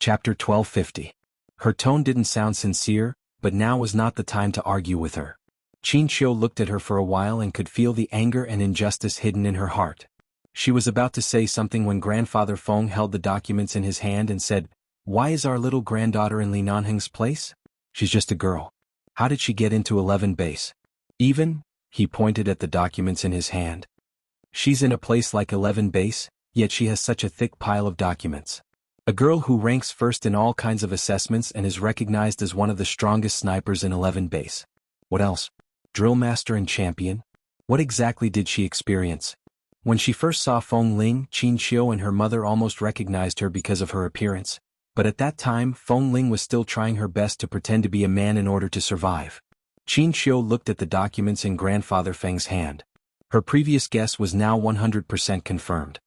Chapter 1250. Her tone didn't sound sincere, but now was not the time to argue with her. Qin Qiu looked at her for a while and could feel the anger and injustice hidden in her heart. She was about to say something when Grandfather Feng held the documents in his hand and said, "Why is our little granddaughter in Li Nanheng's place? She's just a girl. How did she get into 11 base? Even?" He pointed at the documents in his hand. "She's in a place like 11 base, yet she has such a thick pile of documents. A girl who ranks first in all kinds of assessments and is recognized as one of the strongest snipers in 11 base. What else? Drill master and champion? What exactly did she experience?" When she first saw Feng Ling, Qin Qiu and her mother almost recognized her because of her appearance, but at that time Feng Ling was still trying her best to pretend to be a man in order to survive. Qin Qiu looked at the documents in Grandfather Feng's hand. Her previous guess was now 100% confirmed.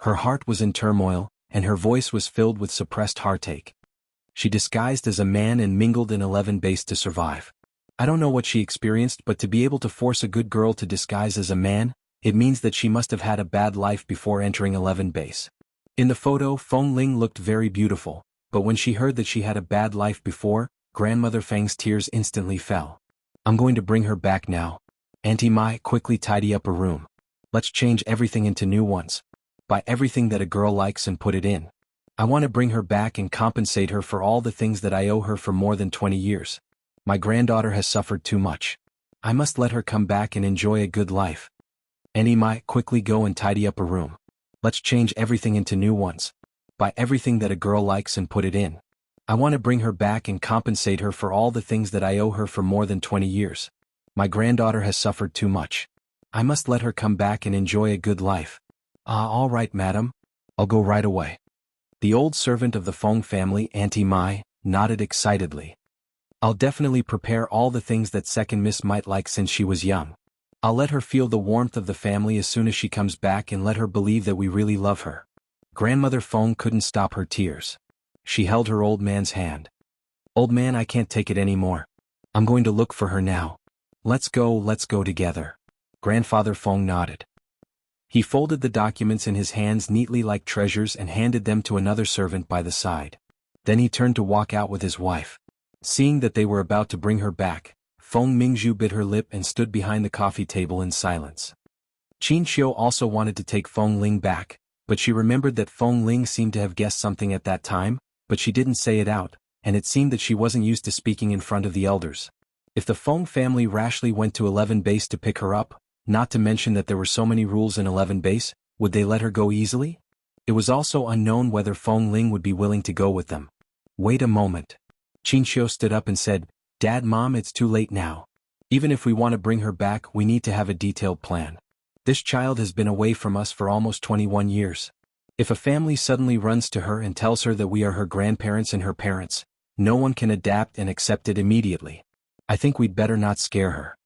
Her heart was in turmoil, and her voice was filled with suppressed heartache. She disguised as a man and mingled in 11 base to survive. I don't know what she experienced, but to be able to force a good girl to disguise as a man, it means that she must have had a bad life before entering 11 base. In the photo, Feng Ling looked very beautiful, but when she heard that she had a bad life before, Grandmother Feng's tears instantly fell. "I'm going to bring her back now. Auntie Mai, quickly tidy up a room. Let's change everything into new ones. Buy everything that a girl likes and put it in. I want to bring her back and compensate her for all the things that I owe her for more than 20 years. My granddaughter has suffered too much. I must let her come back and enjoy a good life. Auntie Mai, quickly go and tidy up a room. Let's change everything into new ones. Buy everything that a girl likes and put it in. I want to bring her back and compensate her for all the things that I owe her for more than 20 years. My granddaughter has suffered too much. I must let her come back and enjoy a good life." All right, madam. I'll go right away." The old servant of the Feng family, Auntie Mai, nodded excitedly. "I'll definitely prepare all the things that second miss might like since she was young. I'll let her feel the warmth of the family as soon as she comes back and let her believe that we really love her." Grandmother Feng couldn't stop her tears. She held her old man's hand. "Old man, I can't take it anymore. I'm going to look for her now. Let's go together." Grandfather Feng nodded. He folded the documents in his hands neatly like treasures and handed them to another servant by the side. Then he turned to walk out with his wife. Seeing that they were about to bring her back, Feng Mingzhu bit her lip and stood behind the coffee table in silence. Qin Qiu also wanted to take Feng Ling back, but she remembered that Feng Ling seemed to have guessed something at that time, but she didn't say it out, and it seemed that she wasn't used to speaking in front of the elders. If the Feng family rashly went to 11 base to pick her up, not to mention that there were so many rules in 11 base, would they let her go easily? It was also unknown whether Feng Ling would be willing to go with them. "Wait a moment." Qin Qiu stood up and said, "Dad, Mom, it's too late now. Even if we want to bring her back, we need to have a detailed plan. This child has been away from us for almost 21 years. If a family suddenly runs to her and tells her that we are her grandparents and her parents, no one can adapt and accept it immediately. I think we'd better not scare her."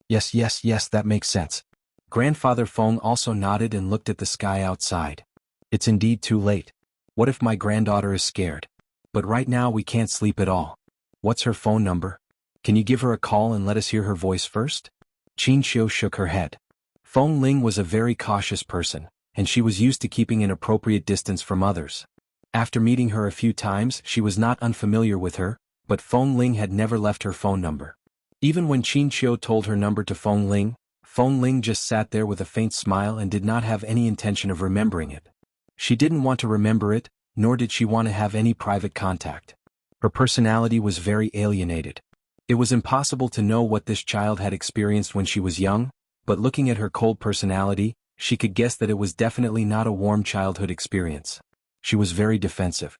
Yes, that makes sense." Grandfather Feng also nodded and looked at the sky outside. "It's indeed too late. What if my granddaughter is scared? But right now we can't sleep at all. What's her phone number? Can you give her a call and let us hear her voice first?" Qin Qiu shook her head. Feng Ling was a very cautious person, and she was used to keeping an appropriate distance from others. After meeting her a few times, she was not unfamiliar with her, but Feng Ling had never left her phone number. Even when Qin Qiu told her number to Feng Ling just sat there with a faint smile and did not have any intention of remembering it. She didn't want to remember it, nor did she want to have any private contact. Her personality was very alienated. It was impossible to know what this child had experienced when she was young, but looking at her cold personality, she could guess that it was definitely not a warm childhood experience. She was very defensive.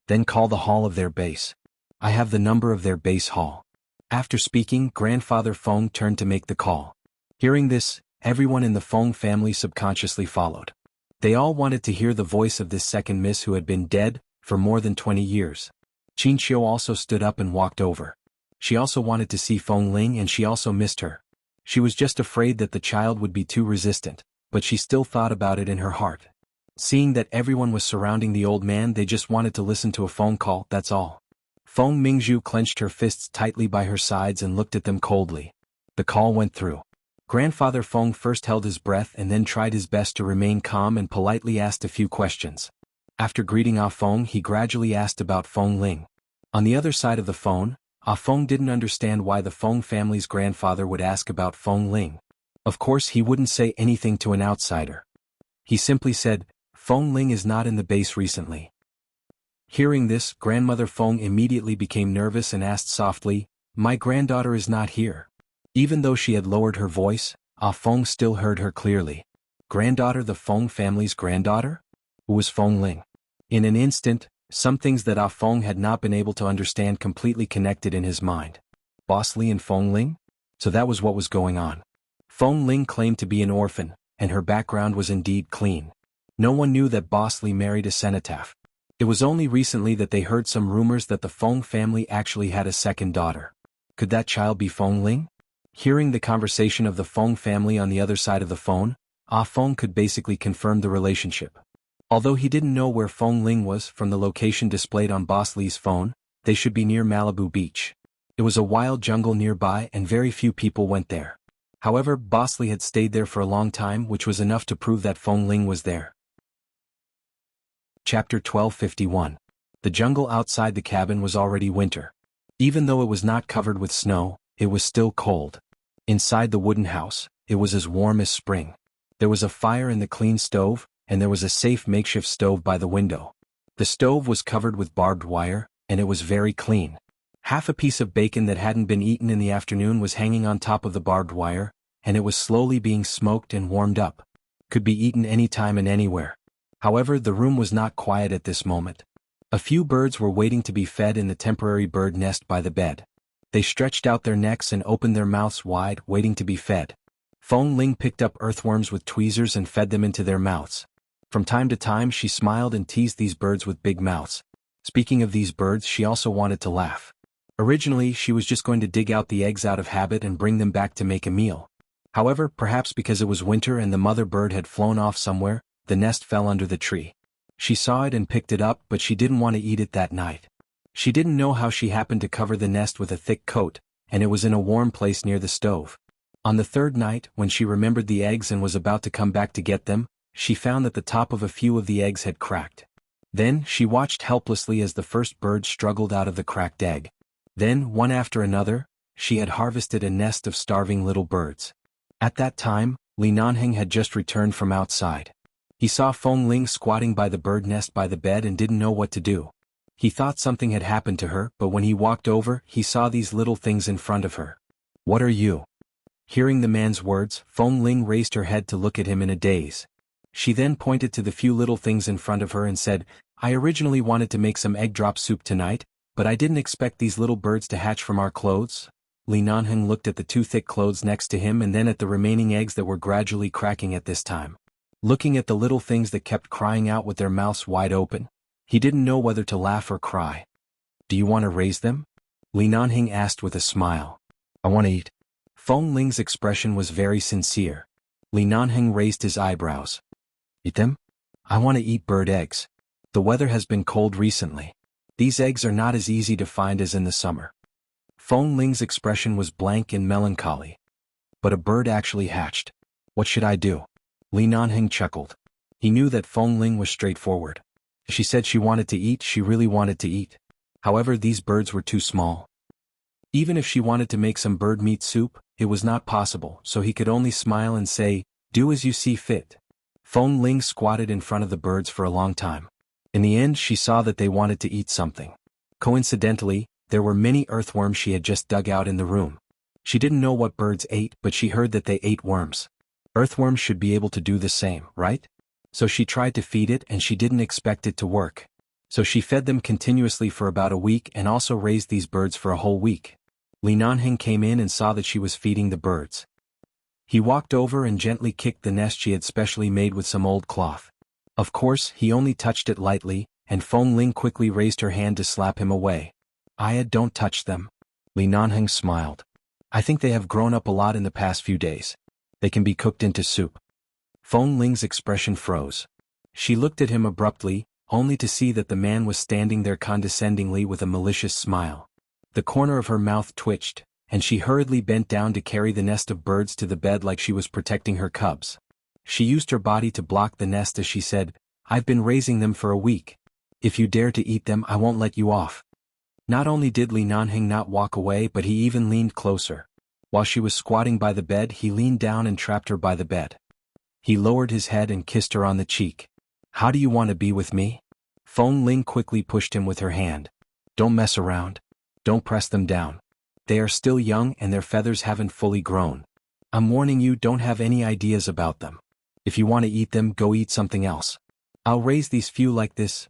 "Then call the hall of their base. I have the number of their base hall." After speaking, Grandfather Feng turned to make the call. Hearing this, everyone in the Feng family subconsciously followed. They all wanted to hear the voice of this second miss who had been dead for more than 20 years. Qin Qiu also stood up and walked over. She also wanted to see Feng Ling and she also missed her. She was just afraid that the child would be too resistant, but she still thought about it in her heart. Seeing that everyone was surrounding the old man, they just wanted to listen to a phone call, that's all. Feng Mingzhu clenched her fists tightly by her sides and looked at them coldly. The call went through. Grandfather Feng first held his breath and then tried his best to remain calm and politely asked a few questions. After greeting Ah Feng, he gradually asked about Feng Ling. On the other side of the phone, Ah Feng didn't understand why the Feng family's grandfather would ask about Feng Ling. Of course he wouldn't say anything to an outsider. He simply said, Feng Ling is not in the base recently. Hearing this, grandmother Feng immediately became nervous and asked softly, my granddaughter is not here. Even though she had lowered her voice, Ah Feng still heard her clearly. Granddaughter, the Feng family's granddaughter? Who was Feng Ling? In an instant, some things that Ah Feng had not been able to understand completely connected in his mind. Boss Li and Feng Ling? So that was what was going on. Feng Ling claimed to be an orphan, and her background was indeed clean. No one knew that Boss Li married a cenotaph. It was only recently that they heard some rumors that the Feng family actually had a second daughter. Could that child be Feng Ling? Hearing the conversation of the Feng family on the other side of the phone, Ah Feng could basically confirm the relationship. Although he didn't know where Feng Ling was from the location displayed on Boss Li's phone, they should be near Malibu Beach. It was a wild jungle nearby and very few people went there. However, Boss Li had stayed there for a long time, which was enough to prove that Feng Ling was there. Chapter 1251. The jungle outside the cabin was already winter. Even though it was not covered with snow, it was still cold. Inside the wooden house, it was as warm as spring. There was a fire in the clean stove, and there was a safe makeshift stove by the window. The stove was covered with barbed wire, and it was very clean. Half a piece of bacon that hadn't been eaten in the afternoon was hanging on top of the barbed wire, and it was slowly being smoked and warmed up. Could be eaten anytime and anywhere. However, the room was not quiet at this moment. A few birds were waiting to be fed in the temporary bird nest by the bed. They stretched out their necks and opened their mouths wide, waiting to be fed. Feng Ling picked up earthworms with tweezers and fed them into their mouths. From time to time she smiled and teased these birds with big mouths. Speaking of these birds, she also wanted to laugh. Originally, she was just going to dig out the eggs out of habit and bring them back to make a meal. However, perhaps because it was winter and the mother bird had flown off somewhere, the nest fell under the tree. She saw it and picked it up, but she didn't want to eat it that night. She didn't know how she happened to cover the nest with a thick coat, and it was in a warm place near the stove. On the third night, when she remembered the eggs and was about to come back to get them, she found that the top of a few of the eggs had cracked. Then, she watched helplessly as the first bird struggled out of the cracked egg. Then, one after another, she had harvested a nest of starving little birds. At that time, Li Nanheng had just returned from outside. He saw Feng Ling squatting by the bird nest by the bed and didn't know what to do. He thought something had happened to her, but when he walked over, he saw these little things in front of her. What are you? Hearing the man's words, Feng Ling raised her head to look at him in a daze. She then pointed to the few little things in front of her and said, I originally wanted to make some egg drop soup tonight, but I didn't expect these little birds to hatch from our clothes. Li Nanheng looked at the two thick clothes next to him and then at the remaining eggs that were gradually cracking at this time. Looking at the little things that kept crying out with their mouths wide open, he didn't know whether to laugh or cry. Do you want to raise them? Li Nanheng asked with a smile. I want to eat. Feng Ling's expression was very sincere. Li Nanheng raised his eyebrows. Eat them? I want to eat bird eggs. The weather has been cold recently. These eggs are not as easy to find as in the summer. Feng Ling's expression was blank and melancholy. But a bird actually hatched. What should I do? Li Nanheng chuckled. He knew that Feng Ling was straightforward. She said she wanted to eat, she really wanted to eat. However, these birds were too small. Even if she wanted to make some bird meat soup, it was not possible, so he could only smile and say, do as you see fit. Feng Ling squatted in front of the birds for a long time. In the end, she saw that they wanted to eat something. Coincidentally, there were many earthworms she had just dug out in the room. She didn't know what birds ate, but she heard that they ate worms. Earthworms should be able to do the same, right? So she tried to feed it and she didn't expect it to work. So she fed them continuously for about a week and also raised these birds for a whole week. Li Nanheng came in and saw that she was feeding the birds. He walked over and gently kicked the nest she had specially made with some old cloth. Of course, he only touched it lightly, and Feng Ling quickly raised her hand to slap him away. Aya, don't touch them. Li Nanheng smiled. I think they have grown up a lot in the past few days. They can be cooked into soup. Feng Ling's expression froze. She looked at him abruptly, only to see that the man was standing there condescendingly with a malicious smile. The corner of her mouth twitched, and she hurriedly bent down to carry the nest of birds to the bed like she was protecting her cubs. She used her body to block the nest as she said, I've been raising them for a week. If you dare to eat them, I won't let you off. Not only did Li Nanheng not walk away, but he even leaned closer. While she was squatting by the bed, he leaned down and trapped her by the bed. He lowered his head and kissed her on the cheek. How do you want to be with me? Feng Ling quickly pushed him with her hand. Don't mess around. Don't press them down. They are still young and their feathers haven't fully grown. I'm warning you, don't have any ideas about them. If you want to eat them, go eat something else. I'll raise these few like this.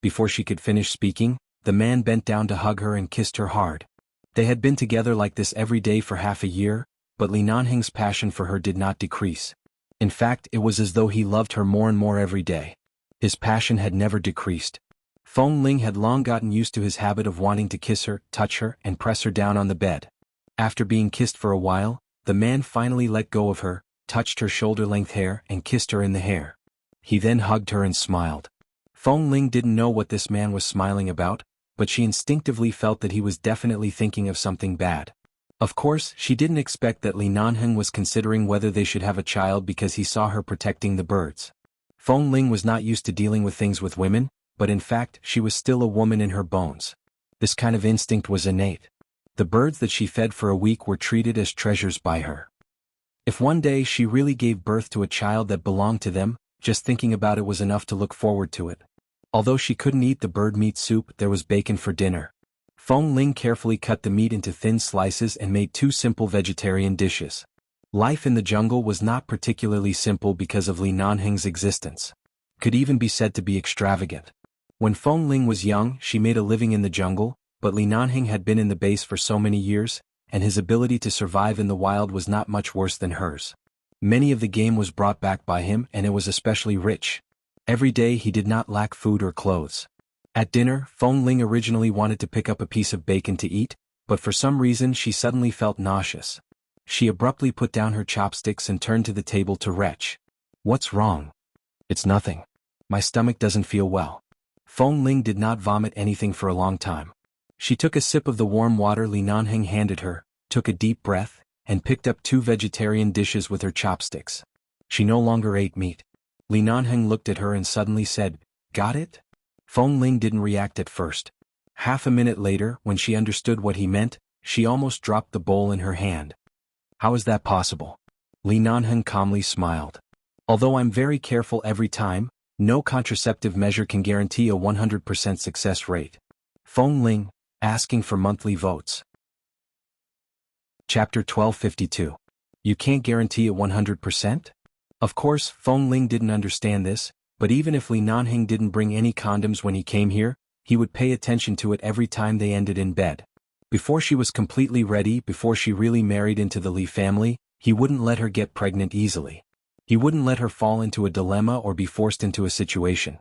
Before she could finish speaking, the man bent down to hug her and kissed her hard. They had been together like this every day for half a year, but Li Nanheng's passion for her did not decrease. In fact, it was as though he loved her more and more every day. His passion had never decreased. Feng Ling had long gotten used to his habit of wanting to kiss her, touch her, and press her down on the bed. After being kissed for a while, the man finally let go of her, touched her shoulder-length hair, and kissed her in the hair. He then hugged her and smiled. Feng Ling didn't know what this man was smiling about, but she instinctively felt that he was definitely thinking of something bad. Of course, she didn't expect that Li Nanheng was considering whether they should have a child because he saw her protecting the birds. Feng Ling was not used to dealing with things with women, but in fact she was still a woman in her bones. This kind of instinct was innate. The birds that she fed for a week were treated as treasures by her. If one day she really gave birth to a child that belonged to them, just thinking about it was enough to look forward to it. Although she couldn't eat the bird meat soup, there was bacon for dinner. Feng Ling carefully cut the meat into thin slices and made 2 simple vegetarian dishes. Life in the jungle was not particularly simple because of Li Nanheng's existence. Could even be said to be extravagant. When Feng Ling was young, she made a living in the jungle, but Li Nanheng had been in the base for so many years, and his ability to survive in the wild was not much worse than hers. Many of the game was brought back by him, and it was especially rich. Every day he did not lack food or clothes. At dinner, Feng Ling originally wanted to pick up a piece of bacon to eat, but for some reason she suddenly felt nauseous. She abruptly put down her chopsticks and turned to the table to retch. What's wrong? It's nothing. My stomach doesn't feel well. Feng Ling did not vomit anything for a long time. She took a sip of the warm water Li Nanheng handed her, took a deep breath, and picked up 2 vegetarian dishes with her chopsticks. She no longer ate meat. Li Nanheng looked at her and suddenly said, "Got it?" Feng Ling didn't react at first. Half a minute later, when she understood what he meant, she almost dropped the bowl in her hand. How is that possible? Li Nanheng calmly smiled. Although I'm very careful every time, no contraceptive measure can guarantee a 100% success rate. Feng Ling, asking for monthly votes. Chapter 1252. You can't guarantee a 100%? Of course, Feng Ling didn't understand this, but even if Li Nanheng didn't bring any condoms when he came here, he would pay attention to it every time they ended in bed. Before she was completely ready, before she really married into the Li family, he wouldn't let her get pregnant easily. He wouldn't let her fall into a dilemma or be forced into a situation.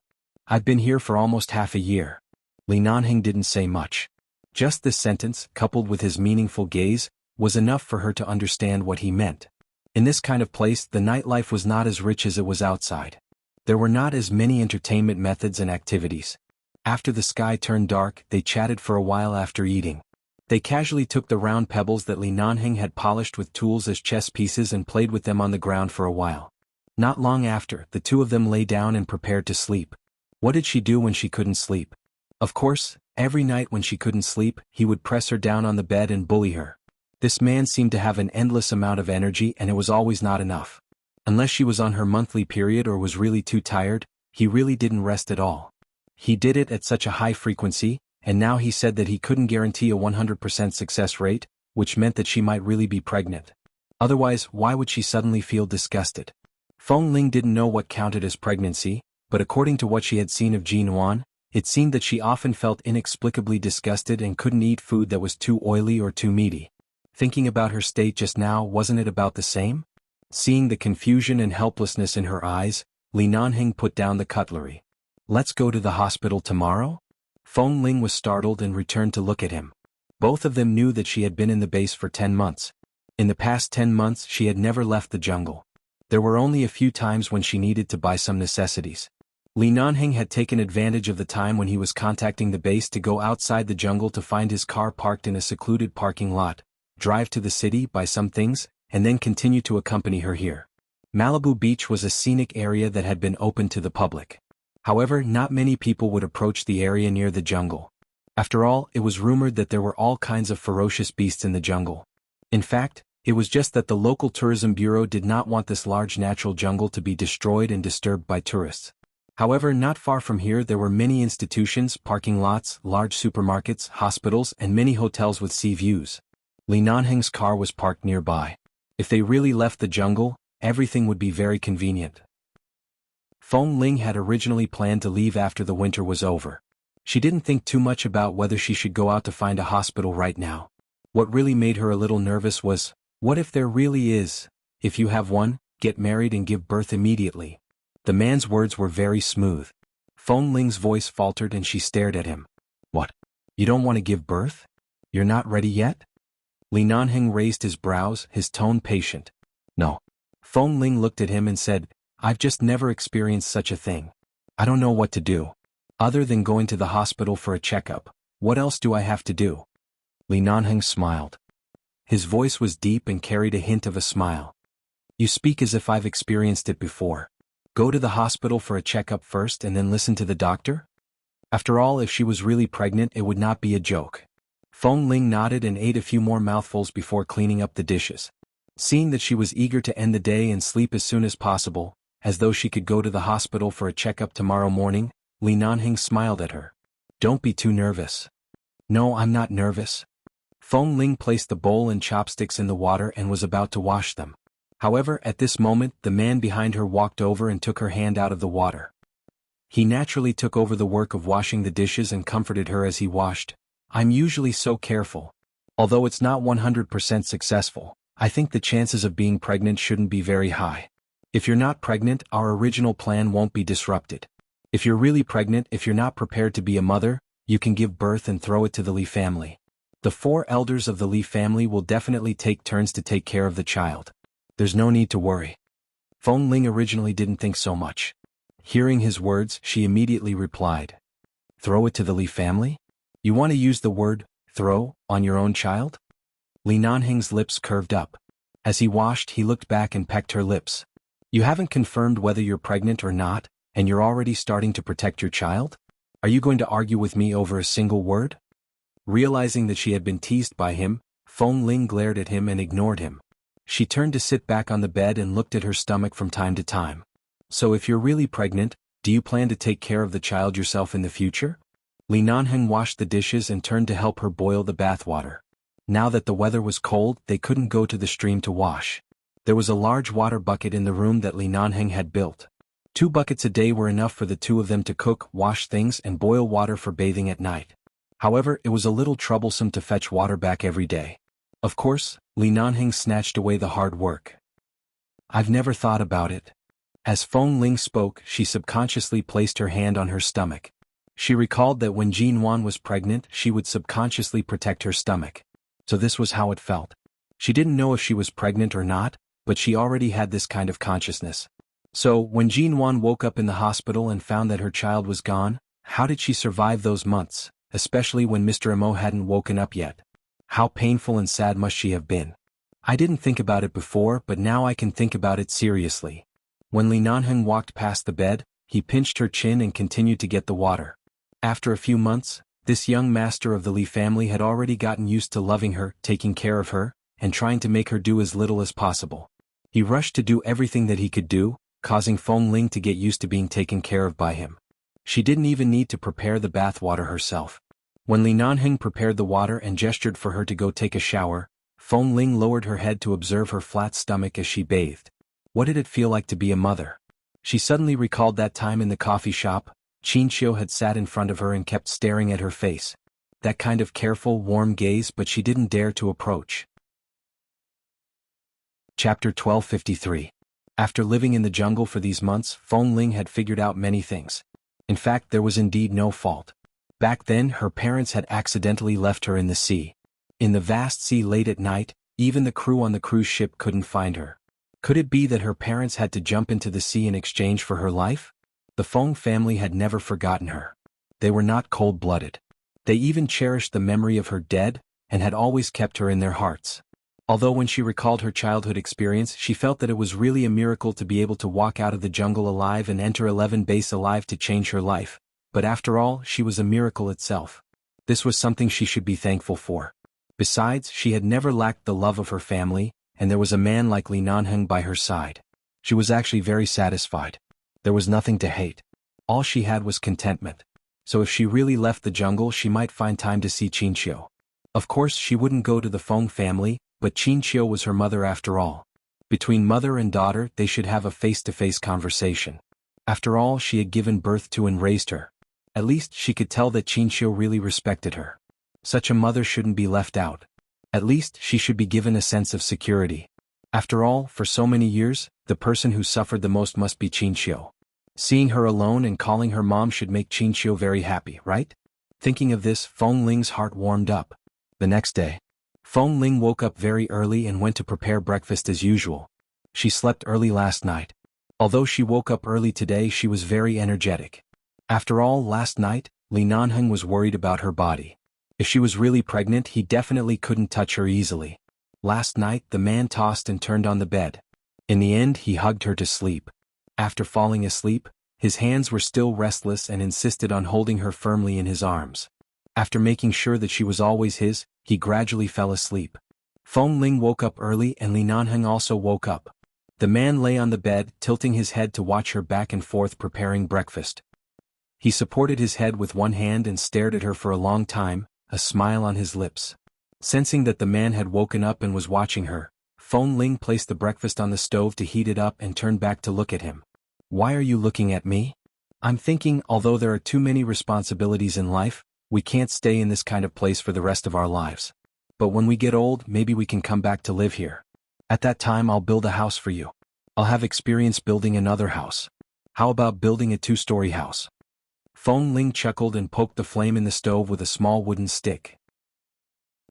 I've been here for almost half a year. Li Nanheng didn't say much. Just this sentence, coupled with his meaningful gaze, was enough for her to understand what he meant. In this kind of place, the nightlife was not as rich as it was outside. There were not as many entertainment methods and activities. After the sky turned dark, they chatted for a while after eating. They casually took the round pebbles that Li Nanheng had polished with tools as chess pieces and played with them on the ground for a while. Not long after, the 2 of them lay down and prepared to sleep. What did she do when she couldn't sleep? Of course, every night when she couldn't sleep, he would press her down on the bed and bully her. This man seemed to have an endless amount of energy, and it was always not enough. Unless she was on her monthly period or was really too tired, he really didn't rest at all. He did it at such a high frequency, and now he said that he couldn't guarantee a 100% success rate, which meant that she might really be pregnant. Otherwise, why would she suddenly feel disgusted? Feng Ling didn't know what counted as pregnancy, but according to what she had seen of Jin Wan, it seemed that she often felt inexplicably disgusted and couldn't eat food that was too oily or too meaty. Thinking about her state just now, wasn't it about the same? Seeing the confusion and helplessness in her eyes, Li Nanheng put down the cutlery. Let's go to the hospital tomorrow? Feng Ling was startled and returned to look at him. Both of them knew that she had been in the base for 10 months. In the past 10 months she had never left the jungle. There were only a few times when she needed to buy some necessities. Li Nanheng had taken advantage of the time when he was contacting the base to go outside the jungle to find his car parked in a secluded parking lot, drive to the city, buy some things, and then continue to accompany her here. Malibu Beach was a scenic area that had been opened to the public. However, not many people would approach the area near the jungle. After all, it was rumored that there were all kinds of ferocious beasts in the jungle. In fact, it was just that the local tourism bureau did not want this large natural jungle to be destroyed and disturbed by tourists. However, not far from here there were many institutions, parking lots, large supermarkets, hospitals, and many hotels with sea views. Li Nanheng's car was parked nearby. If they really left the jungle, everything would be very convenient. Feng Ling had originally planned to leave after the winter was over. She didn't think too much about whether she should go out to find a hospital right now. What really made her a little nervous was, what if there really is? If you have one, get married and give birth immediately. The man's words were very smooth. Feng Ling's voice faltered and she stared at him. What? You don't want to give birth? You're not ready yet? Li Nanheng raised his brows, his tone patient. No. Feng Ling looked at him and said, I've just never experienced such a thing. I don't know what to do. Other than going to the hospital for a checkup, what else do I have to do? Li Nanheng smiled. His voice was deep and carried a hint of a smile. You speak as if I've experienced it before. Go to the hospital for a checkup first and then listen to the doctor? After all, if she was really pregnant, it would not be a joke. Feng Ling nodded and ate a few more mouthfuls before cleaning up the dishes. Seeing that she was eager to end the day and sleep as soon as possible, as though she could go to the hospital for a checkup tomorrow morning, Li Nanheng smiled at her. Don't be too nervous. No, I'm not nervous. Feng Ling placed the bowl and chopsticks in the water and was about to wash them. However, at this moment, the man behind her walked over and took her hand out of the water. He naturally took over the work of washing the dishes and comforted her as he washed. I'm usually so careful. Although it's not 100% successful, I think the chances of being pregnant shouldn't be very high. If you're not pregnant, our original plan won't be disrupted. If you're really pregnant, if you're not prepared to be a mother, you can give birth and throw it to the Li family. The 4 elders of the Li family will definitely take turns to take care of the child. There's no need to worry. Feng Ling originally didn't think so much. Hearing his words, she immediately replied. Throw it to the Li family? You want to use the word, throw, on your own child? Li Nanheng's lips curved up. As he washed, he looked back and pecked her lips. You haven't confirmed whether you're pregnant or not, and you're already starting to protect your child? Are you going to argue with me over a single word? Realizing that she had been teased by him, Feng Ling glared at him and ignored him. She turned to sit back on the bed and looked at her stomach from time to time. So if you're really pregnant, do you plan to take care of the child yourself in the future? Li Nanheng washed the dishes and turned to help her boil the bathwater. Now that the weather was cold, they couldn't go to the stream to wash. There was a large water bucket in the room that Li Nanheng had built. 2 buckets a day were enough for the 2 of them to cook, wash things, and boil water for bathing at night. However, it was a little troublesome to fetch water back every day. Of course, Li Nanheng snatched away the hard work. I've never thought about it. As Feng Ling spoke, she subconsciously placed her hand on her stomach. She recalled that when Jin Wan was pregnant, she would subconsciously protect her stomach. So this was how it felt. She didn't know if she was pregnant or not, but she already had this kind of consciousness. So, when Jin Wan woke up in the hospital and found that her child was gone, how did she survive those months? Especially when Mr. Amo hadn't woken up yet. How painful and sad must she have been? I didn't think about it before, but now I can think about it seriously. When Li Nanheng walked past the bed, he pinched her chin and continued to get the water. After a few months, this young master of the Li family had already gotten used to loving her, taking care of her, and trying to make her do as little as possible. He rushed to do everything that he could do, causing Feng Ling to get used to being taken care of by him. She didn't even need to prepare the bathwater herself. When Li Nanheng prepared the water and gestured for her to go take a shower, Feng Ling lowered her head to observe her flat stomach as she bathed. What did it feel like to be a mother? She suddenly recalled that time in the coffee shop. Qin Xiu had sat in front of her and kept staring at her face. That kind of careful, warm gaze, but she didn't dare to approach. Chapter 1253. After living in the jungle for these months, Feng Ling had figured out many things. In fact, there was indeed no fault. Back then, her parents had accidentally left her in the sea. In the vast sea late at night, even the crew on the cruise ship couldn't find her. Could it be that her parents had to jump into the sea in exchange for her life? The Feng family had never forgotten her. They were not cold-blooded. They even cherished the memory of her dead, and had always kept her in their hearts. Although when she recalled her childhood experience she felt that it was really a miracle to be able to walk out of the jungle alive and enter 11 base alive to change her life, but after all she was a miracle itself. This was something she should be thankful for. Besides, she had never lacked the love of her family, and there was a man like Li Nanheng by her side. She was actually very satisfied. There was nothing to hate. All she had was contentment. So if she really left the jungle she might find time to see Qinqiu. Of course she wouldn't go to the Feng family, but Qinqiu was her mother after all. Between mother and daughter they should have a face-to-face conversation. After all she had given birth to and raised her. At least she could tell that Qinqiu really respected her. Such a mother shouldn't be left out. At least she should be given a sense of security. After all, for so many years, the person who suffered the most must be Qinqiu. Seeing her alone and calling her mom should make Qinqiu very happy, right? Thinking of this, Feng Ling's heart warmed up. The next day, Feng Ling woke up very early and went to prepare breakfast as usual. She slept early last night. Although she woke up early today she was very energetic. After all, last night, Li Nanheng was worried about her body. If she was really pregnant he definitely couldn't touch her easily. Last night the man tossed and turned on the bed. In the end he hugged her to sleep. After falling asleep, his hands were still restless and insisted on holding her firmly in his arms. After making sure that she was always his, he gradually fell asleep. Feng Ling woke up early and Li Nanheng also woke up. The man lay on the bed, tilting his head to watch her back and forth preparing breakfast. He supported his head with one hand and stared at her for a long time, a smile on his lips. Sensing that the man had woken up and was watching her, Feng Ling placed the breakfast on the stove to heat it up and turned back to look at him. "Why are you looking at me?" "I'm thinking, although there are too many responsibilities in life, we can't stay in this kind of place for the rest of our lives. But when we get old, maybe we can come back to live here. At that time I'll build a house for you. I'll have experience building another house. How about building a 2-story house?" Feng Ling chuckled and poked the flame in the stove with a small wooden stick.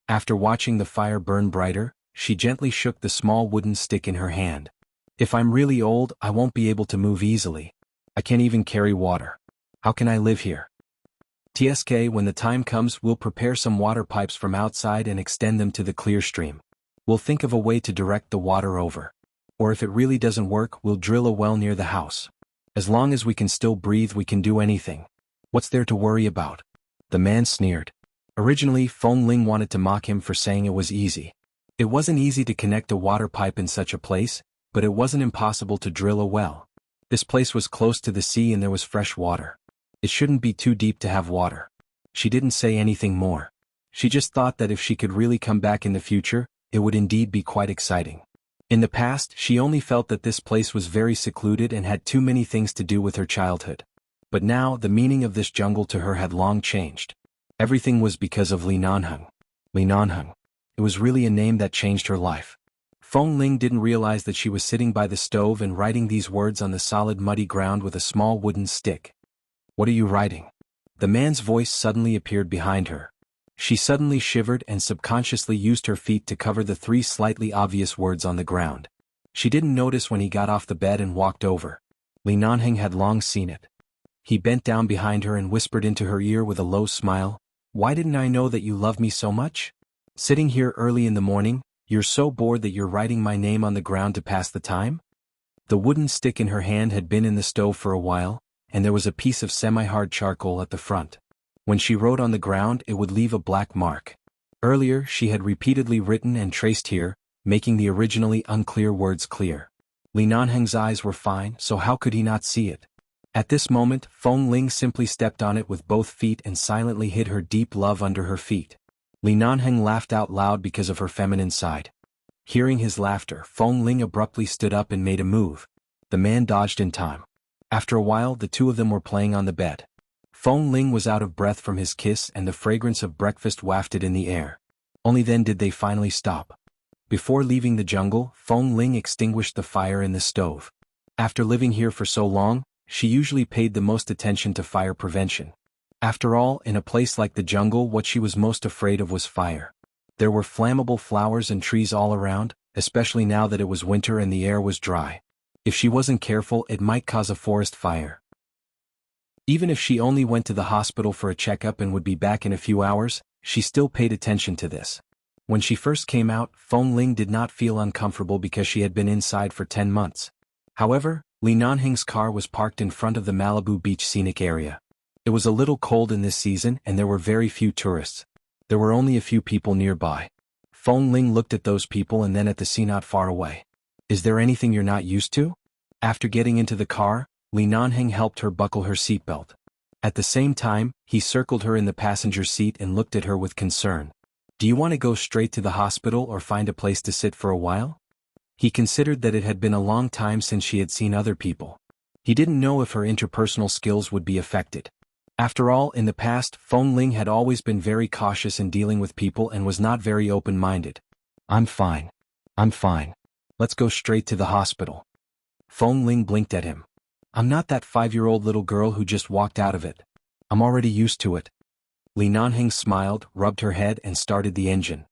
After watching the fire burn brighter, she gently shook the small wooden stick in her hand. "If I'm really old, I won't be able to move easily. I can't even carry water. How can I live here? TSK, when the time comes, we'll prepare some water pipes from outside and extend them to the clear stream. We'll think of a way to direct the water over. Or if it really doesn't work, we'll drill a well near the house. As long as we can still breathe, we can do anything. What's there to worry about?" The man sneered. Originally, Feng Ling wanted to mock him for saying it was easy. It wasn't easy to connect a water pipe in such a place, but it wasn't impossible to drill a well. This place was close to the sea and there was fresh water. It shouldn't be too deep to have water. She didn't say anything more. She just thought that if she could really come back in the future, it would indeed be quite exciting. In the past, she only felt that this place was very secluded and had too many things to do with her childhood. But now, the meaning of this jungle to her had long changed. Everything was because of Li Nanheng. Li Nanheng. It was really a name that changed her life. Feng Ling didn't realize that she was sitting by the stove and writing these words on the solid muddy ground with a small wooden stick. "What are you writing?" The man's voice suddenly appeared behind her. She suddenly shivered and subconsciously used her feet to cover the 3 slightly obvious words on the ground. She didn't notice when he got off the bed and walked over. Li Nanheng had long seen it. He bent down behind her and whispered into her ear with a low smile, "Why didn't I know that you love me so much? Sitting here early in the morning, you're so bored that you're writing my name on the ground to pass the time?" The wooden stick in her hand had been in the stove for a while, and there was a piece of semi-hard charcoal at the front. When she wrote on the ground it would leave a black mark. Earlier she had repeatedly written and traced here, making the originally unclear words clear. Li Nanheng's eyes were fine, so how could he not see it? At this moment, Feng Ling simply stepped on it with both feet and silently hid her deep love under her feet. Li Nanheng laughed out loud because of her feminine side. Hearing his laughter, Feng Ling abruptly stood up and made a move. The man dodged in time. After a while, the two of them were playing on the bed. Feng Ling was out of breath from his kiss and the fragrance of breakfast wafted in the air. Only then did they finally stop. Before leaving the jungle, Feng Ling extinguished the fire in the stove. After living here for so long, she usually paid the most attention to fire prevention. After all, in a place like the jungle, what she was most afraid of was fire. There were flammable flowers and trees all around, especially now that it was winter and the air was dry. If she wasn't careful, it might cause a forest fire. Even if she only went to the hospital for a checkup and would be back in a few hours, she still paid attention to this. When she first came out, Feng Ling did not feel uncomfortable because she had been inside for 10 months. However, Li Nanheng's car was parked in front of the Malibu Beach scenic area. It was a little cold in this season and there were very few tourists. There were only a few people nearby. Feng Ling looked at those people and then at the sea not far away. Is there anything you're not used to? After getting into the car, Li Nanheng helped her buckle her seatbelt. At the same time, he circled her in the passenger seat and looked at her with concern. Do you want to go straight to the hospital or find a place to sit for a while? He considered that it had been a long time since she had seen other people. He didn't know if her interpersonal skills would be affected. After all, in the past, Feng Ling had always been very cautious in dealing with people and was not very open-minded. I'm fine. Let's go straight to the hospital. Feng Ling blinked at him. I'm not that 5-year-old little girl who just walked out of it. I'm already used to it. Li Nanheng smiled, rubbed her head and started the engine.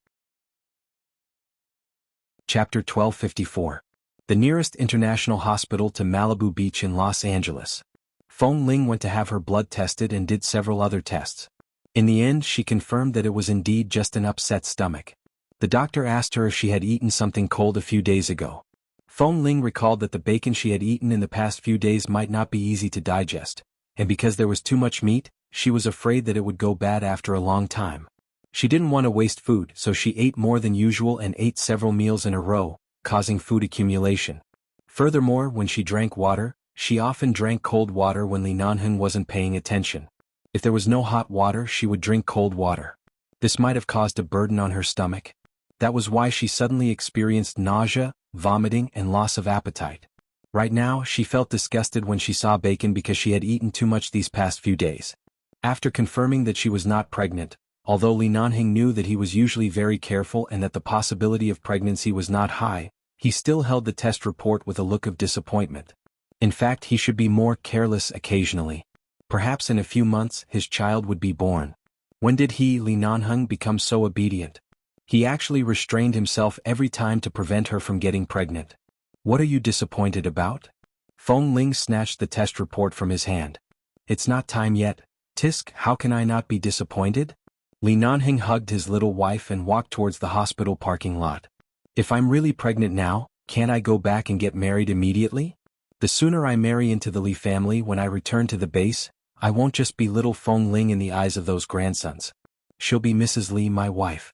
Chapter 1254. The nearest international hospital to Malibu Beach in Los Angeles. Feng Ling went to have her blood tested and did several other tests. In the end, she confirmed that it was indeed just an upset stomach. The doctor asked her if she had eaten something cold a few days ago. Feng Ling recalled that the bacon she had eaten in the past few days might not be easy to digest, and because there was too much meat, she was afraid that it would go bad after a long time. She didn't want to waste food, so she ate more than usual and ate several meals in a row, causing food accumulation. Furthermore, when she drank water, she often drank cold water when Li Nanheng wasn't paying attention. If there was no hot water, she would drink cold water. This might have caused a burden on her stomach. That was why she suddenly experienced nausea, vomiting, and loss of appetite. Right now, she felt disgusted when she saw bacon because she had eaten too much these past few days. After confirming that she was not pregnant, although Li Nanheng knew that he was usually very careful and that the possibility of pregnancy was not high, he still held the test report with a look of disappointment. In fact, he should be more careless occasionally. Perhaps in a few months his child would be born. When did he, Li Nanheng, become so obedient? He actually restrained himself every time to prevent her from getting pregnant. What are you disappointed about? Feng Ling snatched the test report from his hand. It's not time yet. Tisk, how can I not be disappointed? Li Nanheng hugged his little wife and walked towards the hospital parking lot. If I'm really pregnant now, can't I go back and get married immediately? The sooner I marry into the Li family when I return to the base, I won't just be little Feng Ling in the eyes of those grandsons. She'll be Mrs. Li, my wife.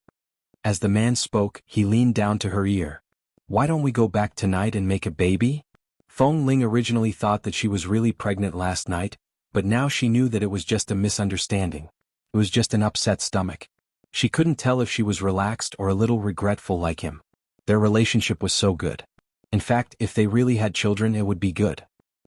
As the man spoke, he leaned down to her ear. Why don't we go back tonight and make a baby? Feng Ling originally thought that she was really pregnant last night, but now she knew that it was just a misunderstanding. It was just an upset stomach. She couldn't tell if she was relaxed or a little regretful like him. Their relationship was so good. In fact, if they really had children, it would be good.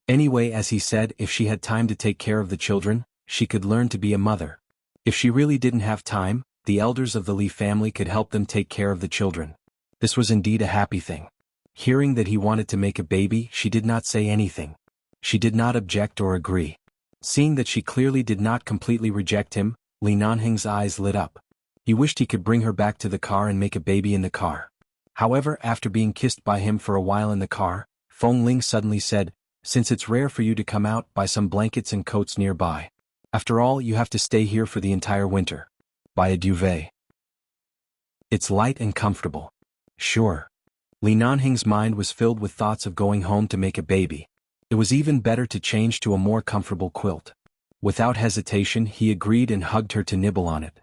Anyway, as he said, if she had time to take care of the children, she could learn to be a mother. If she really didn't have time, the elders of the Li family could help them take care of the children. This was indeed a happy thing. Hearing that he wanted to make a baby, she did not say anything. She did not object or agree. Seeing that she clearly did not completely reject him, Li Nanheng's eyes lit up. He wished he could bring her back to the car and make a baby in the car. However, after being kissed by him for a while in the car, Feng Ling suddenly said, since it's rare for you to come out, buy some blankets and coats nearby. After all, you have to stay here for the entire winter. Buy a duvet. It's light and comfortable. Sure. Li Nanheng's mind was filled with thoughts of going home to make a baby. It was even better to change to a more comfortable quilt. Without hesitation, he agreed and hugged her to nibble on it.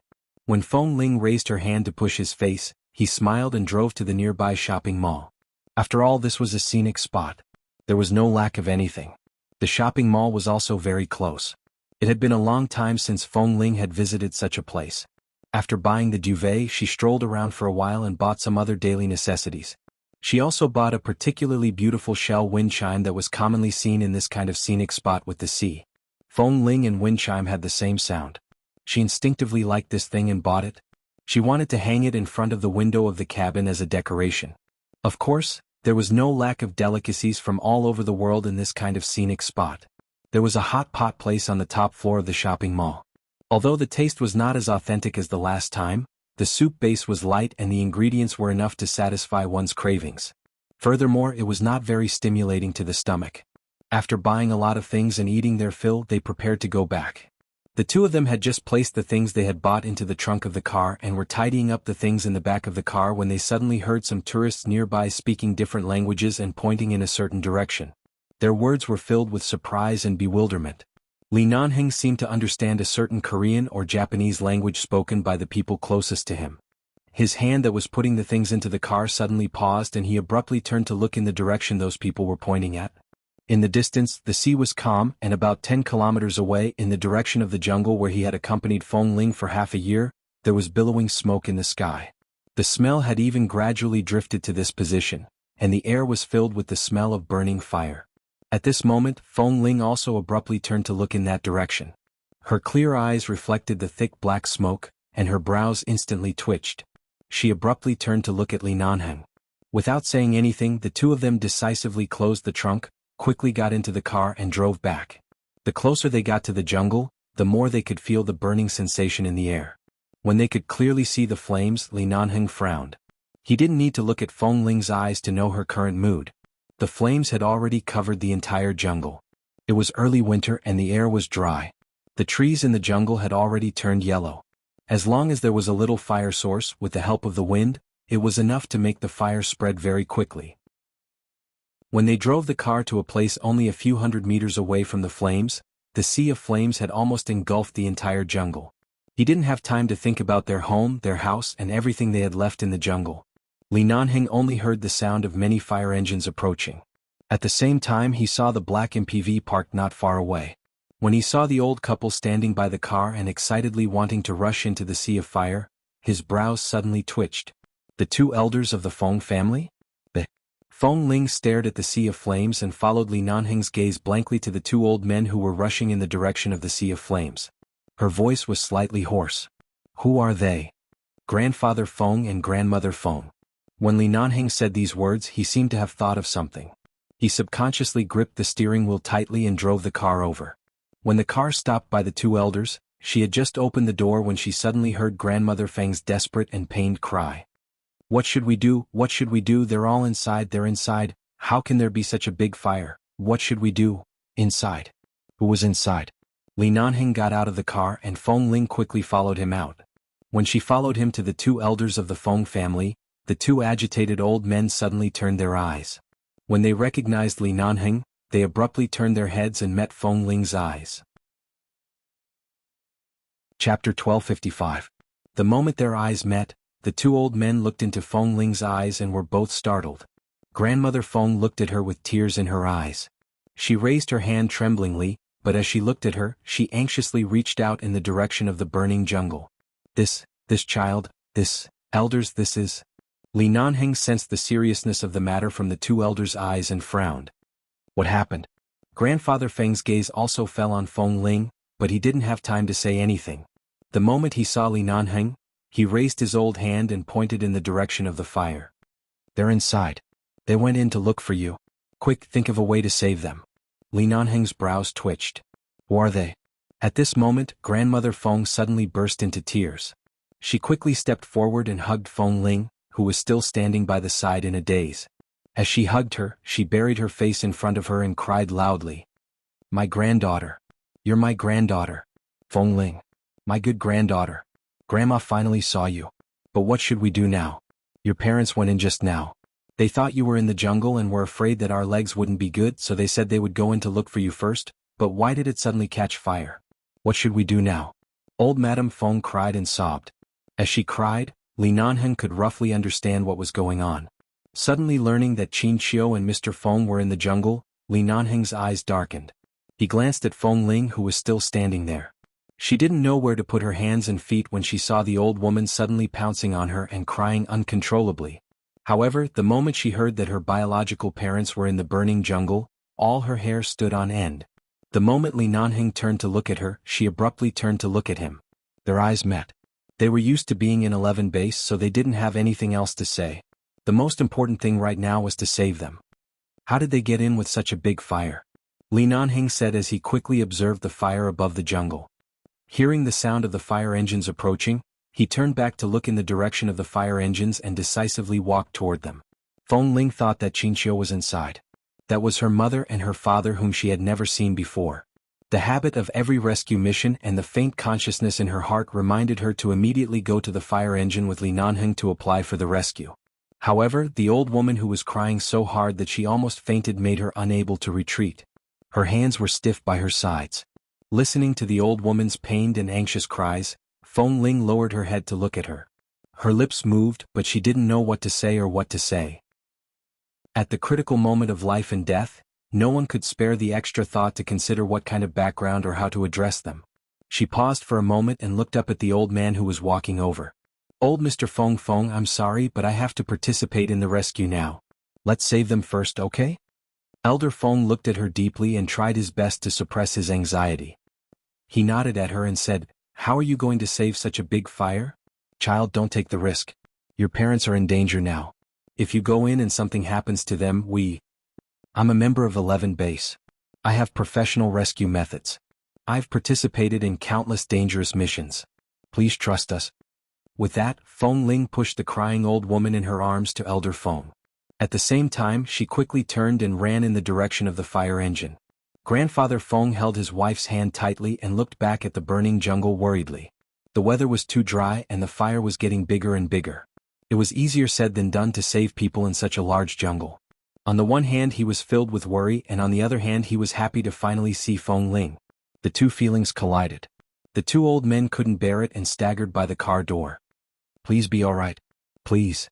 When Feng Ling raised her hand to push his face, he smiled and drove to the nearby shopping mall. After all, this was a scenic spot. There was no lack of anything. The shopping mall was also very close. It had been a long time since Feng Ling had visited such a place. After buying the duvet, she strolled around for a while and bought some other daily necessities. She also bought a particularly beautiful shell wind chime that was commonly seen in this kind of scenic spot with the sea. Feng Ling and wind chime had the same sound. She instinctively liked this thing and bought it. She wanted to hang it in front of the window of the cabin as a decoration. Of course, there was no lack of delicacies from all over the world in this kind of scenic spot. There was a hot pot place on the top floor of the shopping mall. Although the taste was not as authentic as the last time, the soup base was light and the ingredients were enough to satisfy one's cravings. Furthermore, it was not very stimulating to the stomach. After buying a lot of things and eating their fill, they prepared to go back. The two of them had just placed the things they had bought into the trunk of the car and were tidying up the things in the back of the car when they suddenly heard some tourists nearby speaking different languages and pointing in a certain direction. Their words were filled with surprise and bewilderment. Li Nanheng seemed to understand a certain Korean or Japanese language spoken by the people closest to him. His hand that was putting the things into the car suddenly paused and he abruptly turned to look in the direction those people were pointing at. In the distance, the sea was calm, and about 10 kilometers away, in the direction of the jungle where he had accompanied Feng Ling for half a year, there was billowing smoke in the sky. The smell had even gradually drifted to this position, and the air was filled with the smell of burning fire. At this moment, Feng Ling also abruptly turned to look in that direction. Her clear eyes reflected the thick black smoke, and her brows instantly twitched. She abruptly turned to look at Li Nanheng. Without saying anything, the two of them decisively closed the trunk, quickly got into the car and drove back. The closer they got to the jungle, the more they could feel the burning sensation in the air. When they could clearly see the flames, Li Nanheng frowned. He didn't need to look at Feng Ling's eyes to know her current mood. The flames had already covered the entire jungle. It was early winter and the air was dry. The trees in the jungle had already turned yellow. As long as there was a little fire source, with the help of the wind, it was enough to make the fire spread very quickly. When they drove the car to a place only a few hundred meters away from the flames, the sea of flames had almost engulfed the entire jungle. He didn't have time to think about their home, their house, and everything they had left in the jungle. Li Nanheng only heard the sound of many fire engines approaching. At the same time he saw the black MPV parked not far away. When he saw the old couple standing by the car and excitedly wanting to rush into the sea of fire, his brows suddenly twitched. The two elders of the Feng family? Feng Ling stared at the sea of flames and followed Li Nanheng's gaze blankly to the two old men who were rushing in the direction of the sea of flames. Her voice was slightly hoarse. Who are they? Grandfather Feng and grandmother Feng. When Li Nanheng said these words, he seemed to have thought of something. He subconsciously gripped the steering wheel tightly and drove the car over. When the car stopped by the two elders, she had just opened the door when she suddenly heard grandmother Feng's desperate and pained cry. What should we do? What should we do? They're all inside, they're inside. How can there be such a big fire? What should we do? Inside. Who was inside? Li Nanheng got out of the car and Feng Ling quickly followed him out. When she followed him to the two elders of the Feng family, the two agitated old men suddenly turned their eyes. When they recognized Li Nanheng, they abruptly turned their heads and met Feng Ling's eyes. Chapter 1255. The moment their eyes met, the two old men looked into Feng Ling's eyes and were both startled. Grandmother Feng looked at her with tears in her eyes. She raised her hand tremblingly, but as she looked at her, she anxiously reached out in the direction of the burning jungle. This child, elders, this is... Li Nanheng sensed the seriousness of the matter from the two elders' eyes and frowned. What happened? Grandfather Feng's gaze also fell on Feng Ling, but he didn't have time to say anything. The moment he saw Li Nanheng, he raised his old hand and pointed in the direction of the fire. They're inside. They went in to look for you. Quick, think of a way to save them. Li Nanheng's brows twitched. Who are they? At this moment, grandmother Feng suddenly burst into tears. She quickly stepped forward and hugged Feng Ling, who was still standing by the side in a daze. As she hugged her, she buried her face in front of her and cried loudly. My granddaughter. You're my granddaughter. Feng Ling. My good granddaughter. Grandma finally saw you. But what should we do now? Your parents went in just now. They thought you were in the jungle and were afraid that our legs wouldn't be good, so they said they would go in to look for you first, but why did it suddenly catch fire? What should we do now? Old Madame Feng cried and sobbed. As she cried, Li Nanheng could roughly understand what was going on. Suddenly learning that Qin Qiu and Mr. Feng were in the jungle, Li Nanheng's eyes darkened. He glanced at Feng Ling, who was still standing there. She didn't know where to put her hands and feet when she saw the old woman suddenly pouncing on her and crying uncontrollably. However, the moment she heard that her biological parents were in the burning jungle, all her hair stood on end. The moment Li Nanheng turned to look at her, she abruptly turned to look at him. Their eyes met. They were used to being in 11 base, so they didn't have anything else to say. The most important thing right now was to save them. How did they get in with such a big fire? Li Nanheng said as he quickly observed the fire above the jungle. Hearing the sound of the fire engines approaching, he turned back to look in the direction of the fire engines and decisively walked toward them. Feng Ling thought that Qin Qiu was inside. That was her mother and her father, whom she had never seen before. The habit of every rescue mission and the faint consciousness in her heart reminded her to immediately go to the fire engine with Li Nanheng to apply for the rescue. However, the old woman who was crying so hard that she almost fainted made her unable to retreat. Her hands were stiff by her sides. Listening to the old woman's pained and anxious cries, Feng Ling lowered her head to look at her. Her lips moved, but she didn't know what to say or what to say. At the critical moment of life and death, no one could spare the extra thought to consider what kind of background or how to address them. She paused for a moment and looked up at the old man who was walking over. "Old Mr. Feng, I'm sorry, but I have to participate in the rescue now. Let's save them first, okay?" Elder Feng looked at her deeply and tried his best to suppress his anxiety. He nodded at her and said, "How are you going to save such a big fire? Child, don't take the risk. Your parents are in danger now. If you go in and something happens to them, I'm a member of 11 Base. I have professional rescue methods. I've participated in countless dangerous missions. Please trust us." With that, Feng Ling pushed the crying old woman in her arms to Elder Feng. At the same time, she quickly turned and ran in the direction of the fire engine. Grandfather Feng held his wife's hand tightly and looked back at the burning jungle worriedly. The weather was too dry and the fire was getting bigger and bigger. It was easier said than done to save people in such a large jungle. On the one hand he was filled with worry and on the other hand he was happy to finally see Feng Ling. The two feelings collided. The two old men couldn't bear it and staggered by the car door. "Please be all right. Please."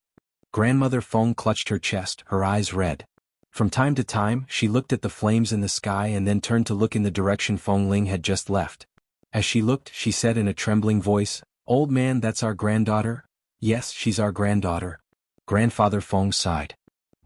Grandmother Feng clutched her chest, her eyes red. From time to time, she looked at the flames in the sky and then turned to look in the direction Feng Ling had just left. As she looked, she said in a trembling voice, "Old man, that's our granddaughter?" "Yes, she's our granddaughter." Grandfather Feng sighed.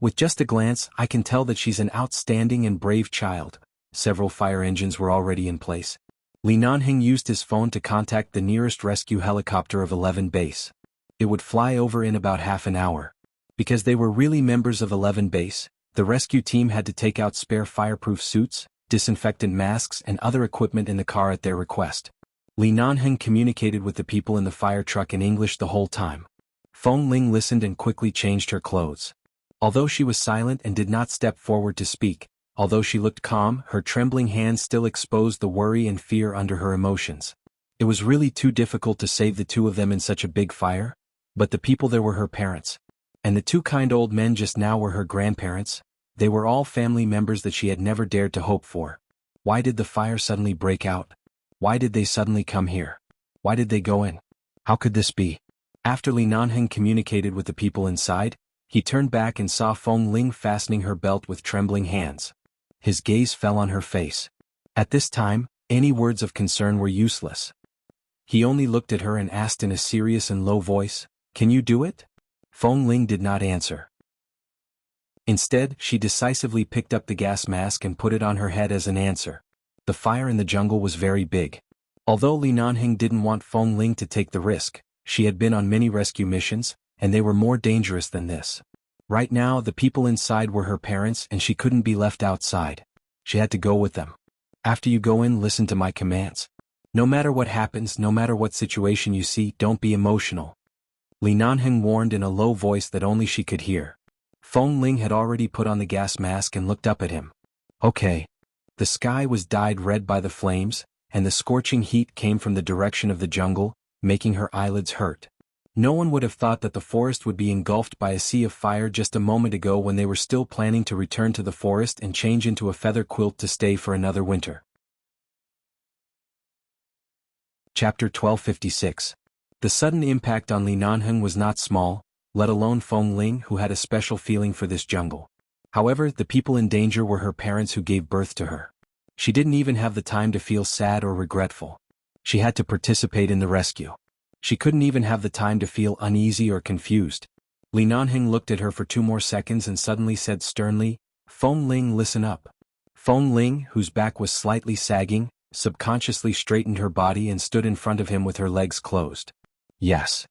"With just a glance, I can tell that she's an outstanding and brave child." Several fire engines were already in place. Li Nanheng used his phone to contact the nearest rescue helicopter of 11 Base. It would fly over in about half an hour. Because they were really members of 11 Base, the rescue team had to take out spare fireproof suits, disinfectant masks and other equipment in the car at their request. Li Nanheng communicated with the people in the fire truck in English the whole time. Feng Ling listened and quickly changed her clothes. Although she was silent and did not step forward to speak, although she looked calm, her trembling hands still exposed the worry and fear under her emotions. It was really too difficult to save the two of them in such a big fire, but the people there were her parents. And the two kind old men just now were her grandparents. They were all family members that she had never dared to hope for. Why did the fire suddenly break out? Why did they suddenly come here? Why did they go in? How could this be? After Li Nanheng communicated with the people inside, he turned back and saw Feng Ling fastening her belt with trembling hands. His gaze fell on her face. At this time, any words of concern were useless. He only looked at her and asked in a serious and low voice, "Can you do it?" Feng Ling did not answer. Instead, she decisively picked up the gas mask and put it on her head as an answer. The fire in the jungle was very big. Although Li Nanheng didn't want Feng Ling to take the risk, she had been on many rescue missions, and they were more dangerous than this. Right now, the people inside were her parents and she couldn't be left outside. She had to go with them. "After you go in, listen to my commands. No matter what happens, no matter what situation you see, don't be emotional." Li Nanheng warned in a low voice that only she could hear. Feng Ling had already put on the gas mask and looked up at him. "Okay." The sky was dyed red by the flames, and the scorching heat came from the direction of the jungle, making her eyelids hurt. No one would have thought that the forest would be engulfed by a sea of fire just a moment ago when they were still planning to return to the forest and change into a feather quilt to stay for another winter. Chapter 1256. The sudden impact on Li Nanheng was not small, let alone Feng Ling, who had a special feeling for this jungle. However, the people in danger were her parents who gave birth to her. She didn't even have the time to feel sad or regretful. She had to participate in the rescue. She couldn't even have the time to feel uneasy or confused. Li Nanheng looked at her for 2 more seconds and suddenly said sternly, "Feng Ling, listen up." Feng Ling, whose back was slightly sagging, subconsciously straightened her body and stood in front of him with her legs closed. "Yes.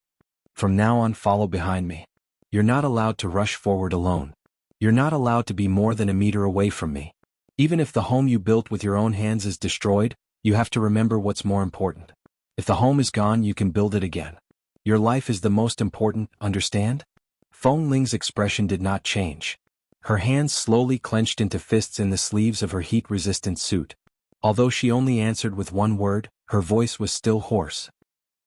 From now on, follow behind me. You're not allowed to rush forward alone. You're not allowed to be more than a meter away from me. Even if the home you built with your own hands is destroyed, you have to remember what's more important. If the home is gone, you can build it again. Your life is the most important, understand?" Feng Ling's expression did not change. Her hands slowly clenched into fists in the sleeves of her heat-resistant suit. Although she only answered with one word, her voice was still hoarse.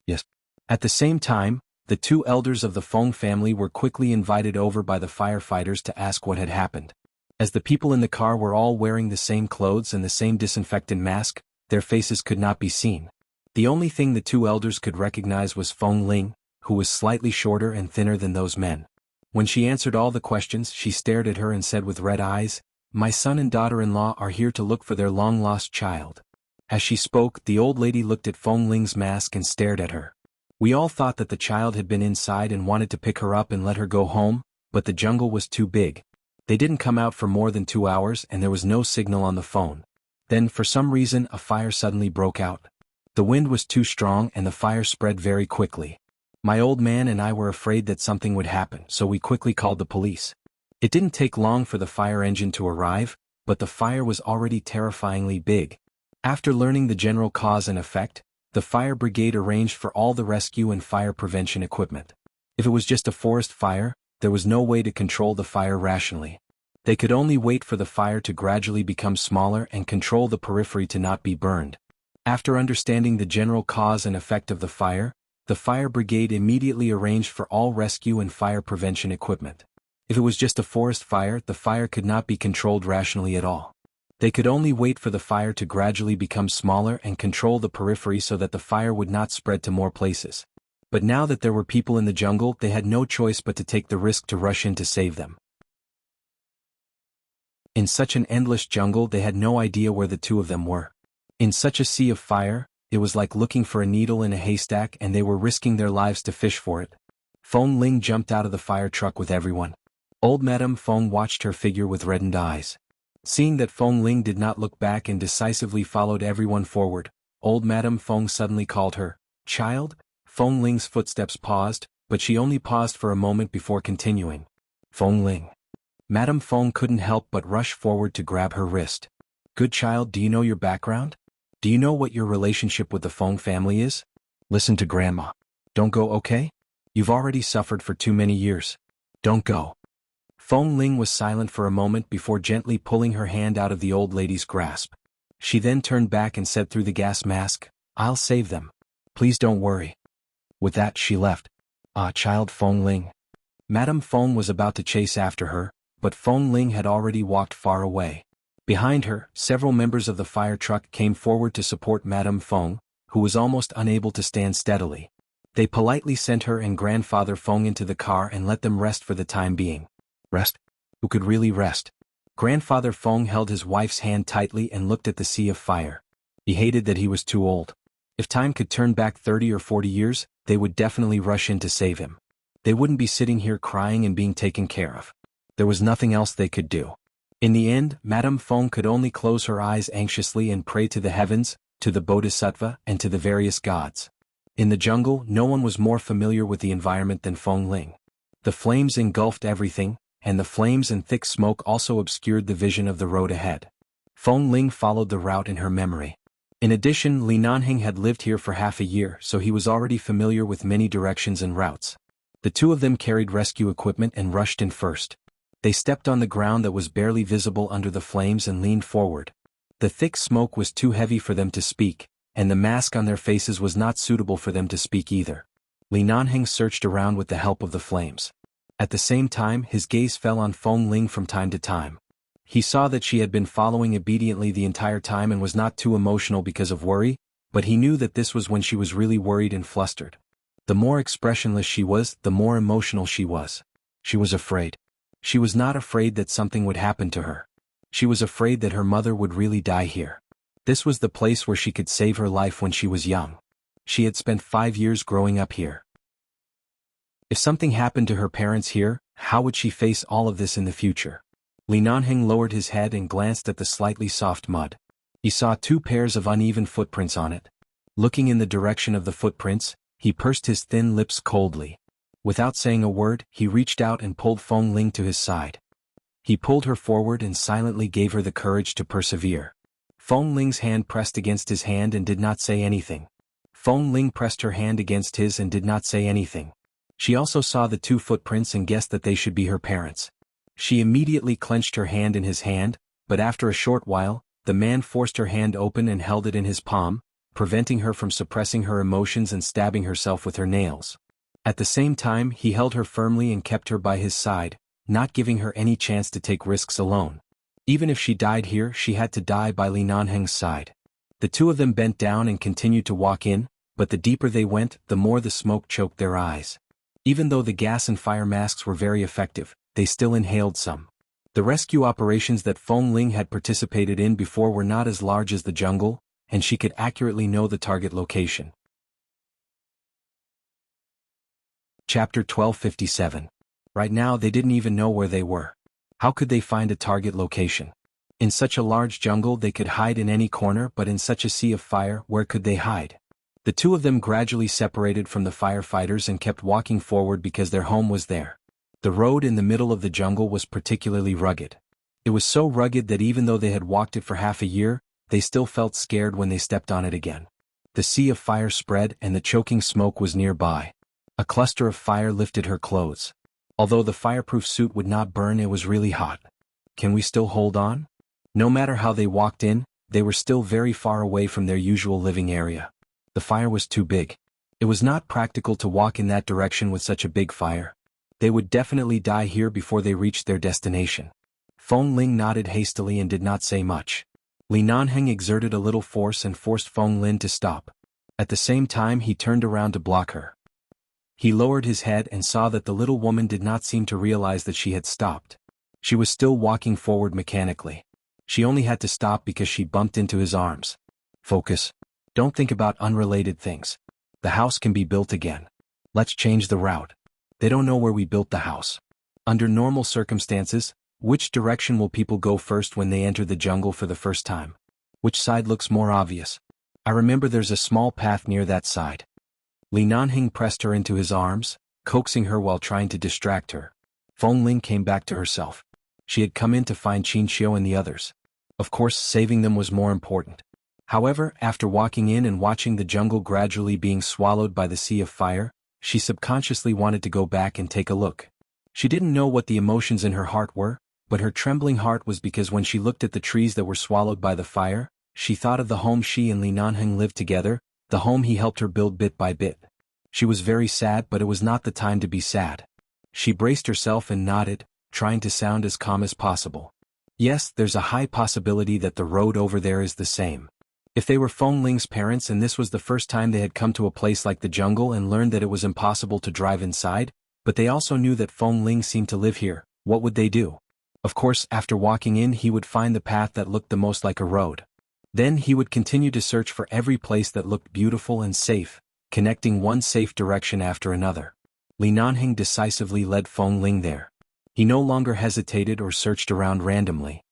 Yes. At the same time, the two elders of the Feng family were quickly invited over by the firefighters to ask what had happened. As the people in the car were all wearing the same clothes and the same disinfectant mask, their faces could not be seen. The only thing the two elders could recognize was Feng Ling, who was slightly shorter and thinner than those men. When she answered all the questions, she stared at her and said with red eyes, "My son and daughter-in-law are here to look for their long-lost child." As she spoke, the old lady looked at Feng Ling's mask and stared at her. We all thought that the child had been inside and wanted to pick her up and let her go home, but the jungle was too big. They didn't come out for more than 2 hours and there was no signal on the phone. Then, for some reason, a fire suddenly broke out. The wind was too strong and the fire spread very quickly. My old man and I were afraid that something would happen, so we quickly called the police. It didn't take long for the fire engine to arrive, but the fire was already terrifyingly big. After learning the general cause and effect, the fire brigade arranged for all the rescue and fire prevention equipment. If it was just a forest fire, there was no way to control the fire rationally. They could only wait for the fire to gradually become smaller and control the periphery to not be burned. After understanding the general cause and effect of the fire brigade immediately arranged for all rescue and fire prevention equipment. If it was just a forest fire, the fire could not be controlled rationally at all. They could only wait for the fire to gradually become smaller and control the periphery so that the fire would not spread to more places. But now that there were people in the jungle, they had no choice but to take the risk to rush in to save them. In such an endless jungle, they had no idea where the two of them were. In such a sea of fire, it was like looking for a needle in a haystack and they were risking their lives to fish for it. Feng Ling jumped out of the fire truck with everyone. Old Madame Feng watched her figure with reddened eyes. Seeing that Feng Ling did not look back and decisively followed everyone forward, old Madame Feng suddenly called her, "Child?" Feng Ling's footsteps paused, but she only paused for a moment before continuing. "Feng Ling." Madame Feng couldn't help but rush forward to grab her wrist. "Good child, do you know your background? Do you know what your relationship with the Feng family is? Listen to Grandma. Don't go, okay? You've already suffered for too many years. Don't go." Feng Ling was silent for a moment before gently pulling her hand out of the old lady's grasp. She then turned back and said through the gas mask, "I'll save them. Please don't worry." With that she left. "Ah, child Feng Ling." Madame Feng was about to chase after her, but Feng Ling had already walked far away. Behind her, several members of the fire truck came forward to support Madame Feng, who was almost unable to stand steadily. They politely sent her and Grandfather Feng into the car and let them rest for the time being. Rest? Who could really rest? Grandfather Feng held his wife's hand tightly and looked at the sea of fire. He hated that he was too old. If time could turn back 30 or 40 years, they would definitely rush in to save him. They wouldn't be sitting here crying and being taken care of. There was nothing else they could do. In the end, Madame Feng could only close her eyes anxiously and pray to the heavens, to the Bodhisattva, and to the various gods. In the jungle, no one was more familiar with the environment than Feng Ling. The flames engulfed everything, and the flames and thick smoke also obscured the vision of the road ahead. Feng Ling followed the route in her memory. In addition, Li Nanheng had lived here for half a year, so he was already familiar with many directions and routes. The two of them carried rescue equipment and rushed in first. They stepped on the ground that was barely visible under the flames and leaned forward. The thick smoke was too heavy for them to speak, and the mask on their faces was not suitable for them to speak either. Li Nanheng searched around with the help of the flames. At the same time, his gaze fell on Feng Ling from time to time. He saw that she had been following obediently the entire time and was not too emotional because of worry, but he knew that this was when she was really worried and flustered. The more expressionless she was, the more emotional she was. She was afraid. She was not afraid that something would happen to her. She was afraid that her mother would really die here. This was the place where she could save her life when she was young. She had spent 5 years growing up here. If something happened to her parents here, how would she face all of this in the future? Li Nanheng lowered his head and glanced at the slightly soft mud. He saw 2 pairs of uneven footprints on it. Looking in the direction of the footprints, he pursed his thin lips coldly. Without saying a word, he reached out and pulled Feng Ling to his side. He pulled her forward and silently gave her the courage to persevere. Feng Ling's hand pressed against his hand and did not say anything. Feng Ling pressed her hand against his and did not say anything. She also saw the 2 footprints and guessed that they should be her parents. She immediately clenched her hand in his hand, but after a short while, the man forced her hand open and held it in his palm, preventing her from suppressing her emotions and stabbing herself with her nails. At the same time, he held her firmly and kept her by his side, not giving her any chance to take risks alone. Even if she died here, she had to die by Li Nanheng's side. The two of them bent down and continued to walk in, but the deeper they went, the more the smoke choked their eyes. Even though the gas and fire masks were very effective, they still inhaled some. The rescue operations that Feng Ling had participated in before were not as large as the jungle, and she could accurately know the target location. Chapter 1257. Right now they didn't even know where they were. How could they find a target location? In such a large jungle they could hide in any corner, but in such a sea of fire, where could they hide? The two of them gradually separated from the firefighters and kept walking forward because their home was there. The road in the middle of the jungle was particularly rugged. It was so rugged that even though they had walked it for half a year, they still felt scared when they stepped on it again. The sea of fire spread and the choking smoke was nearby. A cluster of fire lifted her clothes. Although the fireproof suit would not burn, it was really hot. Can we still hold on? No matter how they walked in, they were still very far away from their usual living area. The fire was too big. It was not practical to walk in that direction with such a big fire. They would definitely die here before they reached their destination. Feng Ling nodded hastily and did not say much. Li Nanheng exerted a little force and forced Feng Lin to stop. At the same time he turned around to block her. He lowered his head and saw that the little woman did not seem to realize that she had stopped. She was still walking forward mechanically. She only had to stop because she bumped into his arms. Focus. Don't think about unrelated things. The house can be built again. Let's change the route. They don't know where we built the house. Under normal circumstances, which direction will people go first when they enter the jungle for the first time? Which side looks more obvious? I remember there's a small path near that side. Li Nanheng pressed her into his arms, coaxing her while trying to distract her. Feng Ling came back to herself. She had come in to find Qin Xiu and the others. Of course, saving them was more important. However, after walking in and watching the jungle gradually being swallowed by the sea of fire, she subconsciously wanted to go back and take a look. She didn't know what the emotions in her heart were, but her trembling heart was because when she looked at the trees that were swallowed by the fire, she thought of the home she and Li Nanheng lived together, the home he helped her build bit by bit. She was very sad, but it was not the time to be sad. She braced herself and nodded, trying to sound as calm as possible. Yes, there's a high possibility that the road over there is the same. If they were Feng Ling's parents and this was the first time they had come to a place like the jungle and learned that it was impossible to drive inside, but they also knew that Feng Ling seemed to live here, what would they do? Of course, after walking in he would find the path that looked the most like a road. Then he would continue to search for every place that looked beautiful and safe, connecting one safe direction after another. Li Nanheng decisively led Feng Ling there. He no longer hesitated or searched around randomly.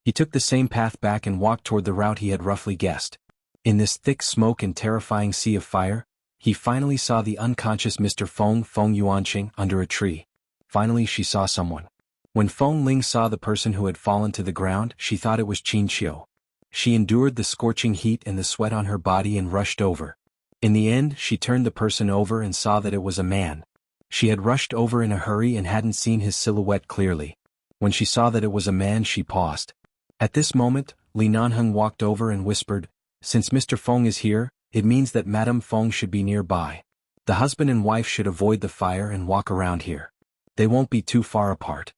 He took the same path back and walked toward the route he had roughly guessed. In this thick smoke and terrifying sea of fire, he finally saw the unconscious Mr. Feng Yuanqing under a tree. Finally she saw someone. When Feng Ling saw the person who had fallen to the ground, she thought it was Qin Xiu. She endured the scorching heat and the sweat on her body and rushed over. In the end, she turned the person over and saw that it was a man. She had rushed over in a hurry and hadn't seen his silhouette clearly. When she saw that it was a man, she paused. At this moment, Li Nanheng walked over and whispered, "Since Mr. Feng is here, it means that Madame Feng should be nearby. The husband and wife should avoid the fire and walk around here. They won't be too far apart."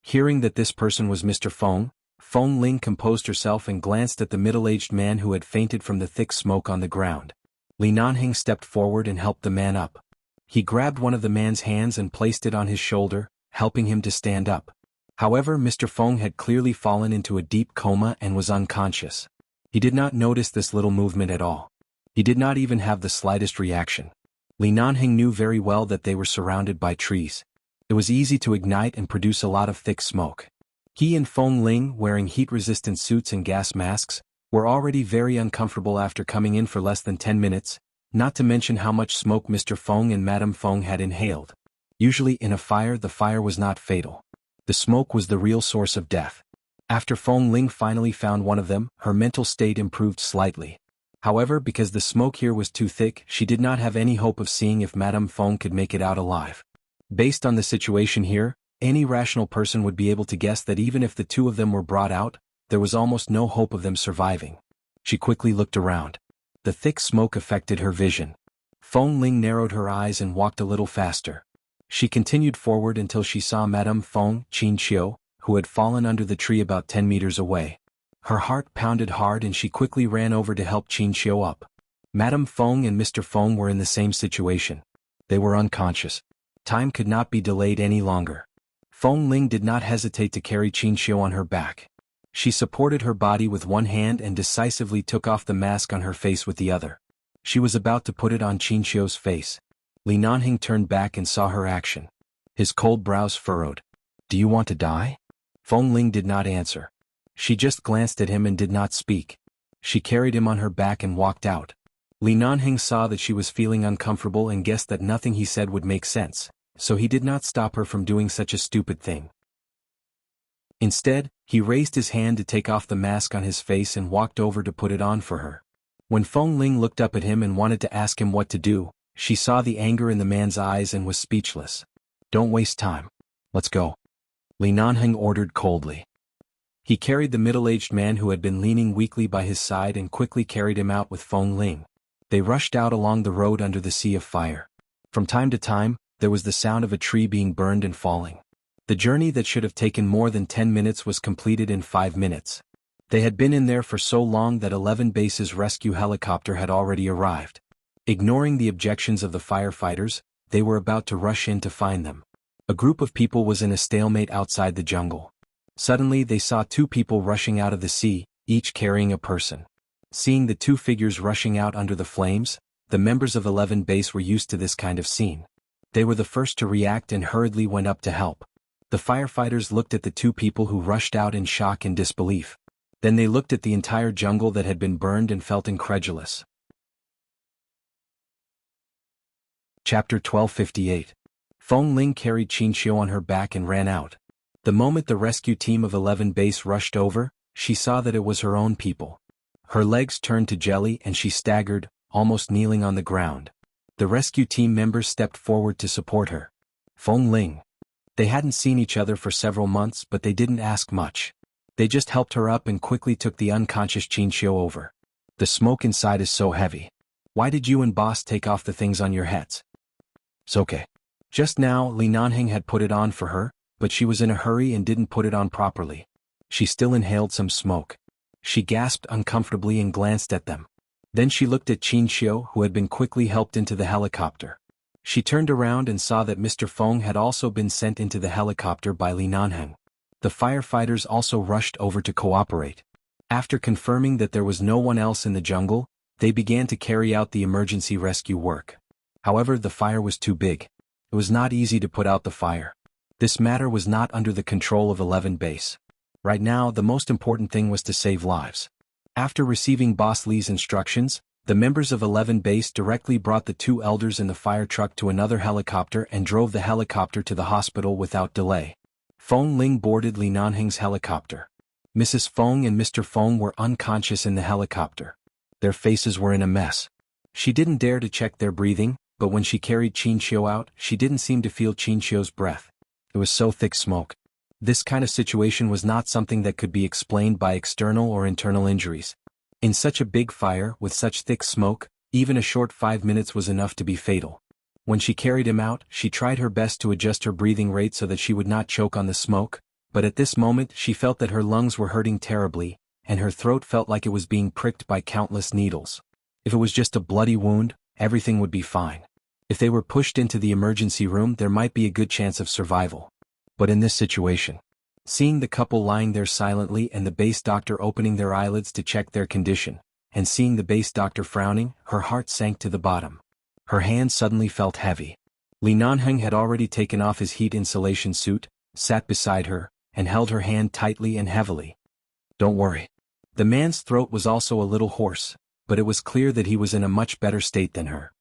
Hearing that this person was Mr. Feng, Feng Ling composed herself and glanced at the middle-aged man who had fainted from the thick smoke on the ground. Li Nanheng stepped forward and helped the man up. He grabbed one of the man's hands and placed it on his shoulder, helping him to stand up. However, Mr. Feng had clearly fallen into a deep coma and was unconscious. He did not notice this little movement at all. He did not even have the slightest reaction. Li Nanheng knew very well that they were surrounded by trees. It was easy to ignite and produce a lot of thick smoke. He and Feng Ling, wearing heat-resistant suits and gas masks, were already very uncomfortable after coming in for less than 10 minutes, not to mention how much smoke Mr. Feng and Madame Feng had inhaled. Usually in a fire, the fire was not fatal. The smoke was the real source of death. After Feng Ling finally found one of them, her mental state improved slightly. However, because the smoke here was too thick, she did not have any hope of seeing if Madame Feng could make it out alive. Based on the situation here, any rational person would be able to guess that even if the two of them were brought out, there was almost no hope of them surviving. She quickly looked around. The thick smoke affected her vision. Feng Ling narrowed her eyes and walked a little faster. She continued forward until she saw Madame Feng Qinqiu, who had fallen under the tree about 10 meters away. Her heart pounded hard and she quickly ran over to help Qinqiu up. Madame Feng and Mr. Feng were in the same situation. They were unconscious. Time could not be delayed any longer. Feng Ling did not hesitate to carry Qinqiu on her back. She supported her body with one hand and decisively took off the mask on her face with the other. She was about to put it on Qinqiu's face. Li Nanheng turned back and saw her action. His cold brows furrowed. "Do you want to die?" Feng Ling did not answer. She just glanced at him and did not speak. She carried him on her back and walked out. Li Nanheng saw that she was feeling uncomfortable and guessed that nothing he said would make sense, so he did not stop her from doing such a stupid thing. Instead, he raised his hand to take off the mask on his face and walked over to put it on for her. When Feng Ling looked up at him and wanted to ask him what to do, she saw the anger in the man's eyes and was speechless. "Don't waste time. Let's go," Li Nanheng ordered coldly. He carried the middle-aged man who had been leaning weakly by his side and quickly carried him out with Feng Ling. They rushed out along the road under the sea of fire. From time to time, there was the sound of a tree being burned and falling. The journey that should have taken more than 10 minutes was completed in 5 minutes. They had been in there for so long that 11 Base's rescue helicopter had already arrived. Ignoring the objections of the firefighters, they were about to rush in to find them. A group of people was in a stalemate outside the jungle. Suddenly they saw 2 people rushing out of the sea, each carrying a person. Seeing the 2 figures rushing out under the flames, the members of 11 Base were used to this kind of scene. They were the first to react and hurriedly went up to help. The firefighters looked at the 2 people who rushed out in shock and disbelief. Then they looked at the entire jungle that had been burned and felt incredulous. Chapter 1258. Feng Ling carried Qinqiu on her back and ran out. The moment the rescue team of 11 Base rushed over, she saw that it was her own people. Her legs turned to jelly and she staggered, almost kneeling on the ground. The rescue team members stepped forward to support her. Feng Ling. They hadn't seen each other for several months, but they didn't ask much. They just helped her up and quickly took the unconscious Qinqiu over. "The smoke inside is so heavy. Why did you and boss take off the things on your heads?" "It's okay." Just now, Li Nanheng had put it on for her, but she was in a hurry and didn't put it on properly. She still inhaled some smoke. She gasped uncomfortably and glanced at them. Then she looked at Qinqiu, who had been quickly helped into the helicopter. She turned around and saw that Mr. Feng had also been sent into the helicopter by Li Nanheng. The firefighters also rushed over to cooperate. After confirming that there was no one else in the jungle, they began to carry out the emergency rescue work. However, the fire was too big. It was not easy to put out the fire. This matter was not under the control of 11 Base. Right now, the most important thing was to save lives. After receiving Boss Li's instructions, the members of 11 Base directly brought the 2 elders in the fire truck to another helicopter and drove the helicopter to the hospital without delay. Feng Ling boarded Li Nanheng's helicopter. Mrs. Feng and Mr. Feng were unconscious in the helicopter. Their faces were in a mess. She didn't dare to check their breathing, but when she carried Qinqiu out, she didn't seem to feel Qinqiu's breath. It was so thick smoke. This kind of situation was not something that could be explained by external or internal injuries. In such a big fire, with such thick smoke, even a short 5 minutes was enough to be fatal. When she carried him out, she tried her best to adjust her breathing rate so that she would not choke on the smoke, but at this moment she felt that her lungs were hurting terribly, and her throat felt like it was being pricked by countless needles. If it was just a bloody wound, everything would be fine. If they were pushed into the emergency room, there might be a good chance of survival. But in this situation, seeing the couple lying there silently and the base doctor opening their eyelids to check their condition, and seeing the base doctor frowning, her heart sank to the bottom. Her hand suddenly felt heavy. Li Nanheng had already taken off his heat insulation suit, sat beside her, and held her hand tightly and heavily. "Don't worry." The man's throat was also a little hoarse, but it was clear that he was in a much better state than her.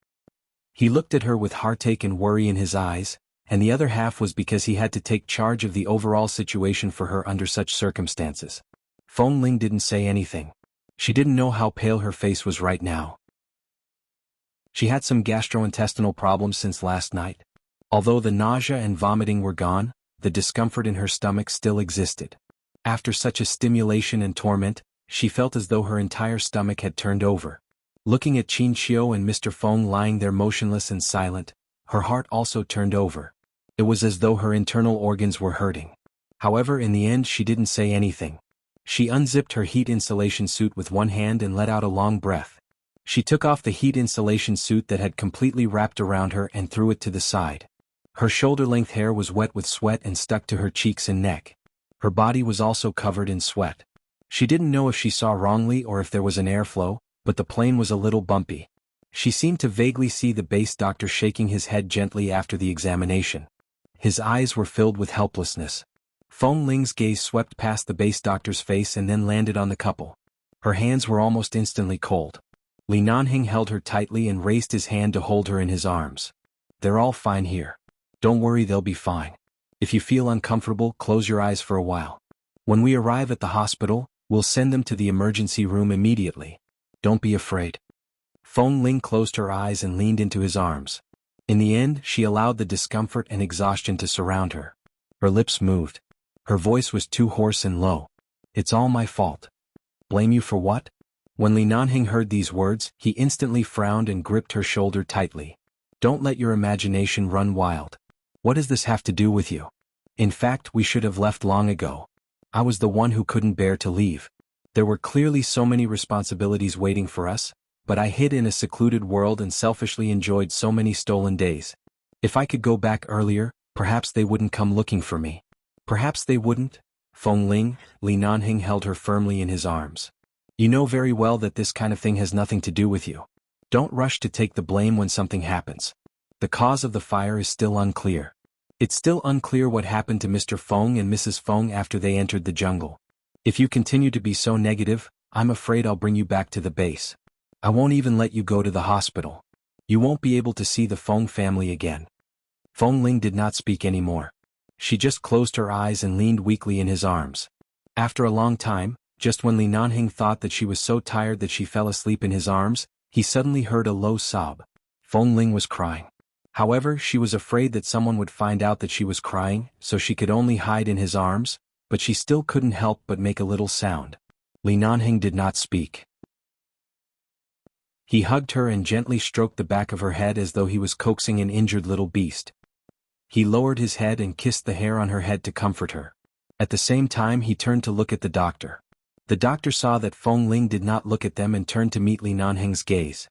He looked at her with heartache and worry in his eyes, and the other half was because he had to take charge of the overall situation for her under such circumstances. Feng Ling didn't say anything. She didn't know how pale her face was right now. She had some gastrointestinal problems since last night. Although the nausea and vomiting were gone, the discomfort in her stomach still existed. After such a stimulation and torment, she felt as though her entire stomach had turned over. Looking at Qin Xiu and Mr. Feng lying there motionless and silent, her heart also turned over. It was as though her internal organs were hurting. However, in the end she didn't say anything. She unzipped her heat insulation suit with one hand and let out a long breath. She took off the heat insulation suit that had completely wrapped around her and threw it to the side. Her shoulder-length hair was wet with sweat and stuck to her cheeks and neck. Her body was also covered in sweat. She didn't know if she saw wrongly or if there was an airflow, but the plane was a little bumpy. She seemed to vaguely see the base doctor shaking his head gently after the examination. His eyes were filled with helplessness. Feng Ling's gaze swept past the base doctor's face and then landed on the couple. Her hands were almost instantly cold. Li Nanhing held her tightly and raised his hand to hold her in his arms. "They're all fine here. Don't worry, they'll be fine. If you feel uncomfortable, close your eyes for a while. When we arrive at the hospital, we'll send them to the emergency room immediately. Don't be afraid." Feng Ling closed her eyes and leaned into his arms. In the end, she allowed the discomfort and exhaustion to surround her. Her lips moved. Her voice was too hoarse and low. "It's all my fault." "Blame you for what?" When Li Nanhing heard these words, he instantly frowned and gripped her shoulder tightly. "Don't let your imagination run wild. What does this have to do with you? In fact, we should have left long ago. I was the one who couldn't bear to leave. There were clearly so many responsibilities waiting for us, but I hid in a secluded world and selfishly enjoyed so many stolen days. If I could go back earlier, perhaps they wouldn't come looking for me." "Perhaps they wouldn't?" Feng Ling, Li Nanhing held her firmly in his arms. "You know very well that this kind of thing has nothing to do with you. Don't rush to take the blame when something happens. The cause of the fire is still unclear. It's still unclear what happened to Mr. Feng and Mrs. Feng after they entered the jungle. If you continue to be so negative, I'm afraid I'll bring you back to the base. I won't even let you go to the hospital. You won't be able to see the Feng family again." Feng Ling did not speak anymore. She just closed her eyes and leaned weakly in his arms. After a long time, just when Li Nanhing thought that she was so tired that she fell asleep in his arms, he suddenly heard a low sob. Feng Ling was crying. However, she was afraid that someone would find out that she was crying, so she could only hide in his arms, but she still couldn't help but make a little sound. Li Nanhing did not speak. He hugged her and gently stroked the back of her head as though he was coaxing an injured little beast. He lowered his head and kissed the hair on her head to comfort her. At the same time he turned to look at the doctor. The doctor saw that Feng Ling did not look at them and turned to meet Li Nanhing's gaze.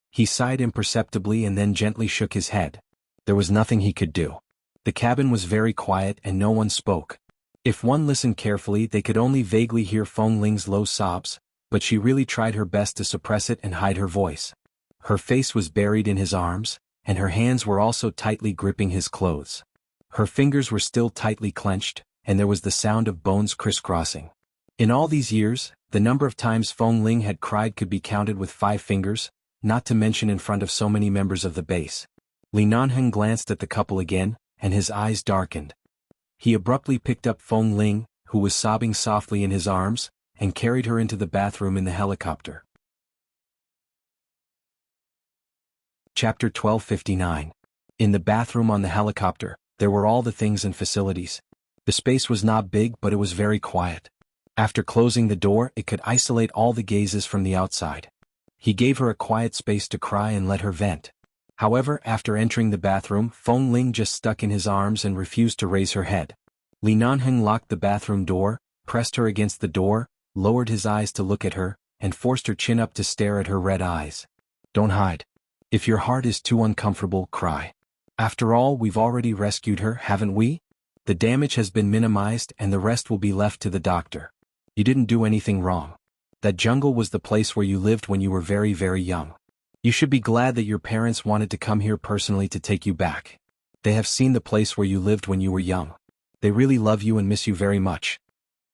He sighed imperceptibly and then gently shook his head. There was nothing he could do. The cabin was very quiet and no one spoke. If one listened carefully they could only vaguely hear Feng Ling's low sobs, but she really tried her best to suppress it and hide her voice. Her face was buried in his arms, and her hands were also tightly gripping his clothes. Her fingers were still tightly clenched, and there was the sound of bones crisscrossing. In all these years, the number of times Feng Ling had cried could be counted with 5 fingers, not to mention in front of so many members of the base. Li Nanheng glanced at the couple again, and his eyes darkened. He abruptly picked up Feng Ling, who was sobbing softly in his arms, and carried her into the bathroom in the helicopter. Chapter 1259. In the bathroom on the helicopter, there were all the things and facilities. The space was not big, but it was very quiet. After closing the door, it could isolate all the gazes from the outside. He gave her a quiet space to cry and let her vent. However, after entering the bathroom, Feng Ling just stuck in his arms and refused to raise her head. Li Nanheng locked the bathroom door, pressed her against the door, lowered his eyes to look at her, and forced her chin up to stare at her red eyes. "Don't hide. If your heart is too uncomfortable, cry. After all, we've already rescued her, haven't we? The damage has been minimized and the rest will be left to the doctor. You didn't do anything wrong. That jungle was the place where you lived when you were very, very young. You should be glad that your parents wanted to come here personally to take you back. They have seen the place where you lived when you were young. They really love you and miss you very much."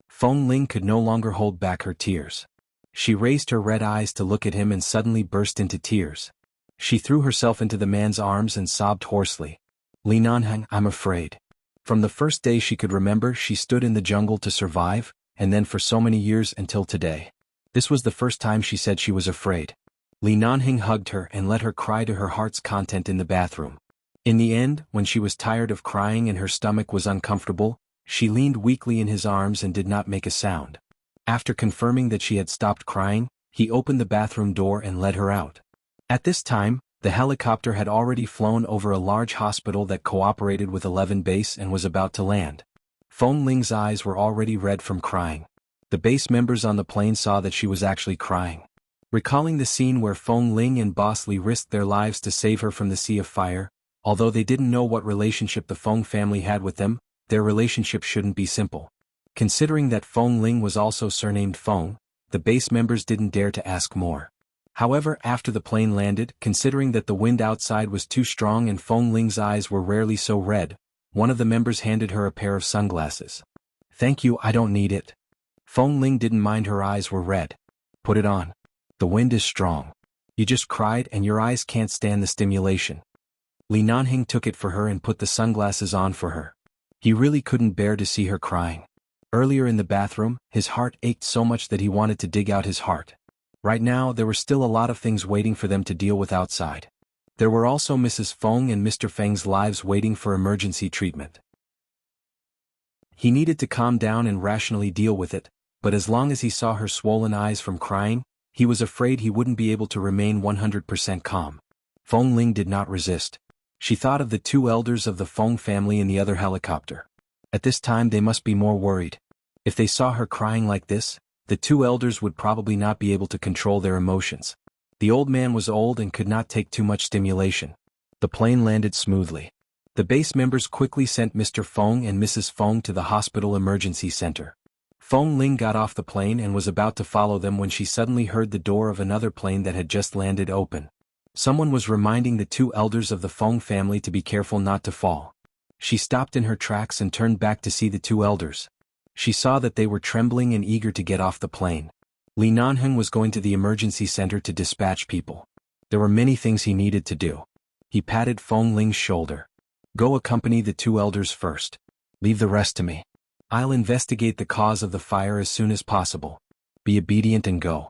Feng Ling could no longer hold back her tears. She raised her red eyes to look at him and suddenly burst into tears. She threw herself into the man's arms and sobbed hoarsely. "Li Nanheng, I'm afraid." From the first day she could remember, she stood in the jungle to survive, and then for so many years until today. This was the first time she said she was afraid. Li Nanheng hugged her and let her cry to her heart's content in the bathroom. In the end, when she was tired of crying and her stomach was uncomfortable, She leaned weakly in his arms and did not make a sound. After confirming that she had stopped crying, he opened the bathroom door and led her out. At this time, the helicopter had already flown over a large hospital that cooperated with 11 Base and was about to land. Feng Ling's eyes were already red from crying. The base members on the plane saw that she was actually crying. Recalling the scene where Feng Ling and Boss Li risked their lives to save her from the sea of fire, although they didn't know what relationship the Feng family had with them, their relationship shouldn't be simple. Considering that Feng Ling was also surnamed Feng, the base members didn't dare to ask more. However, after the plane landed, considering that the wind outside was too strong and Feng Ling's eyes were rarely so red, one of the members handed her a pair of sunglasses. "Thank you, I don't need it." Feng Ling didn't mind her eyes were red. "Put it on. The wind is strong. You just cried and your eyes can't stand the stimulation." Li Nanheng took it for her and put the sunglasses on for her. He really couldn't bear to see her crying. Earlier in the bathroom, his heart ached so much that he wanted to dig out his heart. Right now there were still a lot of things waiting for them to deal with outside. There were also Mrs. Feng and Mr. Feng's lives waiting for emergency treatment. He needed to calm down and rationally deal with it, but as long as he saw her swollen eyes from crying, he was afraid he wouldn't be able to remain 100% calm. Feng Ling did not resist. She thought of the two elders of the Feng family in the other helicopter. At this time they must be more worried. If they saw her crying like this, the two elders would probably not be able to control their emotions. The old man was old and could not take too much stimulation. The plane landed smoothly. The base members quickly sent Mr. Feng and Mrs. Feng to the hospital emergency center. Feng Ling got off the plane and was about to follow them when she suddenly heard the door of another plane that had just landed open. Someone was reminding the two elders of the Feng family to be careful not to fall. She stopped in her tracks and turned back to see the two elders. She saw that they were trembling and eager to get off the plane. Li Nanheng was going to the emergency center to dispatch people. There were many things he needed to do. He patted Feng Ling's shoulder. "Go accompany the two elders first. Leave the rest to me. I'll investigate the cause of the fire as soon as possible. Be obedient and go."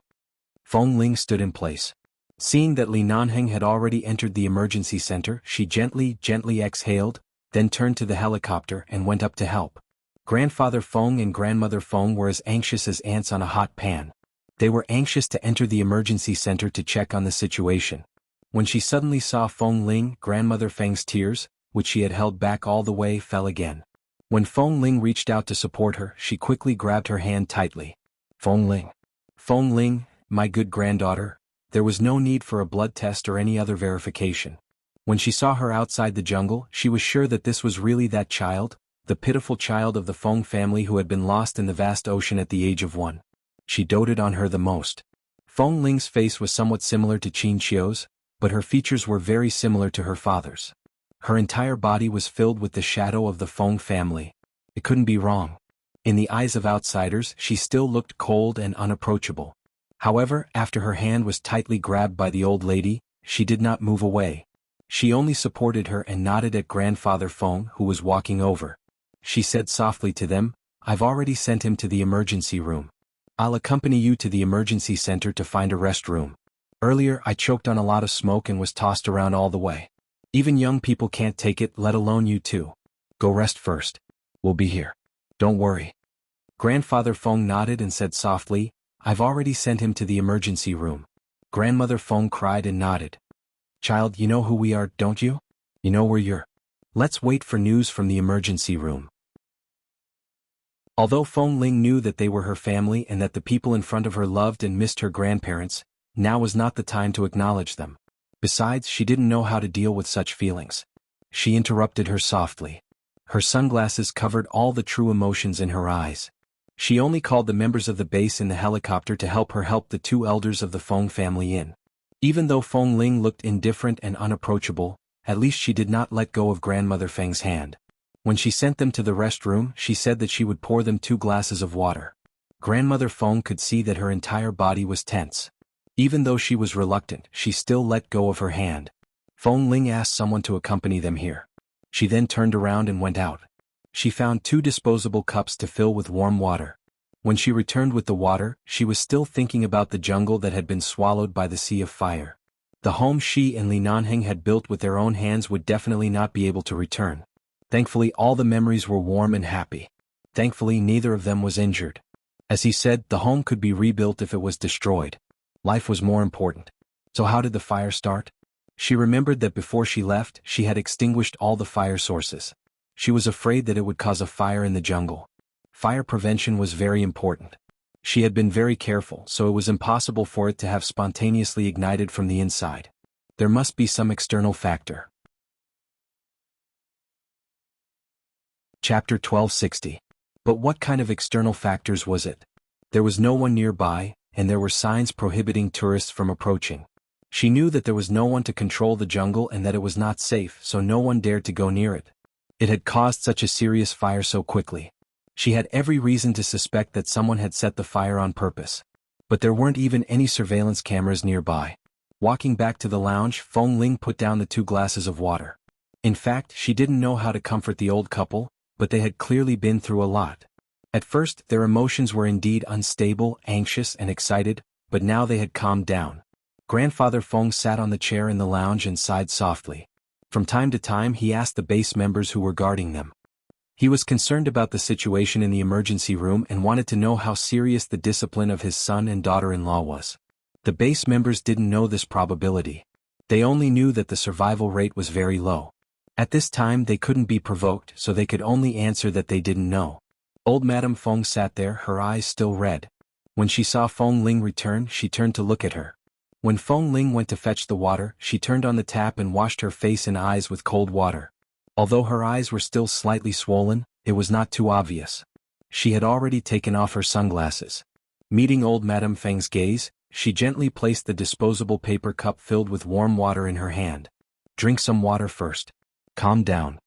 Feng Ling stood in place. Seeing that Li Nanheng had already entered the emergency center, she gently exhaled, then turned to the helicopter and went up to help. Grandfather Feng and Grandmother Feng were as anxious as ants on a hot pan. They were anxious to enter the emergency center to check on the situation. When she suddenly saw Feng Ling, Grandmother Feng's tears, which she had held back all the way, fell again. When Feng Ling reached out to support her, she quickly grabbed her hand tightly. "Feng Ling, my good granddaughter." There was no need for a blood test or any other verification. When she saw her outside the jungle, she was sure that this was really that child, the pitiful child of the Feng family who had been lost in the vast ocean at the age of 1. She doted on her the most. Feng Ling's face was somewhat similar to Qin Qiu's, but her features were very similar to her father's. Her entire body was filled with the shadow of the Feng family. It couldn't be wrong. In the eyes of outsiders, she still looked cold and unapproachable. However, after her hand was tightly grabbed by the old lady, she did not move away. She only supported her and nodded at Grandfather Feng, who was walking over. She said softly to them, "I've already sent him to the emergency room. I'll accompany you to the emergency center to find a rest room. Earlier I choked on a lot of smoke and was tossed around all the way. Even young people can't take it, let alone you two. Go rest first. We'll be here. Don't worry." Grandfather Feng nodded and said softly, "I've already sent him to the emergency room." Grandmother Feng cried and nodded. "Child, you know who we are, don't you? You know where you're. Let's wait for news from the emergency room." Although Feng Ling knew that they were her family and that the people in front of her loved and missed her grandparents, now was not the time to acknowledge them. Besides, she didn't know how to deal with such feelings. She interrupted her softly. Her sunglasses covered all the true emotions in her eyes. She only called the members of the base in the helicopter to help her help the two elders of the Feng family in. Even though Feng Ling looked indifferent and unapproachable, at least she did not let go of Grandmother Feng's hand. When she sent them to the restroom, she said that she would pour them 2 glasses of water. Grandmother Feng could see that her entire body was tense. Even though she was reluctant, she still let go of her hand. Feng Ling asked someone to accompany them here. She then turned around and went out. She found 2 disposable cups to fill with warm water. When she returned with the water, she was still thinking about the jungle that had been swallowed by the sea of fire. The home she and Li Nanheng had built with their own hands would definitely not be able to return. Thankfully all the memories were warm and happy. Thankfully, neither of them was injured. As he said, the home could be rebuilt if it was destroyed. Life was more important. So how did the fire start? She remembered that before she left, she had extinguished all the fire sources. She was afraid that it would cause a fire in the jungle. Fire prevention was very important. She had been very careful, so it was impossible for it to have spontaneously ignited from the inside. There must be some external factor. Chapter 1260. But what kind of external factors was it? There was no one nearby, and there were signs prohibiting tourists from approaching. She knew that there was no one to control the jungle and that it was not safe, so no one dared to go near it. It had caused such a serious fire so quickly. She had every reason to suspect that someone had set the fire on purpose. But there weren't even any surveillance cameras nearby. Walking back to the lounge, Feng Ling put down the 2 glasses of water. In fact, she didn't know how to comfort the old couple, but they had clearly been through a lot. At first, their emotions were indeed unstable, anxious, and excited, but now they had calmed down. Grandfather Feng sat on the chair in the lounge and sighed softly. From time to time he asked the base members who were guarding them. He was concerned about the situation in the emergency room and wanted to know how serious the discipline of his son and daughter-in-law was. The base members didn't know this probability. They only knew that the survival rate was very low. At this time they couldn't be provoked, so they could only answer that they didn't know. Old Madame Feng sat there, her eyes still red. When she saw Feng Ling return, she turned to look at her. When Feng Ling went to fetch the water, she turned on the tap and washed her face and eyes with cold water. Although her eyes were still slightly swollen, it was not too obvious. She had already taken off her sunglasses. Meeting old Madame Feng's gaze, she gently placed the disposable paper cup filled with warm water in her hand. "Drink some water first. Calm down."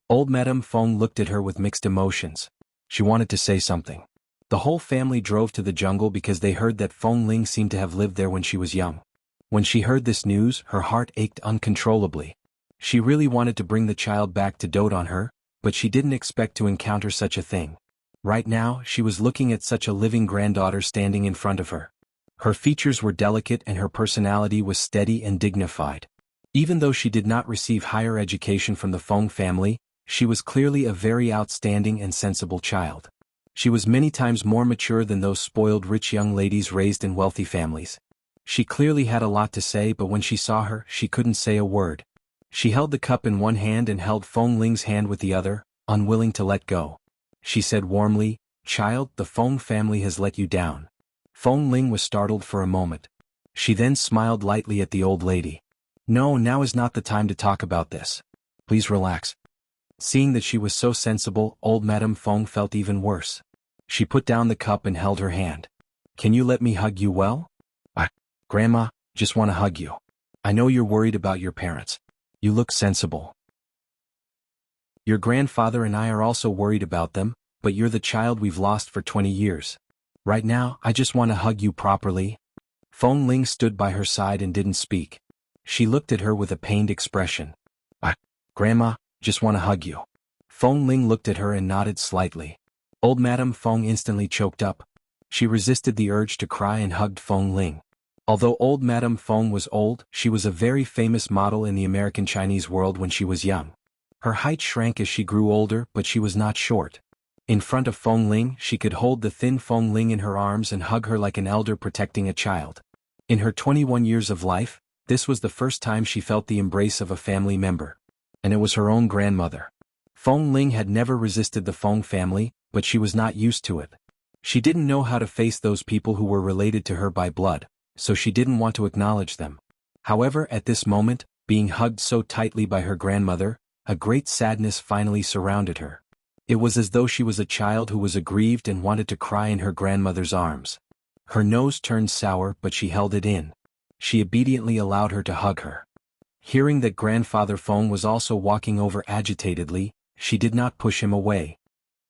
Old Madame Feng looked at her with mixed emotions. She wanted to say something. The whole family drove to the jungle because they heard that Feng Ling seemed to have lived there when she was young. When she heard this news, her heart ached uncontrollably. She really wanted to bring the child back to dote on her, but she didn't expect to encounter such a thing. Right now, she was looking at such a living granddaughter standing in front of her. Her features were delicate and her personality was steady and dignified. Even though she did not receive higher education from the Feng family, she was clearly a very outstanding and sensible child. She was many times more mature than those spoiled rich young ladies raised in wealthy families. She clearly had a lot to say, but when she saw her, she couldn't say a word. She held the cup in one hand and held Feng Ling's hand with the other, unwilling to let go. She said warmly, "Child, the Feng family has let you down." Feng Ling was startled for a moment. She then smiled lightly at the old lady. "No, now is not the time to talk about this. Please relax." Seeing that she was so sensible, old Madame Feng felt even worse. She put down the cup and held her hand. "Can you let me hug you well?" Grandma, just want to hug you. I know you're worried about your parents. You look sensible. Your grandfather and I are also worried about them, but you're the child we've lost for 20 years. Right now, I just want to hug you properly." Feng Ling stood by her side and didn't speak. She looked at her with a pained expression. Grandma, just want to hug you." Feng Ling looked at her and nodded slightly. Old Madame Feng instantly choked up. She resisted the urge to cry and hugged Feng Ling. Although old Madame Feng was old, she was a very famous model in the American Chinese world when she was young. Her height shrank as she grew older, but she was not short. In front of Feng Ling, she could hold the thin Feng Ling in her arms and hug her like an elder protecting a child. In her 21 years of life, this was the first time she felt the embrace of a family member. And it was her own grandmother. Feng Ling had never resisted the Feng family, but she was not used to it. She didn't know how to face those people who were related to her by blood, so she didn't want to acknowledge them. However, at this moment, being hugged so tightly by her grandmother, a great sadness finally surrounded her. It was as though she was a child who was aggrieved and wanted to cry in her grandmother's arms. Her nose turned sour, but she held it in. She obediently allowed her to hug her. Hearing that Grandfather Feng was also walking over agitatedly, she did not push him away.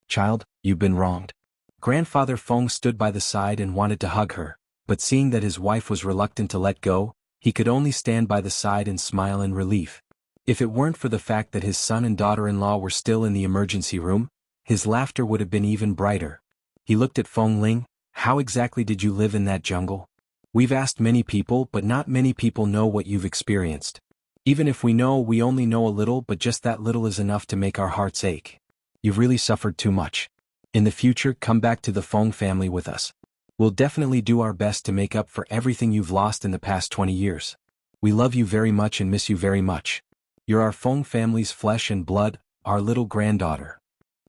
"Child, you've been wronged." Grandfather Feng stood by the side and wanted to hug her, but seeing that his wife was reluctant to let go, he could only stand by the side and smile in relief. If it weren't for the fact that his son and daughter-in-law were still in the emergency room, his laughter would have been even brighter. He looked at Feng Ling. "How exactly did you live in that jungle? We've asked many people, but not many people know what you've experienced. Even if we know, we only know a little, but just that little is enough to make our hearts ache. You've really suffered too much. In the future, come back to the Feng family with us. We'll definitely do our best to make up for everything you've lost in the past 20 years. We love you very much and miss you very much. You're our Feng family's flesh and blood, our little granddaughter.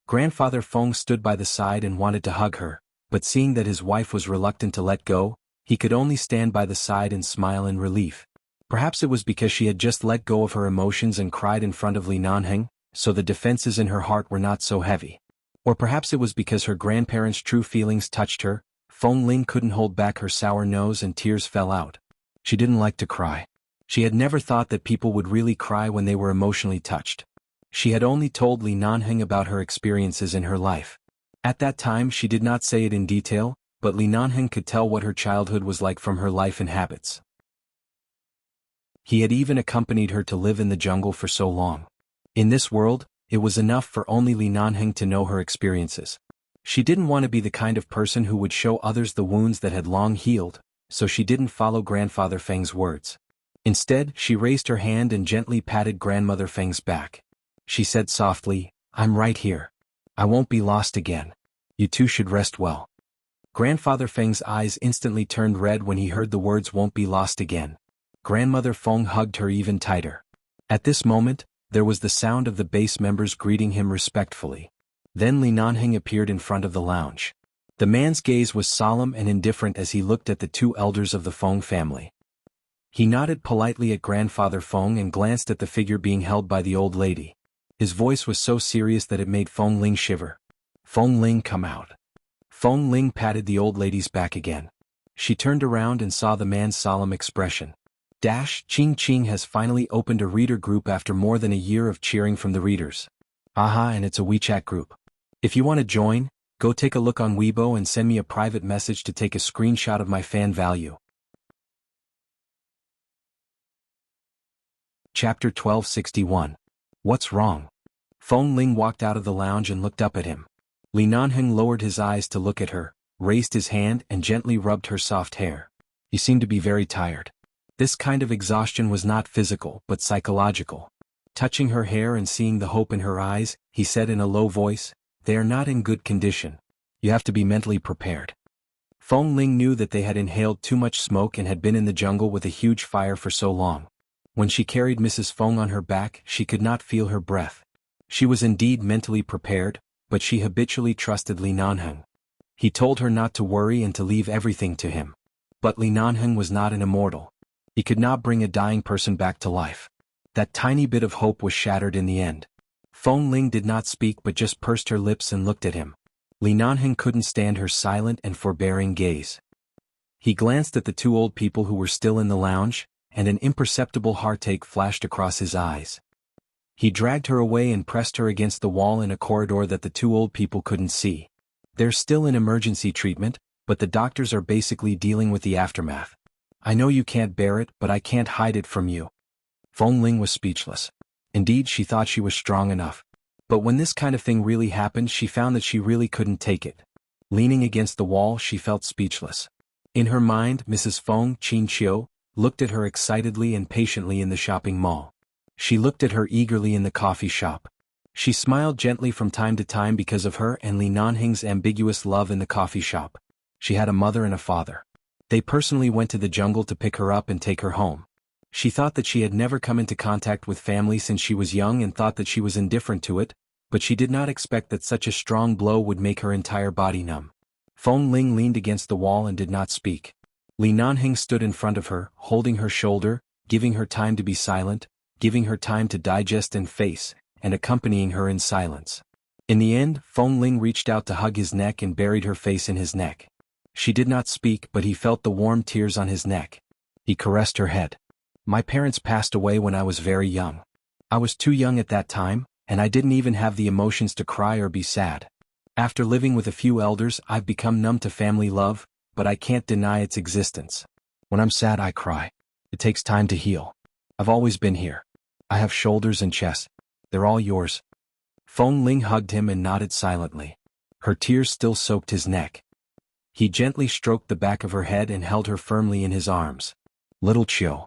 Grandfather Feng stood by the side and wanted to hug her, but seeing that his wife was reluctant to let go, he could only stand by the side and smile in relief. Perhaps it was because she had just let go of her emotions and cried in front of Li Nanheng, so the defenses in her heart were not so heavy. Or perhaps it was because her grandparents' true feelings touched her. Feng Ling couldn't hold back her sour nose and tears fell out. She didn't like to cry. She had never thought that people would really cry when they were emotionally touched. She had only told Li Nanheng about her experiences in her life. At that time she did not say it in detail, but Li Nanheng could tell what her childhood was like from her life and habits. He had even accompanied her to live in the jungle for so long. In this world, it was enough for only Li Nanheng to know her experiences. She didn't want to be the kind of person who would show others the wounds that had long healed, so she didn't follow Grandfather Feng's words. Instead, she raised her hand and gently patted Grandmother Feng's back. She said softly, "I'm right here. I won't be lost again. You two should rest well." Grandfather Feng's eyes instantly turned red when he heard the words "won't be lost again." Grandmother Feng hugged her even tighter. At this moment, there was the sound of the base members greeting him respectfully. Then Li Nanheng appeared in front of the lounge. The man's gaze was solemn and indifferent as he looked at the two elders of the Feng family. He nodded politely at Grandfather Feng and glanced at the figure being held by the old lady. His voice was so serious that it made Feng Ling shiver. "Feng Ling, come out." Feng Ling patted the old lady's back again. She turned around and saw the man's solemn expression. Ching Ching has finally opened a reader group after more than a year of cheering from the readers. Aha, and it's a WeChat group. If you want to join, go take a look on Weibo and send me a private message to take a screenshot of my fan value. Chapter 1261. What's wrong? Feng Ling walked out of the lounge and looked up at him. Li Nanheng lowered his eyes to look at her, raised his hand and gently rubbed her soft hair. You seem to be very tired. This kind of exhaustion was not physical but psychological. Touching her hair and seeing the hope in her eyes, he said in a low voice, "They are not in good condition. You have to be mentally prepared." Feng Ling knew that they had inhaled too much smoke and had been in the jungle with a huge fire for so long. When she carried Mrs. Feng on her back, she could not feel her breath. She was indeed mentally prepared, but she habitually trusted Li Nanheng. He told her not to worry and to leave everything to him. But Li Nanheng was not an immortal. He could not bring a dying person back to life. That tiny bit of hope was shattered in the end. Feng Ling did not speak but just pursed her lips and looked at him. Li Nanheng couldn't stand her silent and forbearing gaze. He glanced at the two old people who were still in the lounge, and an imperceptible heartache flashed across his eyes. He dragged her away and pressed her against the wall in a corridor that the two old people couldn't see. There's still an emergency treatment, but the doctors are basically dealing with the aftermath. I know you can't bear it, but I can't hide it from you. Feng Ling was speechless. Indeed, she thought she was strong enough. But when this kind of thing really happened, she found that she really couldn't take it. Leaning against the wall, she felt speechless. In her mind, Mrs. Feng Qinqiu looked at her excitedly and patiently in the shopping mall. She looked at her eagerly in the coffee shop. She smiled gently from time to time because of her and Li Nanheng's ambiguous love in the coffee shop. She had a mother and a father. They personally went to the jungle to pick her up and take her home. She thought that she had never come into contact with family since she was young and thought that she was indifferent to it, but she did not expect that such a strong blow would make her entire body numb. Feng Ling leaned against the wall and did not speak. Li Nanheng stood in front of her, holding her shoulder, giving her time to be silent, giving her time to digest and face, and accompanying her in silence. In the end, Feng Ling reached out to hug his neck and buried her face in his neck. She did not speak, but he felt the warm tears on his neck. He caressed her head. My parents passed away when I was very young. I was too young at that time, and I didn't even have the emotions to cry or be sad. After living with a few elders, I've become numb to family love, but I can't deny its existence. When I'm sad, I cry. It takes time to heal. I've always been here. I have shoulders and chest. They're all yours. Feng Ling hugged him and nodded silently. Her tears still soaked his neck. He gently stroked the back of her head and held her firmly in his arms. Little Chiu.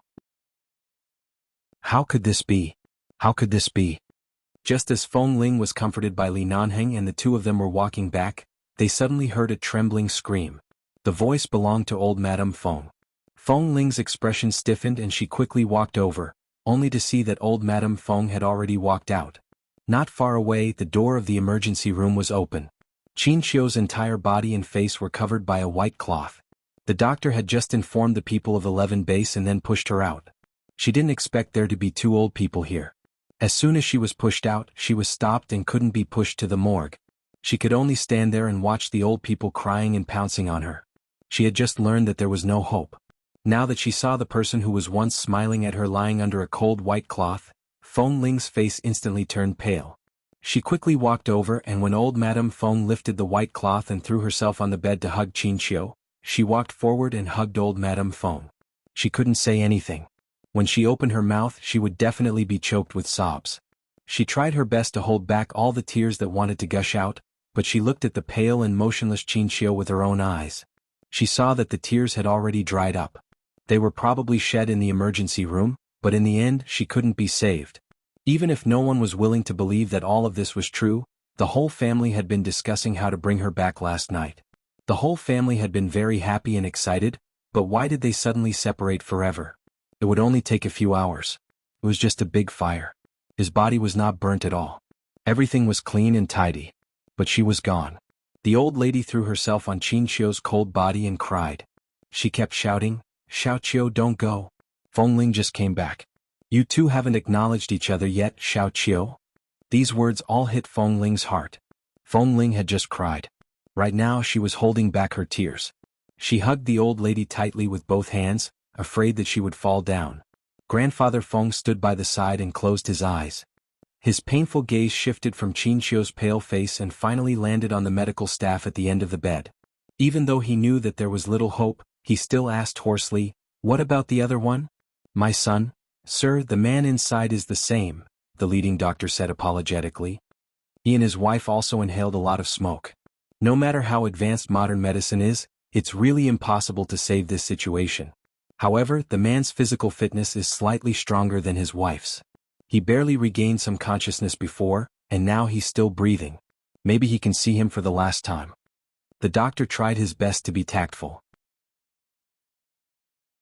How could this be? How could this be? Just as Feng Ling was comforted by Li Nanheng and the two of them were walking back, they suddenly heard a trembling scream. The voice belonged to old Madame Feng. Feng Ling's expression stiffened and she quickly walked over, only to see that old Madame Feng had already walked out. Not far away, the door of the emergency room was open. Qin Xiu's entire body and face were covered by a white cloth. The doctor had just informed the people of 11 Base and then pushed her out. She didn't expect there to be 2 old people here. As soon as she was pushed out, she was stopped and couldn't be pushed to the morgue. She could only stand there and watch the old people crying and pouncing on her. She had just learned that there was no hope. Now that she saw the person who was once smiling at her lying under a cold white cloth, Feng Ling's face instantly turned pale. She quickly walked over, and when old Madame Feng lifted the white cloth and threw herself on the bed to hug Qin Xiu, she walked forward and hugged old Madame Feng. She couldn't say anything. When she opened her mouth, she would definitely be choked with sobs. She tried her best to hold back all the tears that wanted to gush out, but she looked at the pale and motionless Qin Xiu with her own eyes. She saw that the tears had already dried up. They were probably shed in the emergency room, but in the end she couldn't be saved. Even if no one was willing to believe that all of this was true, the whole family had been discussing how to bring her back last night. The whole family had been very happy and excited, but why did they suddenly separate forever? It would only take a few hours. It was just a big fire. His body was not burnt at all. Everything was clean and tidy. But she was gone. The old lady threw herself on Qin Xiu's cold body and cried. She kept shouting, "Xiao Qiu, don't go. Feng Ling just came back. You two haven't acknowledged each other yet, Xiao Qiu." These words all hit Feng Ling's heart. Feng Ling had just cried. Right now she was holding back her tears. She hugged the old lady tightly with both hands, afraid that she would fall down. Grandfather Feng stood by the side and closed his eyes. His painful gaze shifted from Qin Xiu's pale face and finally landed on the medical staff at the end of the bed. Even though he knew that there was little hope, he still asked hoarsely, "What about the other one?" "My son?" "Sir, the man inside is the same," the leading doctor said apologetically. He and his wife also inhaled a lot of smoke. No matter how advanced modern medicine is, it's really impossible to save this situation. However, the man's physical fitness is slightly stronger than his wife's. He barely regained some consciousness before, and now he's still breathing. Maybe he can see him for the last time. The doctor tried his best to be tactful.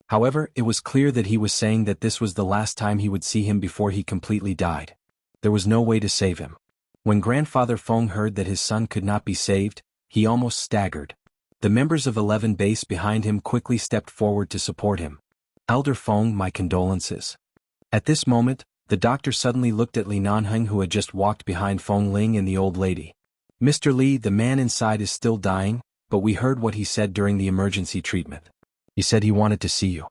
However, it was clear that he was saying that this was the last time he would see him before he completely died. There was no way to save him. When Grandfather Feng heard that his son could not be saved, he almost staggered. The members of 11 Base behind him quickly stepped forward to support him. "Elder Feng, my condolences." At this moment, the doctor suddenly looked at Li Nanheng, who had just walked behind Feng Ling and the old lady. "Mr. Li, the man inside is still dying, but we heard what he said during the emergency treatment. He said he wanted to see you."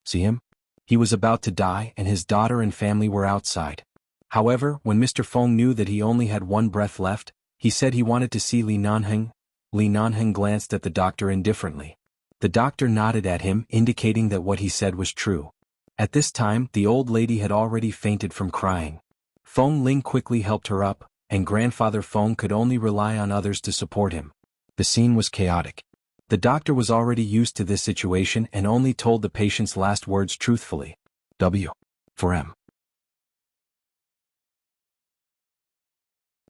"See him?" "He was about to die and his daughter and family were outside. However, when Mr. Feng knew that he only had one breath left, he said he wanted to see Li Nanheng." Li Nanheng glanced at the doctor indifferently. The doctor nodded at him, indicating that what he said was true. At this time, the old lady had already fainted from crying. Feng Ling quickly helped her up, and Grandfather Feng could only rely on others to support him. The scene was chaotic. The doctor was already used to this situation and only told the patient's last words truthfully. W. For M.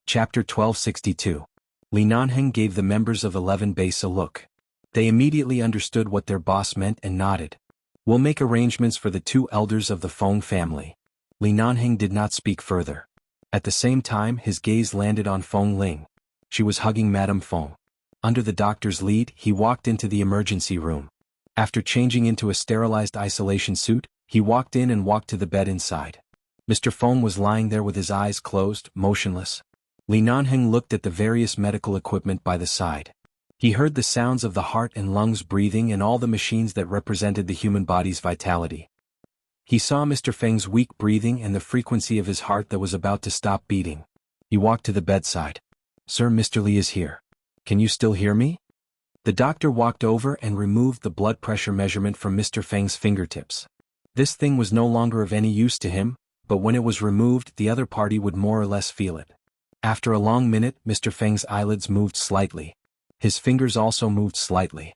Chapter 1262. Li Nanheng gave the members of 11 Base a look. They immediately understood what their boss meant and nodded. "We'll make arrangements for the 2 elders of the Feng family." Li Nanheng did not speak further. At the same time, his gaze landed on Feng Ling. She was hugging Madame Feng. Under the doctor's lead, he walked into the emergency room. After changing into a sterilized isolation suit, he walked in and walked to the bed inside. Mr. Feng was lying there with his eyes closed, motionless. Li Nanheng looked at the various medical equipment by the side. He heard the sounds of the heart and lungs breathing and all the machines that represented the human body's vitality. He saw Mr. Feng's weak breathing and the frequency of his heart that was about to stop beating. He walked to the bedside. "Sir, Mr. Li is here. Can you still hear me?" The doctor walked over and removed the blood pressure measurement from Mr. Feng's fingertips. This thing was no longer of any use to him, but when it was removed, the other party would more or less feel it. After a long minute, Mr. Feng's eyelids moved slightly. His fingers also moved slightly.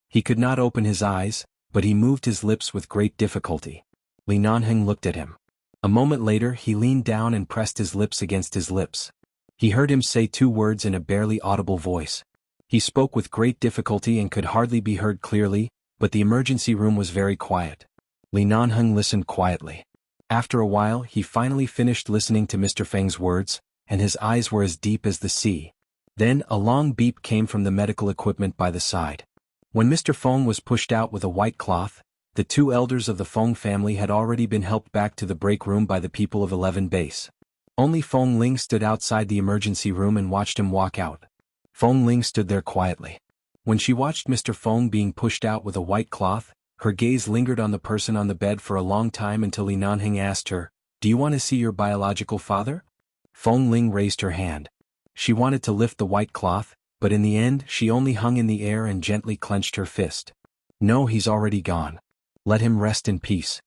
He could not open his eyes, but he moved his lips with great difficulty. Li Nanheng looked at him. A moment later, he leaned down and pressed his lips against his lips. He heard him say 2 words in a barely audible voice. He spoke with great difficulty and could hardly be heard clearly, but the emergency room was very quiet. Li Nanheng listened quietly. After a while he finally finished listening to Mr. Feng's words, and his eyes were as deep as the sea. Then a long beep came from the medical equipment by the side. When Mr. Feng was pushed out with a white cloth, the two elders of the Feng family had already been helped back to the break room by the people of 11 base. Only Feng Ling stood outside the emergency room and watched him walk out. Feng Ling stood there quietly. When she watched Mr. Feng being pushed out with a white cloth, her gaze lingered on the person on the bed for a long time until Li Nanheng asked her, "Do you want to see your biological father?" Feng Ling raised her hand. She wanted to lift the white cloth, but in the end she only hung in the air and gently clenched her fist. "No, he's already gone. Let him rest in peace."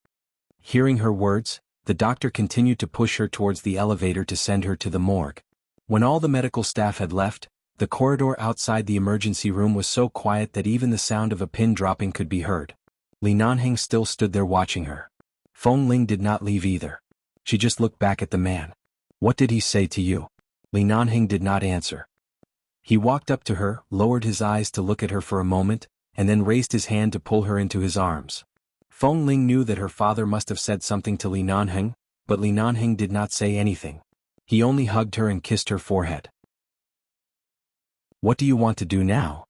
Hearing her words, the doctor continued to push her towards the elevator to send her to the morgue. When all the medical staff had left, the corridor outside the emergency room was so quiet that even the sound of a pin dropping could be heard. Li Nanheng still stood there watching her. Feng Ling did not leave either. She just looked back at the man. "What did he say to you?" Li Nanheng did not answer. He walked up to her, lowered his eyes to look at her for a moment, and then raised his hand to pull her into his arms. Feng Ling knew that her father must have said something to Li Nanheng, but Li Nanheng did not say anything. He only hugged her and kissed her forehead. "What do you want to do now?"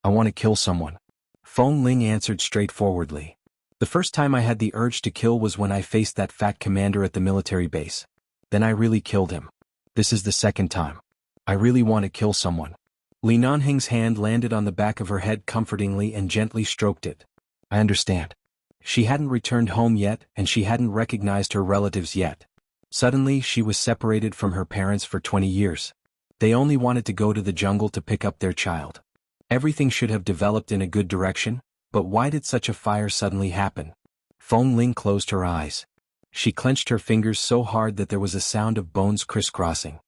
"I want to kill someone." Feng Ling answered straightforwardly. "The first time I had the urge to kill was when I faced that fat commander at the military base. Then I really killed him. This is the second time. I really want to kill someone." Li Nanheng's hand landed on the back of her head comfortingly and gently stroked it. "I understand." She hadn't returned home yet and she hadn't recognized her relatives yet. Suddenly she was separated from her parents for 20 years. They only wanted to go to the jungle to pick up their child. Everything should have developed in a good direction, but why did such a fire suddenly happen? Feng Ling closed her eyes. She clenched her fingers so hard that there was a sound of bones crisscrossing.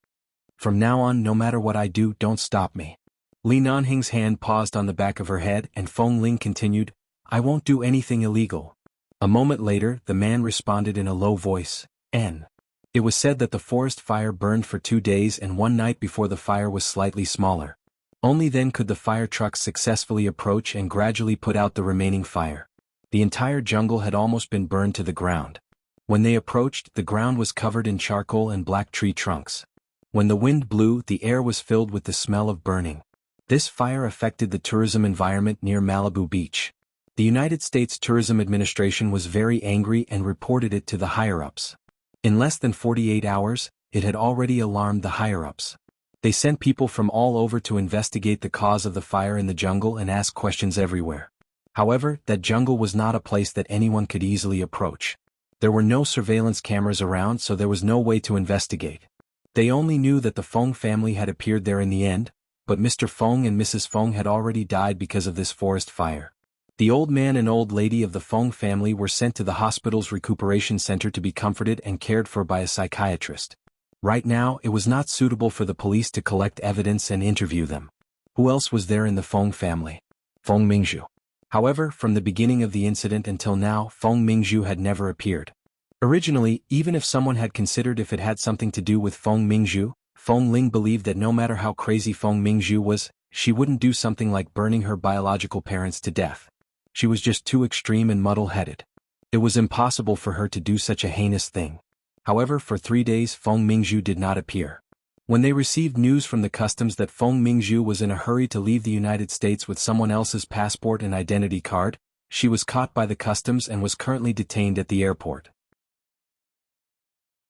"From now on, no matter what I do, don't stop me." Li Nanheng's hand paused on the back of her head and Feng Ling continued, "I won't do anything illegal." A moment later, the man responded in a low voice, "N." It was said that the forest fire burned for 2 days and one night before the fire was slightly smaller. Only then could the fire trucks successfully approach and gradually put out the remaining fire. The entire jungle had almost been burned to the ground. When they approached, the ground was covered in charcoal and black tree trunks. When the wind blew, the air was filled with the smell of burning. This fire affected the tourism environment near Malibu Beach. The United States Tourism Administration was very angry and reported it to the higher-ups. In less than 48 hours, it had already alarmed the higher-ups. They sent people from all over to investigate the cause of the fire in the jungle and ask questions everywhere. However, that jungle was not a place that anyone could easily approach. There were no surveillance cameras around, so there was no way to investigate. They only knew that the Feng family had appeared there in the end, but Mr. Feng and Mrs. Feng had already died because of this forest fire. The old man and old lady of the Feng family were sent to the hospital's recuperation center to be comforted and cared for by a psychiatrist. Right now, it was not suitable for the police to collect evidence and interview them. Who else was there in the Feng family? Feng Mingzhu. However, from the beginning of the incident until now, Feng Mingzhu had never appeared. Originally, even if someone had considered if it had something to do with Feng Mingzhu, Feng Ling believed that no matter how crazy Feng Mingzhu was, she wouldn't do something like burning her biological parents to death. She was just too extreme and muddle-headed. It was impossible for her to do such a heinous thing. However, for 3 days Feng Mingzhu did not appear. When they received news from the customs that Feng Mingzhu was in a hurry to leave the United States with someone else's passport and identity card, she was caught by the customs and was currently detained at the airport.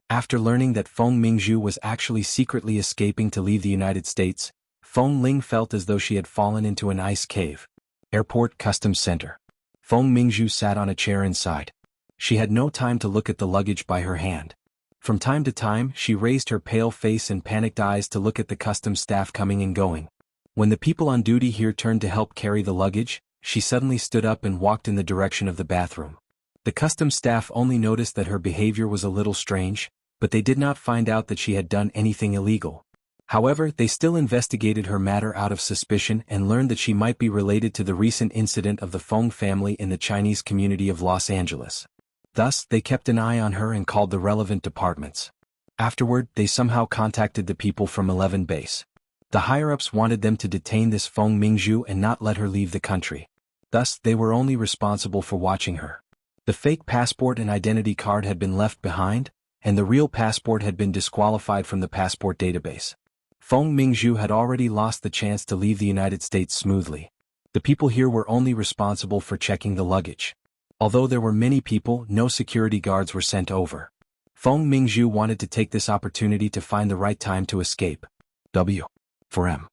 After learning that Feng Mingzhu was actually secretly escaping to leave the United States, Feng Ling felt as though she had fallen into an ice cave. Airport Customs Center. Feng Mingzhu sat on a chair inside. She had no time to look at the luggage by her hand. From time to time, she raised her pale face and panicked eyes to look at the customs staff coming and going. When the people on duty here turned to help carry the luggage, she suddenly stood up and walked in the direction of the bathroom. The customs staff only noticed that her behavior was a little strange, but they did not find out that she had done anything illegal. However, they still investigated her matter out of suspicion and learned that she might be related to the recent incident of the Feng family in the Chinese community of Los Angeles. Thus, they kept an eye on her and called the relevant departments. Afterward, they somehow contacted the people from 11 Base. The higher-ups wanted them to detain this Feng Mingzhu and not let her leave the country. Thus, they were only responsible for watching her. The fake passport and identity card had been left behind, and the real passport had been disqualified from the passport database. Feng Mingzhu had already lost the chance to leave the United States smoothly. The people here were only responsible for checking the luggage. Although there were many people, no security guards were sent over. Feng Mingzhu wanted to take this opportunity to find the right time to escape. W. For M.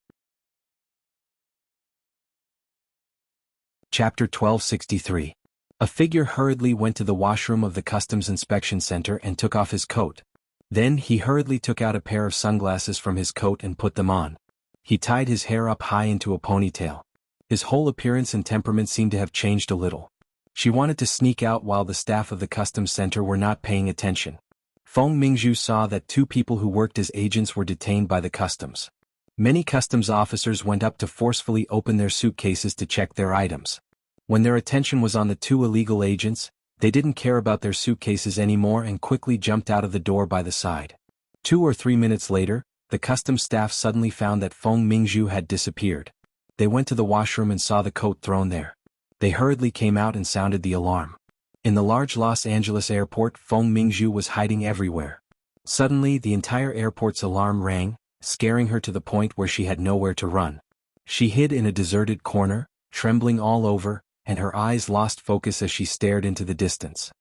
Chapter 1263. A figure hurriedly went to the washroom of the Customs Inspection Center and took off his coat. Then he hurriedly took out a pair of sunglasses from his coat and put them on. He tied his hair up high into a ponytail. His whole appearance and temperament seemed to have changed a little. She wanted to sneak out while the staff of the Customs Center were not paying attention. Feng Mingzhu saw that 2 people who worked as agents were detained by the customs. Many customs officers went up to forcefully open their suitcases to check their items. When their attention was on the 2 illegal agents, they didn't care about their suitcases anymore and quickly jumped out of the door by the side. 2 or 3 minutes later, the customs staff suddenly found that Feng Mingzhu had disappeared. They went to the washroom and saw the coat thrown there. They hurriedly came out and sounded the alarm. In the large Los Angeles airport, Feng Mingzhu was hiding everywhere. Suddenly, the entire airport's alarm rang, scaring her to the point where she had nowhere to run. She hid in a deserted corner, trembling all over, and her eyes lost focus as she stared into the distance.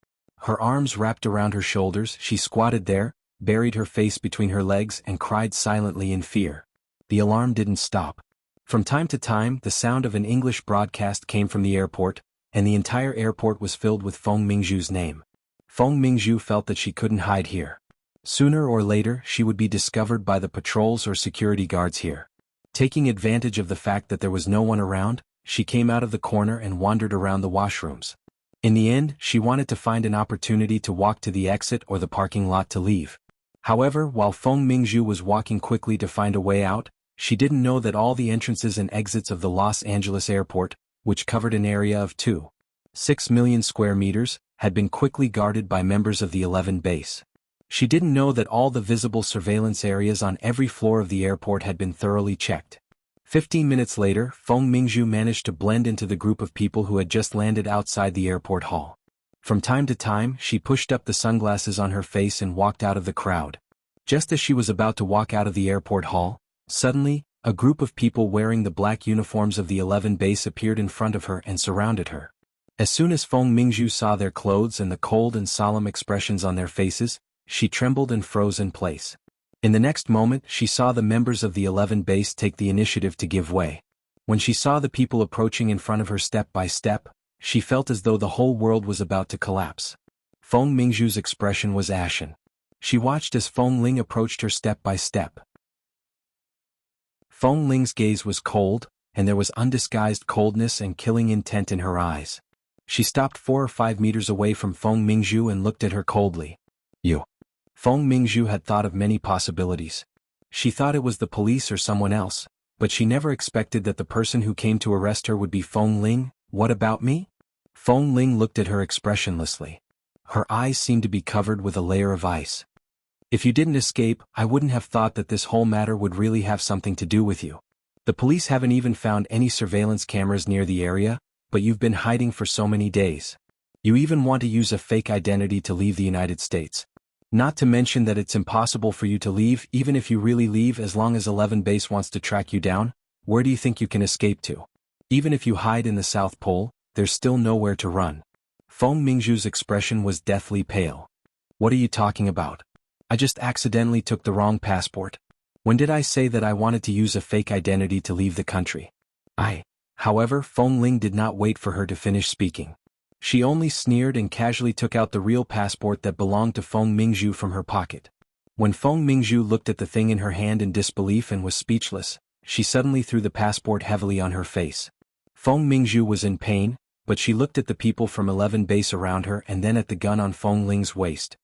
Her arms wrapped around her shoulders, she squatted there, buried her face between her legs and cried silently in fear. The alarm didn't stop. From time to time, the sound of an English broadcast came from the airport, and the entire airport was filled with Feng Mingzhu's name. Feng Mingzhu felt that she couldn't hide here. Sooner or later, she would be discovered by the patrols or security guards here. Taking advantage of the fact that there was no one around, she came out of the corner and wandered around the washrooms. In the end, she wanted to find an opportunity to walk to the exit or the parking lot to leave. However, while Feng Mingzhu was walking quickly to find a way out, she didn't know that all the entrances and exits of the Los Angeles airport, which covered an area of 2.6 million square meters, had been quickly guarded by members of the 11 base. She didn't know that all the visible surveillance areas on every floor of the airport had been thoroughly checked. 15 minutes later, Feng Mingzhu managed to blend into the group of people who had just landed outside the airport hall. From time to time, she pushed up the sunglasses on her face and walked out of the crowd. Just as she was about to walk out of the airport hall, suddenly, a group of people wearing the black uniforms of the 11 base appeared in front of her and surrounded her. As soon as Feng Mingzhu saw their clothes and the cold and solemn expressions on their faces, she trembled and froze in place. In the next moment, she saw the members of the 11 base take the initiative to give way. When she saw the people approaching in front of her step by step, she felt as though the whole world was about to collapse. Feng Mingzhu's expression was ashen. She watched as Feng Ling approached her step by step. Feng Ling's gaze was cold, and there was undisguised coldness and killing intent in her eyes. She stopped 4 or 5 meters away from Feng Mingzhu and looked at her coldly. You. Feng Mingzhu had thought of many possibilities. She thought it was the police or someone else, but she never expected that the person who came to arrest her would be Feng Ling. What about me? Feng Ling looked at her expressionlessly. Her eyes seemed to be covered with a layer of ice. If you didn't escape, I wouldn't have thought that this whole matter would really have something to do with you. The police haven't even found any surveillance cameras near the area, but you've been hiding for so many days. You even want to use a fake identity to leave the United States. Not to mention that it's impossible for you to leave even if you really leave as long as 11 base wants to track you down. Where do you think you can escape to? Even if you hide in the South Pole, there's still nowhere to run. Feng Mingzhu's expression was deathly pale. What are you talking about? I just accidentally took the wrong passport. When did I say that I wanted to use a fake identity to leave the country? However, Feng Ling did not wait for her to finish speaking. She only sneered and casually took out the real passport that belonged to Feng Mingzhu from her pocket. When Feng Mingzhu looked at the thing in her hand in disbelief and was speechless, she suddenly threw the passport heavily on her face. Feng Mingzhu was in pain, but she looked at the people from 11 base around her and then at the gun on Feng Ling's waist.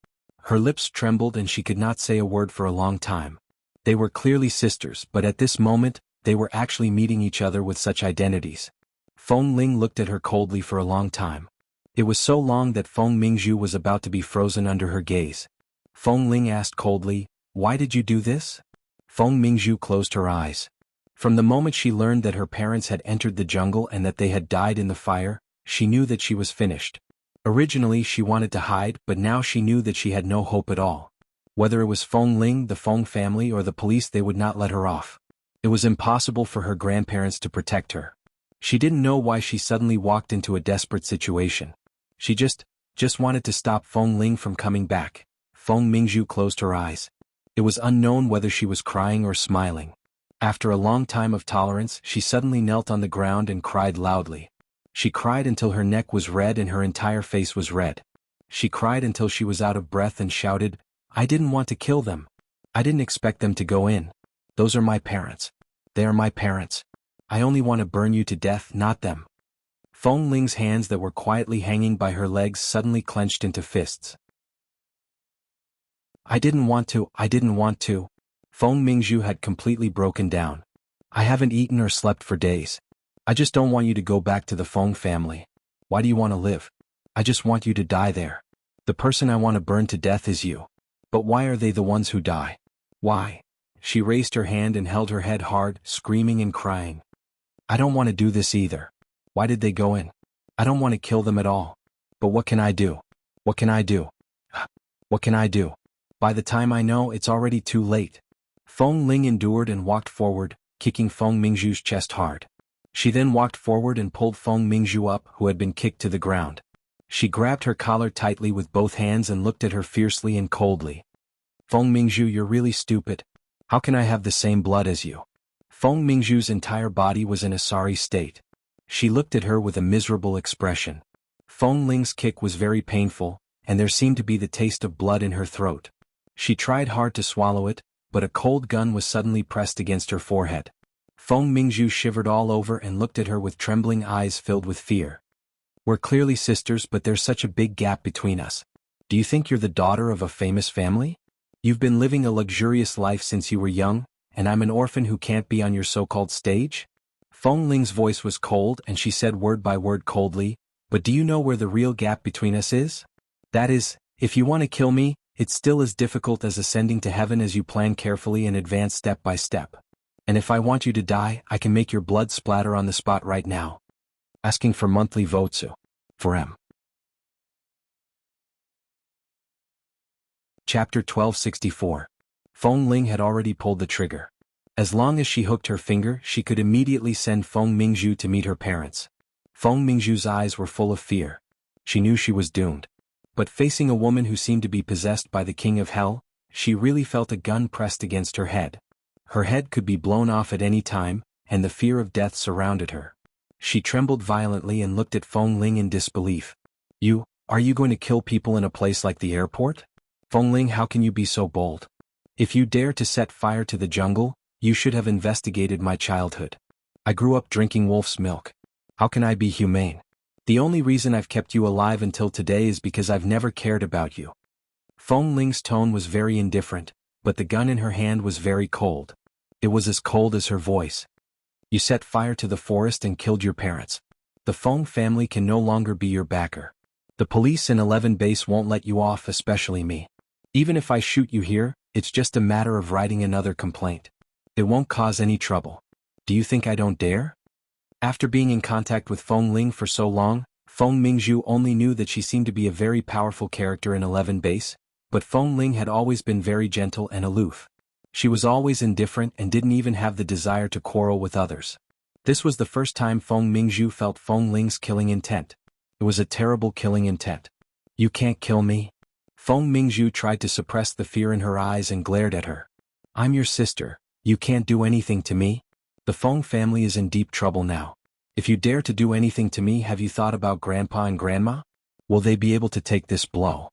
Her lips trembled and she could not say a word for a long time. They were clearly sisters, but at this moment, they were actually meeting each other with such identities. Feng Ling looked at her coldly for a long time. It was so long that Feng Mingzhu was about to be frozen under her gaze. Feng Ling asked coldly, "Why did you do this?" Feng Mingzhu closed her eyes. From the moment she learned that her parents had entered the jungle and that they had died in the fire, she knew that she was finished. Originally she wanted to hide, but now she knew that she had no hope at all. Whether it was Feng Ling, the Feng family, or the police, they would not let her off. It was impossible for her grandparents to protect her. She didn't know why she suddenly walked into a desperate situation. She just wanted to stop Feng Ling from coming back. Feng Mingzhu closed her eyes. It was unknown whether she was crying or smiling. After a long time of tolerance, she suddenly knelt on the ground and cried loudly. She cried until her neck was red and her entire face was red. She cried until she was out of breath and shouted, "I didn't want to kill them. I didn't expect them to go in. Those are my parents. They are my parents. I only want to burn you to death, not them." Feng Ling's hands that were quietly hanging by her legs suddenly clenched into fists. I didn't want to. Feng Mingzhu had completely broken down. "I haven't eaten or slept for days. I just don't want you to go back to the Feng family. Why do you want to live? I just want you to die there. The person I want to burn to death is you. But why are they the ones who die? Why?" She raised her hand and held her head hard, screaming and crying. "I don't want to do this either. Why did they go in? I don't want to kill them at all. But what can I do? What can I do? What can I do? By the time I know, it's already too late." Feng Ling endured and walked forward, kicking Feng Mingzhu's chest hard. She then walked forward and pulled Feng Mingzhu up, who had been kicked to the ground. She grabbed her collar tightly with both hands and looked at her fiercely and coldly. "Feng Mingzhu, you're really stupid. How can I have the same blood as you?" Feng Mingzhu's entire body was in a sorry state. She looked at her with a miserable expression. Feng Ling's kick was very painful, and there seemed to be the taste of blood in her throat. She tried hard to swallow it, but a cold gun was suddenly pressed against her forehead. Feng Mingzhu shivered all over and looked at her with trembling eyes filled with fear. "We're clearly sisters, but there's such a big gap between us. Do you think you're the daughter of a famous family? You've been living a luxurious life since you were young, and I'm an orphan who can't be on your so-called stage?" Feng Ling's voice was cold and she said word by word coldly, "But do you know where the real gap between us is? That is, if you want to kill me, it's still as difficult as ascending to heaven as you plan carefully and advance step by step. And if I want you to die, I can make your blood splatter on the spot right now." Asking for monthly votes for M. Chapter 1264. Feng Ling had already pulled the trigger. As long as she hooked her finger, she could immediately send Feng Mingzhu to meet her parents. Feng Mingzhu's eyes were full of fear. She knew she was doomed. But facing a woman who seemed to be possessed by the king of hell, she really felt a gun pressed against her head. Her head could be blown off at any time, and the fear of death surrounded her. She trembled violently and looked at Feng Ling in disbelief. Are you going to kill people in a place like the airport? Feng Ling, how can you be so bold? If you dare to set fire to the jungle, you should have investigated my childhood. I grew up drinking wolf's milk. How can I be humane? The only reason I've kept you alive until today is because I've never cared about you." Feng Ling's tone was very indifferent, but the gun in her hand was very cold. It was as cold as her voice. "You set fire to the forest and killed your parents. The Feng family can no longer be your backer. The police in 11 base won't let you off, especially me. Even if I shoot you here, it's just a matter of writing another complaint. It won't cause any trouble. Do you think I don't dare?" After being in contact with Feng Ling for so long, Feng Mingzhu only knew that she seemed to be a very powerful character in 11 base, but Feng Ling had always been very gentle and aloof. She was always indifferent and didn't even have the desire to quarrel with others. This was the first time Feng Mingzhu felt Feng Ling's killing intent. It was a terrible killing intent. "You can't kill me." Feng Mingzhu tried to suppress the fear in her eyes and glared at her. "I'm your sister. You can't do anything to me. The Feng family is in deep trouble now. If you dare to do anything to me, have you thought about Grandpa and Grandma? Will they be able to take this blow?"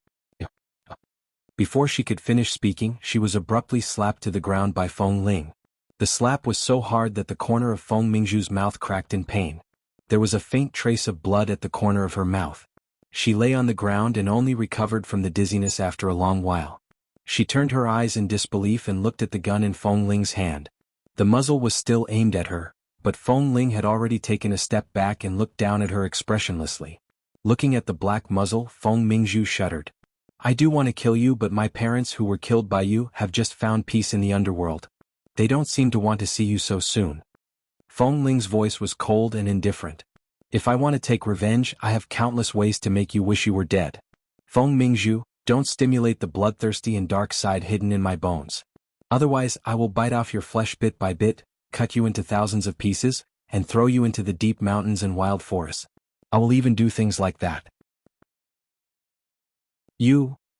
Before she could finish speaking, she was abruptly slapped to the ground by Feng Ling. The slap was so hard that the corner of Feng Mingzhu's mouth cracked in pain. There was a faint trace of blood at the corner of her mouth. She lay on the ground and only recovered from the dizziness after a long while. She turned her eyes in disbelief and looked at the gun in Feng Ling's hand. The muzzle was still aimed at her, but Feng Ling had already taken a step back and looked down at her expressionlessly. Looking at the black muzzle, Feng Mingzhu shuddered. "I do want to kill you, but my parents who were killed by you have just found peace in the underworld. They don't seem to want to see you so soon. Feng Ling's voice was cold and indifferent. If I want to take revenge, I have countless ways to make you wish you were dead. Feng Mingzhu, don't stimulate the bloodthirsty and dark side hidden in my bones. Otherwise, I will bite off your flesh bit by bit, cut you into thousands of pieces, and throw you into the deep mountains and wild forests. I will even do things like that.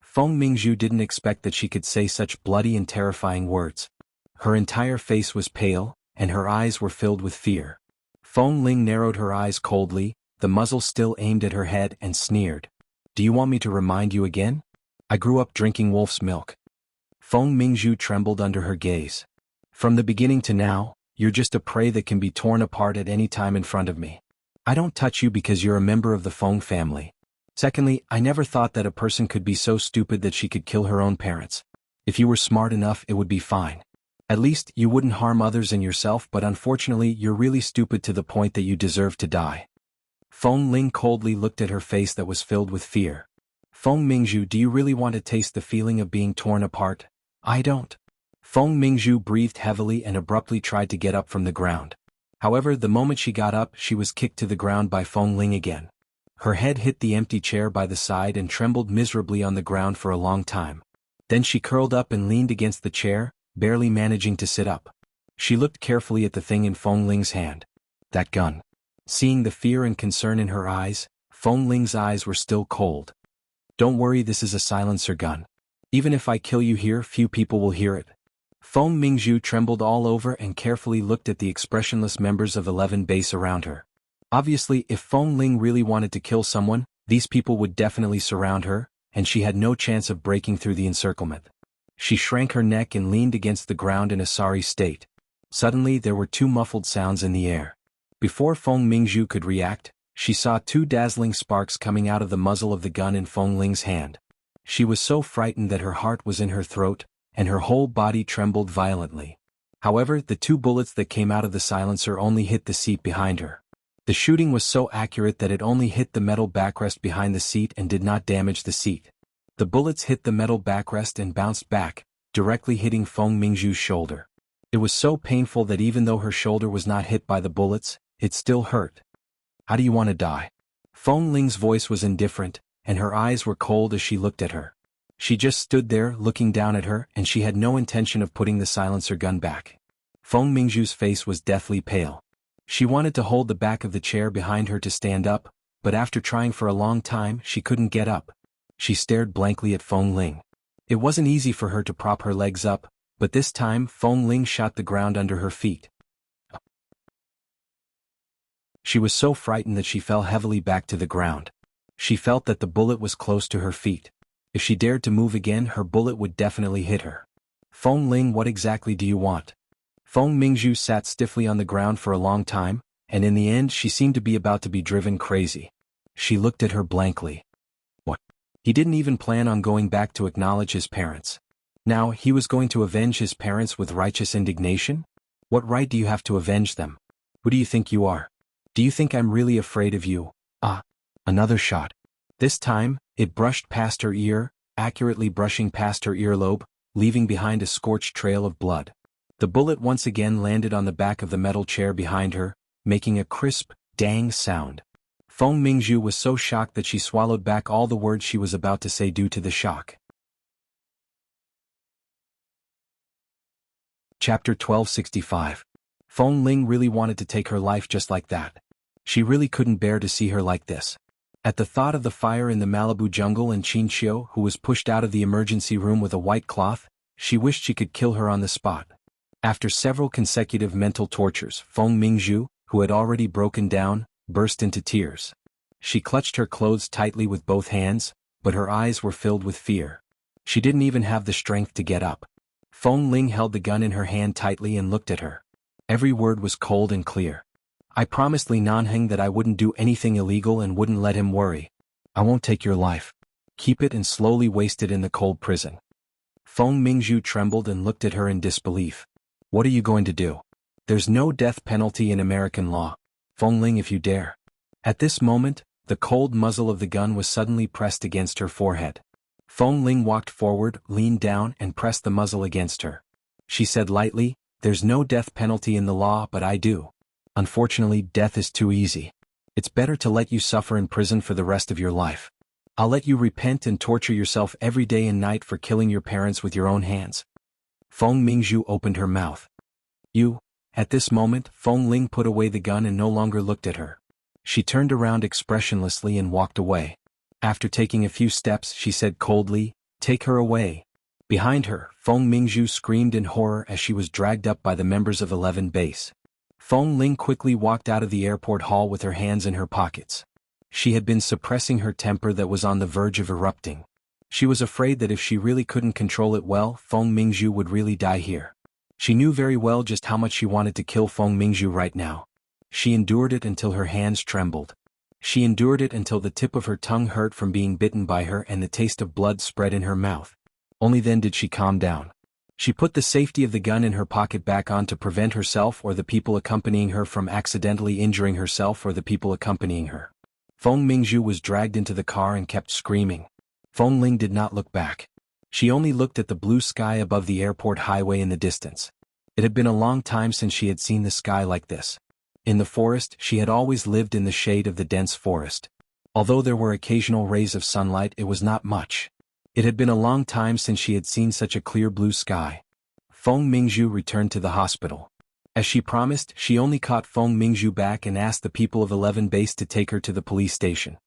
Feng Mingzhu didn't expect that she could say such bloody and terrifying words. Her entire face was pale, and her eyes were filled with fear. Feng Ling narrowed her eyes coldly, the muzzle still aimed at her head, and sneered. Do you want me to remind you again? I grew up drinking wolf's milk. Feng Mingzhu trembled under her gaze. From the beginning to now, you're just a prey that can be torn apart at any time in front of me. I don't touch you because you're a member of the Feng family. Secondly, I never thought that a person could be so stupid that she could kill her own parents. If you were smart enough, it would be fine. At least, you wouldn't harm others and yourself, but unfortunately, you're really stupid to the point that you deserve to die. Feng Ling coldly looked at her face that was filled with fear. Feng Mingzhu, do you really want to taste the feeling of being torn apart? I don't. Feng Mingzhu breathed heavily and abruptly tried to get up from the ground. However, the moment she got up, she was kicked to the ground by Feng Ling again. Her head hit the empty chair by the side and trembled miserably on the ground for a long time. Then she curled up and leaned against the chair, barely managing to sit up. She looked carefully at the thing in Feng Ling's hand. That gun. Seeing the fear and concern in her eyes, Feng Ling's eyes were still cold. Don't worry, this is a silencer gun. Even if I kill you here, few people will hear it. Feng Mingzhu trembled all over and carefully looked at the expressionless members of 11 base around her. Obviously, if Feng Ling really wanted to kill someone, these people would definitely surround her, and she had no chance of breaking through the encirclement. She shrank her neck and leaned against the ground in a sorry state. Suddenly there were two muffled sounds in the air. Before Feng Mingzhu could react, she saw two dazzling sparks coming out of the muzzle of the gun in Feng Ling's hand. She was so frightened that her heart was in her throat, and her whole body trembled violently. However, the two bullets that came out of the silencer only hit the seat behind her. The shooting was so accurate that it only hit the metal backrest behind the seat and did not damage the seat. The bullets hit the metal backrest and bounced back, directly hitting Feng Mingzhu's shoulder. It was so painful that even though her shoulder was not hit by the bullets, it still hurt. How do you want to die? Feng Ling's voice was indifferent, and her eyes were cold as she looked at her. She just stood there looking down at her, and she had no intention of putting the silencer gun back. Feng Mingzhu's face was deathly pale. She wanted to hold the back of the chair behind her to stand up, but after trying for a long time, she couldn't get up. She stared blankly at Feng Ling. It wasn't easy for her to prop her legs up, but this time Feng Ling shot the ground under her feet. She was so frightened that she fell heavily back to the ground. She felt that the bullet was close to her feet. If she dared to move again, her bullet would definitely hit her. Feng Ling, what exactly do you want? Feng Mingzhu sat stiffly on the ground for a long time, and in the end she seemed to be about to be driven crazy. She looked at her blankly. What? He didn't even plan on going back to acknowledge his parents. Now he was going to avenge his parents with righteous indignation? What right do you have to avenge them? Who do you think you are? Do you think I'm really afraid of you? Another shot. This time, it brushed past her ear, accurately brushing past her earlobe, leaving behind a scorched trail of blood. The bullet once again landed on the back of the metal chair behind her, making a crisp, dang sound. Feng Mingzhu was so shocked that she swallowed back all the words she was about to say due to the shock. Chapter 1265. Feng Ling really wanted to take her life just like that. She really couldn't bear to see her like this. At the thought of the fire in the Malibu jungle and Qin Xiu, who was pushed out of the emergency room with a white cloth, she wished she could kill her on the spot. After several consecutive mental tortures, Feng Mingzhu, who had already broken down, burst into tears. She clutched her clothes tightly with both hands, but her eyes were filled with fear. She didn't even have the strength to get up. Feng Ling held the gun in her hand tightly and looked at her. Every word was cold and clear. I promised Li Nanheng that I wouldn't do anything illegal and wouldn't let him worry. I won't take your life. Keep it and slowly waste it in the cold prison. Feng Mingzhu trembled and looked at her in disbelief. What are you going to do? There's no death penalty in American law. Feng Ling, if you dare. At this moment, the cold muzzle of the gun was suddenly pressed against her forehead. Feng Ling walked forward, leaned down, and pressed the muzzle against her. She said lightly, "There's no death penalty in the law, but I do." Unfortunately, death is too easy. It's better to let you suffer in prison for the rest of your life. I'll let you repent and torture yourself every day and night for killing your parents with your own hands." Feng Mingzhu opened her mouth. "You?" At this moment, Feng Ling put away the gun and no longer looked at her. She turned around expressionlessly and walked away. After taking a few steps, she said coldly, "Take her away." Behind her, Feng Mingzhu screamed in horror as she was dragged up by the members of 11 Base. Feng Ling quickly walked out of the airport hall with her hands in her pockets. She had been suppressing her temper that was on the verge of erupting. She was afraid that if she really couldn't control it well, Feng Mingzhu would really die here. She knew very well just how much she wanted to kill Feng Mingzhu right now. She endured it until her hands trembled. She endured it until the tip of her tongue hurt from being bitten by her and the taste of blood spread in her mouth. Only then did she calm down. She put the safety of the gun in her pocket back on to prevent herself or the people accompanying her from accidentally injuring herself or the people accompanying her. Feng Mingzhu was dragged into the car and kept screaming. Feng Ling did not look back. She only looked at the blue sky above the airport highway in the distance. It had been a long time since she had seen the sky like this. In the forest, she had always lived in the shade of the dense forest. Although there were occasional rays of sunlight, it was not much. It had been a long time since she had seen such a clear blue sky. Feng Mingzhu returned to the hospital. As she promised, she only caught Feng Mingzhu back and asked the people of 11 Base to take her to the police station.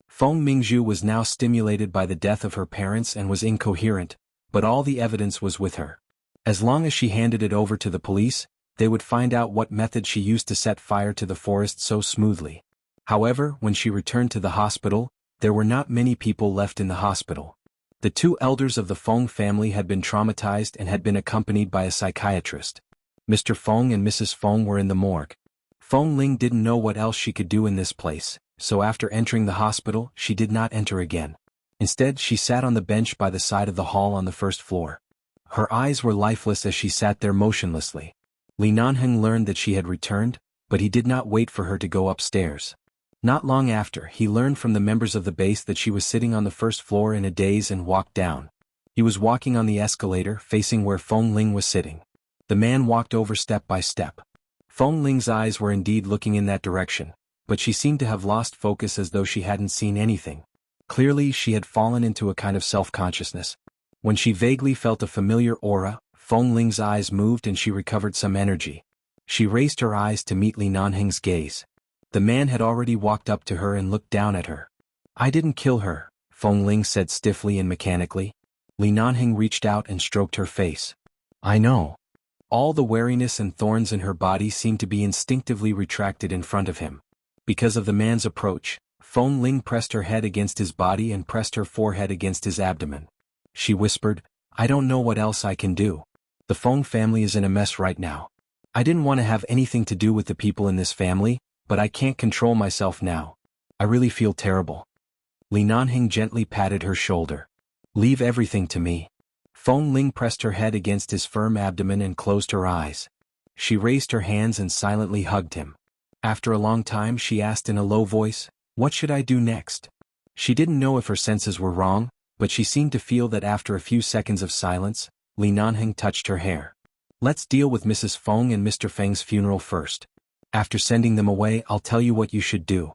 Feng Mingzhu was now stimulated by the death of her parents and was incoherent, but all the evidence was with her. As long as she handed it over to the police, they would find out what method she used to set fire to the forest so smoothly. However, when she returned to the hospital, there were not many people left in the hospital. The 2 elders of the Feng family had been traumatized and had been accompanied by a psychiatrist. Mr. Feng and Mrs. Feng were in the morgue. Feng Ling didn't know what else she could do in this place, so after entering the hospital, she did not enter again. Instead, she sat on the bench by the side of the hall on the first floor. Her eyes were lifeless as she sat there motionlessly. Li Nanheng learned that she had returned, but he did not wait for her to go upstairs. Not long after, he learned from the members of the base that she was sitting on the first floor in a daze and walked down. He was walking on the escalator, facing where Feng Ling was sitting. The man walked over step by step. Feng Ling's eyes were indeed looking in that direction, but she seemed to have lost focus as though she hadn't seen anything. Clearly, she had fallen into a kind of self-consciousness. When she vaguely felt a familiar aura, Feng Ling's eyes moved and she recovered some energy. She raised her eyes to meet Li Nanheng's gaze. The man had already walked up to her and looked down at her. "I didn't kill her," Feng Ling said stiffly and mechanically. Li Nanheng reached out and stroked her face. "I know." All the wariness and thorns in her body seemed to be instinctively retracted in front of him. Because of the man's approach, Feng Ling pressed her head against his body and pressed her forehead against his abdomen. She whispered, "I don't know what else I can do. The Feng family is in a mess right now. I didn't want to have anything to do with the people in this family, but I can't control myself now. I really feel terrible." Li Nanheng gently patted her shoulder. "Leave everything to me." Feng Ling pressed her head against his firm abdomen and closed her eyes. She raised her hands and silently hugged him. After a long time she asked in a low voice, "What should I do next?" She didn't know if her senses were wrong, but she seemed to feel that after a few seconds of silence, Li Nanheng touched her hair. "Let's deal with Mrs. Feng and Mr. Feng's funeral first. After sending them away, I'll tell you what you should do."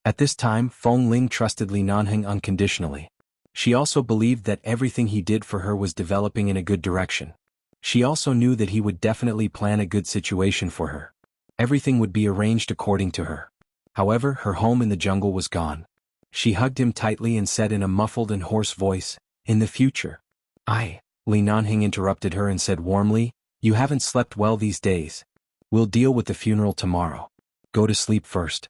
At this time, Feng Ling trusted Li Nanheng unconditionally. She also believed that everything he did for her was developing in a good direction. She also knew that he would definitely plan a good situation for her. Everything would be arranged according to her. However, her home in the jungle was gone. She hugged him tightly and said in a muffled and hoarse voice, "In the future." Li Nanheng interrupted her and said warmly, "You haven't slept well these days. We'll deal with the funeral tomorrow. Go to sleep first.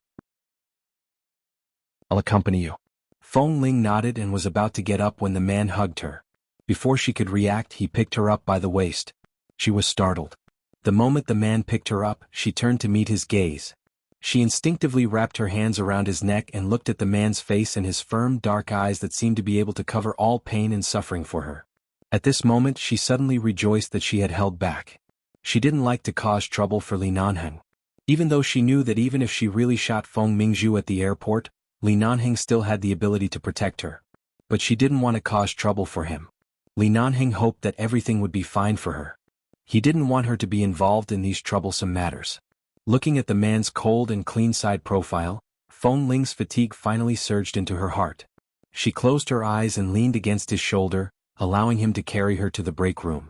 I'll accompany you." Feng Ling nodded and was about to get up when the man hugged her. Before she could react, he picked her up by the waist. She was startled. The moment the man picked her up, she turned to meet his gaze. She instinctively wrapped her hands around his neck and looked at the man's face and his firm dark eyes that seemed to be able to cover all pain and suffering for her. At this moment she suddenly rejoiced that she had held back. She didn't like to cause trouble for Li Nanheng. Even though she knew that even if she really shot Feng Mingzhu at the airport, Li Nanheng still had the ability to protect her. But she didn't want to cause trouble for him. Li Nanheng hoped that everything would be fine for her. He didn't want her to be involved in these troublesome matters. Looking at the man's cold and clean side profile, Feng Ling's fatigue finally surged into her heart. She closed her eyes and leaned against his shoulder, allowing him to carry her to the break room.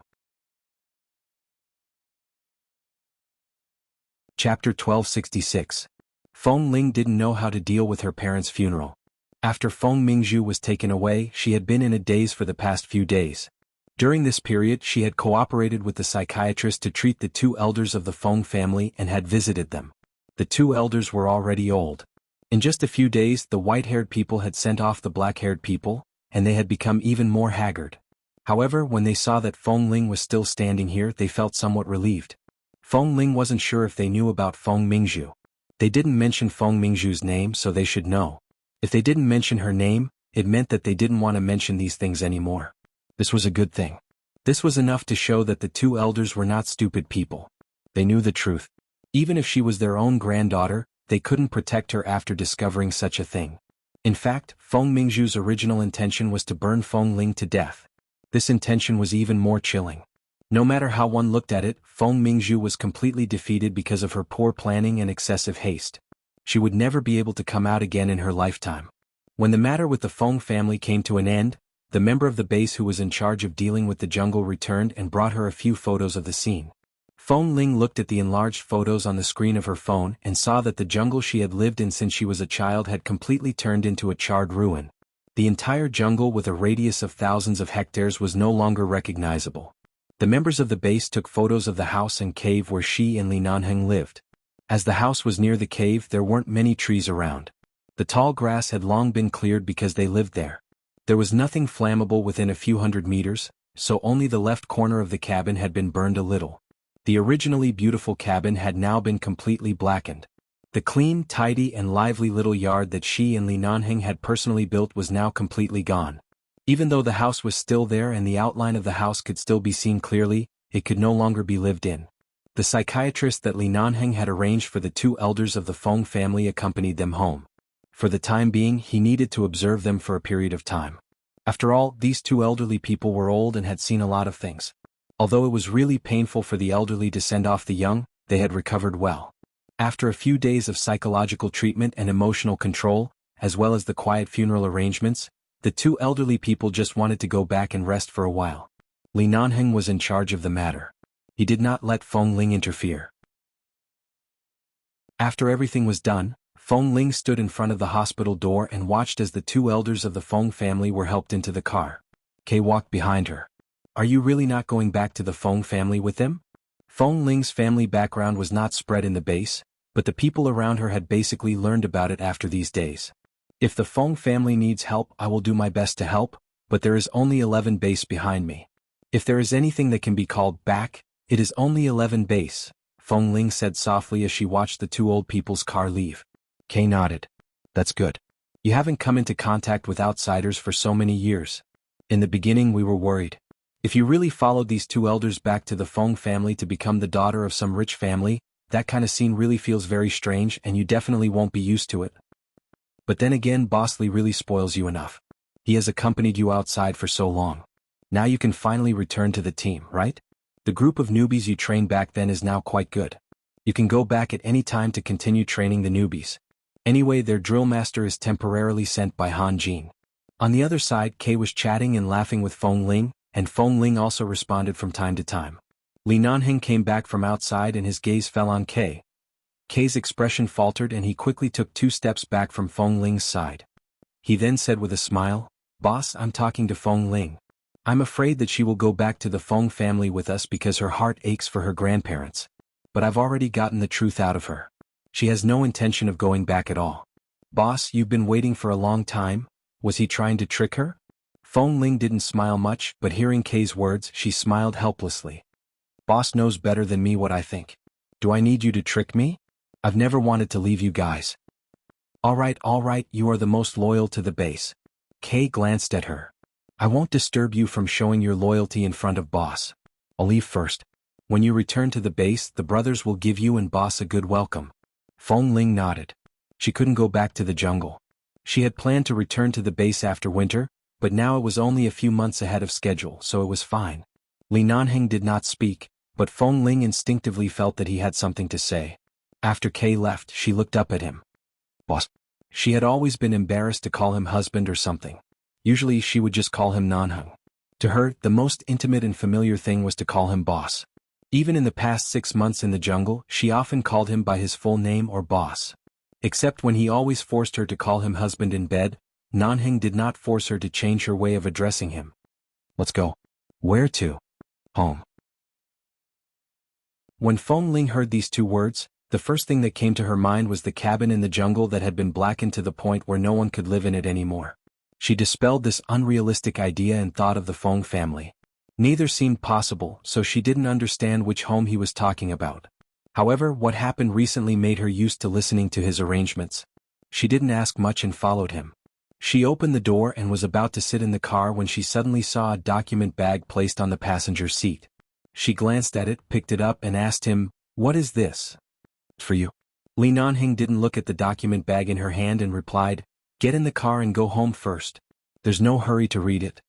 Chapter 1266. Feng Ling didn't know how to deal with her parents' funeral. After Feng Mingzhu was taken away, she had been in a daze for the past few days. During this period, she had cooperated with the psychiatrist to treat the two elders of the Feng family and had visited them. The two elders were already old. In just a few days, the white-haired people had sent off the black-haired people, and they had become even more haggard. However, when they saw that Feng Ling was still standing here, they felt somewhat relieved. Feng Ling wasn't sure if they knew about Feng Mingzhu. They didn't mention Feng Mingzhu's name, so they should know. If they didn't mention her name, it meant that they didn't want to mention these things anymore. This was a good thing. This was enough to show that the two elders were not stupid people. They knew the truth. Even if she was their own granddaughter, they couldn't protect her after discovering such a thing. In fact, Feng Mingzhu's original intention was to burn Feng Ling to death. This intention was even more chilling. No matter how one looked at it, Feng Mingzhu was completely defeated because of her poor planning and excessive haste. She would never be able to come out again in her lifetime. When the matter with the Feng family came to an end, the member of the base who was in charge of dealing with the jungle returned and brought her a few photos of the scene. Feng Ling looked at the enlarged photos on the screen of her phone and saw that the jungle she had lived in since she was a child had completely turned into a charred ruin. The entire jungle with a radius of thousands of hectares was no longer recognizable. The members of the base took photos of the house and cave where she and Li Nanheng lived. As the house was near the cave, there weren't many trees around. The tall grass had long been cleared because they lived there. There was nothing flammable within a few hundred meters, so only the left corner of the cabin had been burned a little. The originally beautiful cabin had now been completely blackened. The clean, tidy and lively little yard that she and Li Nanheng had personally built was now completely gone. Even though the house was still there and the outline of the house could still be seen clearly, it could no longer be lived in. The psychiatrist that Li Nanheng had arranged for the two elders of the Feng family accompanied them home. For the time being, he needed to observe them for a period of time. After all, these two elderly people were old and had seen a lot of things. Although it was really painful for the elderly to send off the young, they had recovered well. After a few days of psychological treatment and emotional control, as well as the quiet funeral arrangements, the two elderly people just wanted to go back and rest for a while. Li Nanheng was in charge of the matter. He did not let Feng Ling interfere. After everything was done, Feng Ling stood in front of the hospital door and watched as the two elders of the Feng family were helped into the car. Kay walked behind her. Are you really not going back to the Feng family with them? Feng Ling's family background was not spread in the base, but the people around her had basically learned about it after these days. If the Feng family needs help, I will do my best to help, but there is only 11 base behind me. If there is anything that can be called back, it is only 11 base, Feng Ling said softly as she watched the two old people's car leave. Kay nodded. That's good. You haven't come into contact with outsiders for so many years. In the beginning we were worried. If you really followed these two elders back to the Feng family to become the daughter of some rich family, that kind of scene really feels very strange and you definitely won't be used to it. But then again, Boss Li really spoils you enough. He has accompanied you outside for so long. Now you can finally return to the team, right? The group of newbies you trained back then is now quite good. You can go back at any time to continue training the newbies. Anyway, their drill master is temporarily sent by Han Jin. On the other side, Kay was chatting and laughing with Feng Ling, and Feng Ling also responded from time to time. Li Nanheng came back from outside and his gaze fell on Kay. Kay's expression faltered and he quickly took 2 steps back from Feng Ling's side. He then said with a smile, Boss, I'm talking to Feng Ling. I'm afraid that she will go back to the Feng family with us because her heart aches for her grandparents. But I've already gotten the truth out of her. She has no intention of going back at all. Boss, you've been waiting for a long time? Was he trying to trick her? Feng Ling didn't smile much, but hearing Kay's words, she smiled helplessly. Boss knows better than me what I think. Do I need you to trick me? I've never wanted to leave you guys. All right, you are the most loyal to the base. Kay glanced at her. I won't disturb you from showing your loyalty in front of Boss. I'll leave first. When you return to the base, the brothers will give you and Boss a good welcome. Feng Ling nodded. She couldn't go back to the jungle. She had planned to return to the base after winter, but now it was only a few months ahead of schedule, so it was fine. Li Nanheng did not speak, but Feng Ling instinctively felt that he had something to say. After Kay left, she looked up at him. Boss. She had always been embarrassed to call him husband or something. Usually she would just call him Nanheng. To her, the most intimate and familiar thing was to call him boss. Even in the past 6 months in the jungle, she often called him by his full name or boss. Except when he always forced her to call him husband in bed, Nanheng did not force her to change her way of addressing him. Let's go. Where to? Home. When Feng Ling heard these 2 words, the first thing that came to her mind was the cabin in the jungle that had been blackened to the point where no one could live in it anymore. She dispelled this unrealistic idea and thought of the Feng family. Neither seemed possible, so she didn't understand which home he was talking about. However, what happened recently made her used to listening to his arrangements. She didn't ask much and followed him. She opened the door and was about to sit in the car when she suddenly saw a document bag placed on the passenger seat. She glanced at it, picked it up and asked him, "What is this?" "For you." Li Nanheng didn't look at the document bag in her hand and replied, "Get in the car and go home first. There's no hurry to read it."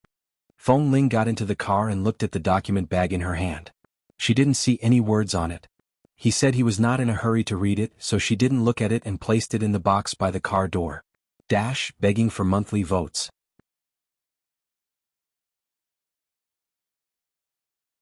Feng Ling got into the car and looked at the document bag in her hand. She didn't see any words on it. He said he was not in a hurry to read it, so she didn't look at it and placed it in the box by the car door. Begging for monthly votes.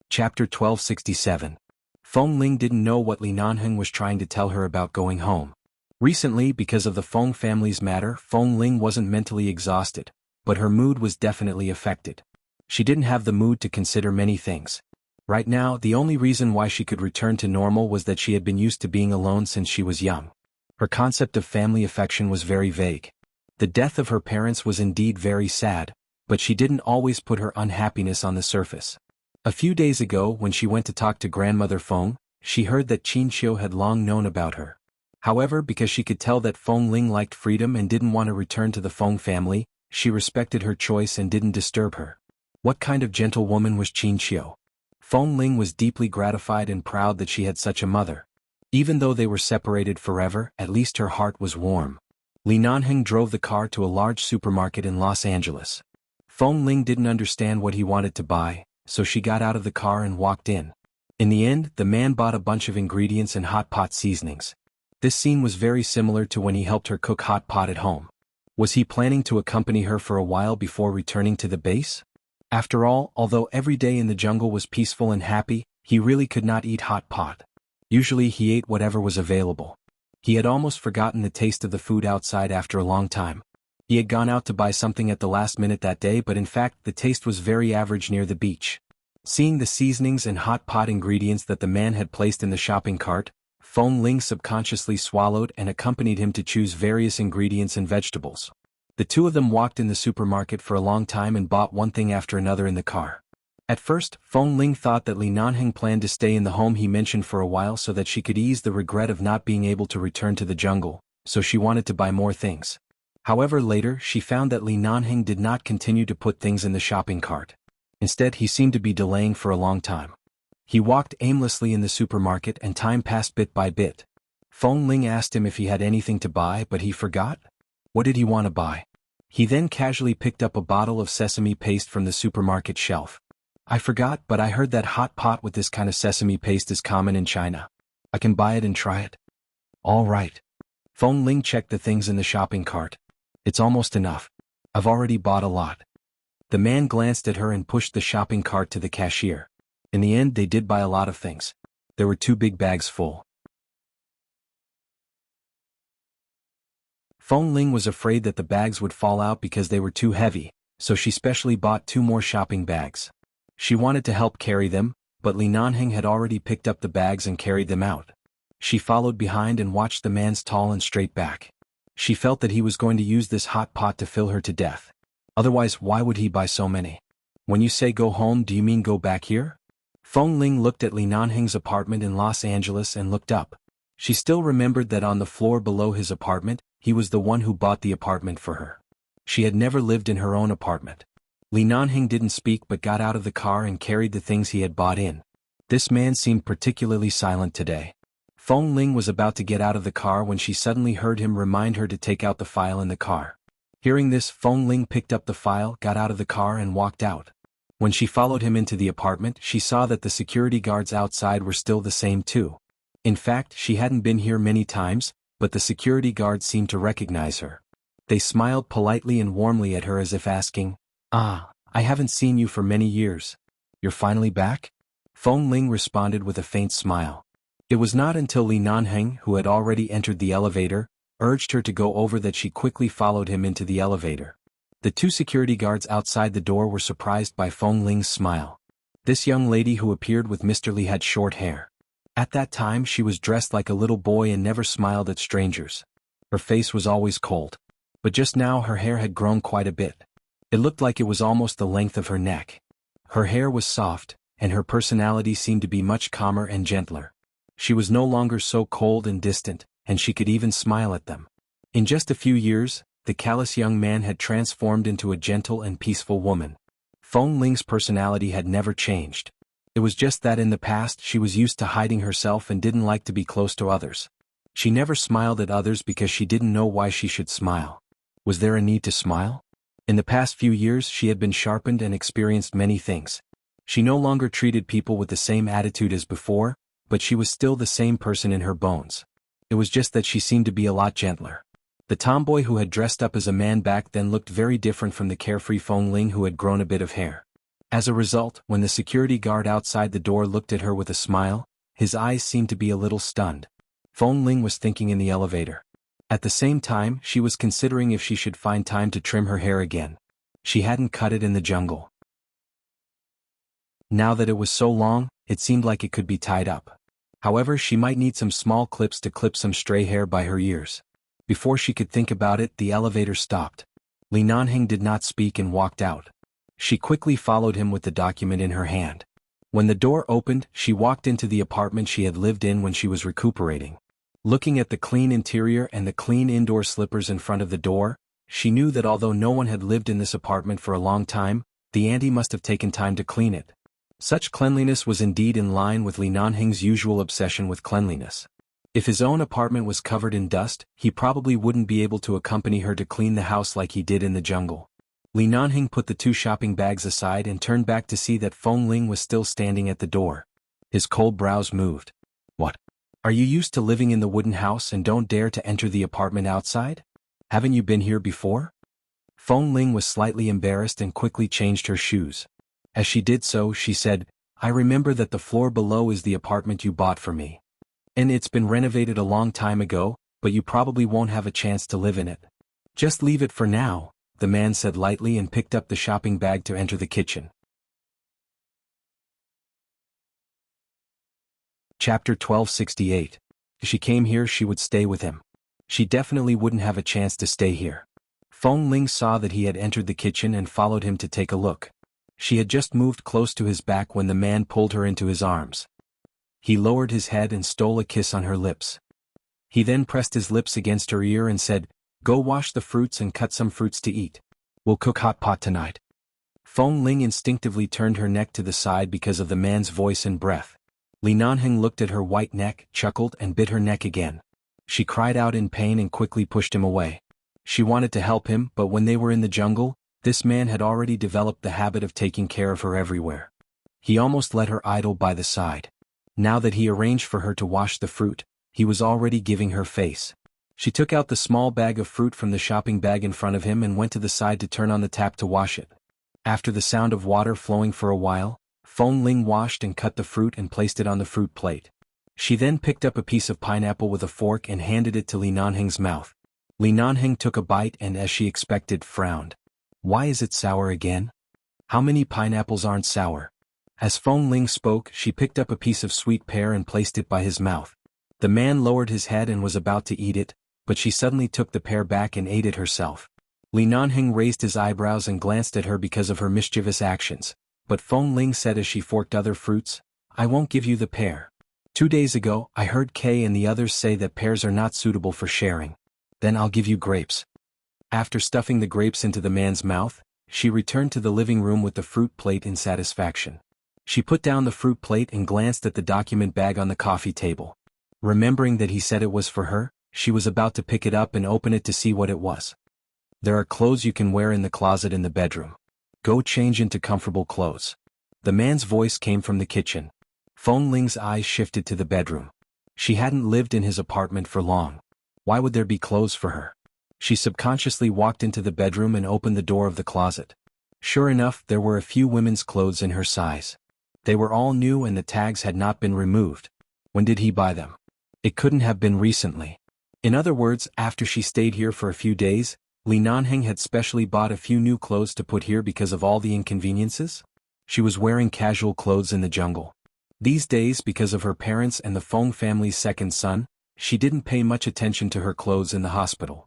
Chapter 1267. Feng Ling didn't know what Li Nanheng was trying to tell her about going home. Recently, because of the Feng family's matter, Feng Ling wasn't mentally exhausted, but her mood was definitely affected. She didn't have the mood to consider many things. Right now, the only reason why she could return to normal was that she had been used to being alone since she was young. Her concept of family affection was very vague. The death of her parents was indeed very sad, but she didn't always put her unhappiness on the surface. A few days ago, when she went to talk to grandmother Feng, she heard that Qin Xiu had long known about her. However, because she could tell that Feng Ling liked freedom and didn't want to return to the Feng family, she respected her choice and didn't disturb her. What kind of gentlewoman was Qin Xiu? Feng Ling was deeply gratified and proud that she had such a mother. Even though they were separated forever, at least her heart was warm. Li Nanheng drove the car to a large supermarket in Los Angeles. Feng Ling didn't understand what he wanted to buy, so she got out of the car and walked in. In the end, the man bought a bunch of ingredients and hot pot seasonings. This scene was very similar to when he helped her cook hot pot at home. Was he planning to accompany her for a while before returning to the base? After all, although every day in the jungle was peaceful and happy, he really could not eat hot pot. Usually he ate whatever was available. He had almost forgotten the taste of the food outside after a long time. He had gone out to buy something at the last minute that day, but in fact the taste was very average near the beach. Seeing the seasonings and hot pot ingredients that the man had placed in the shopping cart, Feng Ling subconsciously swallowed and accompanied him to choose various ingredients and vegetables. The 2 of them walked in the supermarket for a long time and bought one thing after another in the car. At first, Feng Ling thought that Li Nanheng planned to stay in the home he mentioned for a while so that she could ease the regret of not being able to return to the jungle, so she wanted to buy more things. However, later she found that Li Nanheng did not continue to put things in the shopping cart. Instead, he seemed to be delaying for a long time. He walked aimlessly in the supermarket and time passed bit by bit. Feng Ling asked him if he had anything to buy, but he forgot. What did he want to buy? He then casually picked up a bottle of sesame paste from the supermarket shelf. "I forgot, but I heard that hot pot with this kind of sesame paste is common in China. I can buy it and try it." "All right." Feng Ling checked the things in the shopping cart. "It's almost enough. I've already bought a lot." The man glanced at her and pushed the shopping cart to the cashier. In the end, they did buy a lot of things. There were 2 big bags full. Feng Ling was afraid that the bags would fall out because they were too heavy, so she specially bought 2 more shopping bags. She wanted to help carry them, but Li Nanheng had already picked up the bags and carried them out. She followed behind and watched the man's tall and straight back. She felt that he was going to use this hot pot to fill her to death. Otherwise, why would he buy so many? "When you say go home, do you mean go back here?" Feng Ling looked at Li Nanheng's apartment in Los Angeles and looked up. She still remembered that on the floor below his apartment, he was the one who bought the apartment for her. She had never lived in her own apartment. Li Nanheng didn't speak but got out of the car and carried the things he had bought in. This man seemed particularly silent today. Feng Ling was about to get out of the car when she suddenly heard him remind her to take out the file in the car. Hearing this, Feng Ling picked up the file, got out of the car and walked out. When she followed him into the apartment, she saw that the security guards outside were still the same too. In fact, she hadn't been here many times, but the security guards seemed to recognize her. They smiled politely and warmly at her as if asking, "Ah, I haven't seen you for many years. You're finally back?" Feng Ling responded with a faint smile. It was not until Li Nanheng, who had already entered the elevator, urged her to go over that she quickly followed him into the elevator. The two security guards outside the door were surprised by Feng Ling's smile. This young lady who appeared with Mr. Li had short hair. At that time she was dressed like a little boy and never smiled at strangers. Her face was always cold. But just now her hair had grown quite a bit. It looked like it was almost the length of her neck. Her hair was soft, and her personality seemed to be much calmer and gentler. She was no longer so cold and distant, and she could even smile at them. In just a few years, the callous young man had transformed into a gentle and peaceful woman. Feng Ling's personality had never changed. It was just that in the past she was used to hiding herself and didn't like to be close to others. She never smiled at others because she didn't know why she should smile. Was there a need to smile? In the past few years she had been sharpened and experienced many things. She no longer treated people with the same attitude as before, but she was still the same person in her bones. It was just that she seemed to be a lot gentler. The tomboy who had dressed up as a man back then looked very different from the carefree Feng Ling who had grown a bit of hair. As a result, when the security guard outside the door looked at her with a smile, his eyes seemed to be a little stunned. Feng Ling was thinking in the elevator. At the same time, she was considering if she should find time to trim her hair again. She hadn't cut it in the jungle. Now that it was so long, it seemed like it could be tied up. However, she might need some small clips to clip some stray hair by her ears. Before she could think about it, the elevator stopped. Li Nanheng did not speak and walked out. She quickly followed him with the document in her hand. When the door opened, she walked into the apartment she had lived in when she was recuperating. Looking at the clean interior and the clean indoor slippers in front of the door, she knew that although no one had lived in this apartment for a long time, the auntie must have taken time to clean it. Such cleanliness was indeed in line with Li Nanheng's usual obsession with cleanliness. If his own apartment was covered in dust, he probably wouldn't be able to accompany her to clean the house like he did in the jungle. Li Nanheng put the two shopping bags aside and turned back to see that Feng Ling was still standing at the door. His cold brows moved. "What? Are you used to living in the wooden house and don't dare to enter the apartment outside? Haven't you been here before?" Feng Ling was slightly embarrassed and quickly changed her shoes. As she did so, she said, "I remember that the floor below is the apartment you bought for me. And it's been renovated a long time ago, but you probably won't have a chance to live in it. Just leave it for now," the man said lightly and picked up the shopping bag to enter the kitchen. Chapter 1268. If she came here, she would stay with him. She definitely wouldn't have a chance to stay here. Feng Ling saw that he had entered the kitchen and followed him to take a look. She had just moved close to his back when the man pulled her into his arms. He lowered his head and stole a kiss on her lips. He then pressed his lips against her ear and said, "Go wash the fruits and cut some fruits to eat. We'll cook hot pot tonight." Feng Ling instinctively turned her neck to the side because of the man's voice and breath. Li Nanheng looked at her white neck, chuckled and bit her neck again. She cried out in pain and quickly pushed him away. She wanted to help him, but when they were in the jungle, this man had already developed the habit of taking care of her everywhere. He almost let her idle by the side. Now that he arranged for her to wash the fruit, he was already giving her face. She took out the small bag of fruit from the shopping bag in front of him and went to the side to turn on the tap to wash it. After the sound of water flowing for a while, Feng Ling washed and cut the fruit and placed it on the fruit plate. She then picked up a piece of pineapple with a fork and handed it to Li Nanheng's mouth. Li Nanheng took a bite and, as she expected, frowned. "Why is it sour again? How many pineapples aren't sour?" As Feng Ling spoke, she picked up a piece of sweet pear and placed it by his mouth. The man lowered his head and was about to eat it, but she suddenly took the pear back and ate it herself. Li Nanheng raised his eyebrows and glanced at her because of her mischievous actions, but Feng Ling said as she forked other fruits, "I won't give you the pear. 2 days ago, I heard Kay and the others say that pears are not suitable for sharing. Then I'll give you grapes." After stuffing the grapes into the man's mouth, she returned to the living room with the fruit plate in satisfaction. She put down the fruit plate and glanced at the document bag on the coffee table. Remembering that he said it was for her, she was about to pick it up and open it to see what it was. "There are clothes you can wear in the closet in the bedroom. Go change into comfortable clothes. The man's voice came from the kitchen. Feng Ling's eyes shifted to the bedroom. She hadn't lived in his apartment for long. Why would there be clothes for her? She subconsciously walked into the bedroom and opened the door of the closet. Sure enough, there were a few women's clothes in her size. They were all new and the tags had not been removed. When did he buy them? It couldn't have been recently. In other words, after she stayed here for a few days, Li Nanheng had specially bought a few new clothes to put here because of all the inconveniences? She was wearing casual clothes in the jungle. These days, because of her parents and the Feng family's second son, she didn't pay much attention to her clothes in the hospital.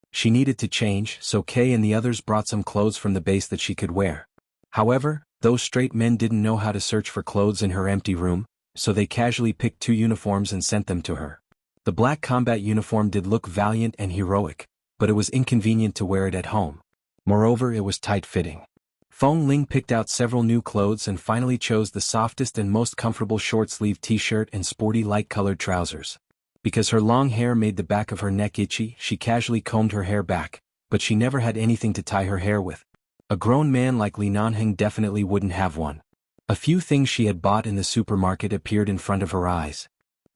She needed to change, so Kay and the others brought some clothes from the base that she could wear. However, those straight men didn't know how to search for clothes in her empty room, so they casually picked 2 uniforms and sent them to her. The black combat uniform did look valiant and heroic, but it was inconvenient to wear it at home. Moreover, it was tight-fitting. Feng Ling picked out several new clothes and finally chose the softest and most comfortable short-sleeve t-shirt and sporty light-colored trousers. Because her long hair made the back of her neck itchy, she casually combed her hair back, but she never had anything to tie her hair with. A grown man like Li Nanheng definitely wouldn't have one. A few things she had bought in the supermarket appeared in front of her eyes.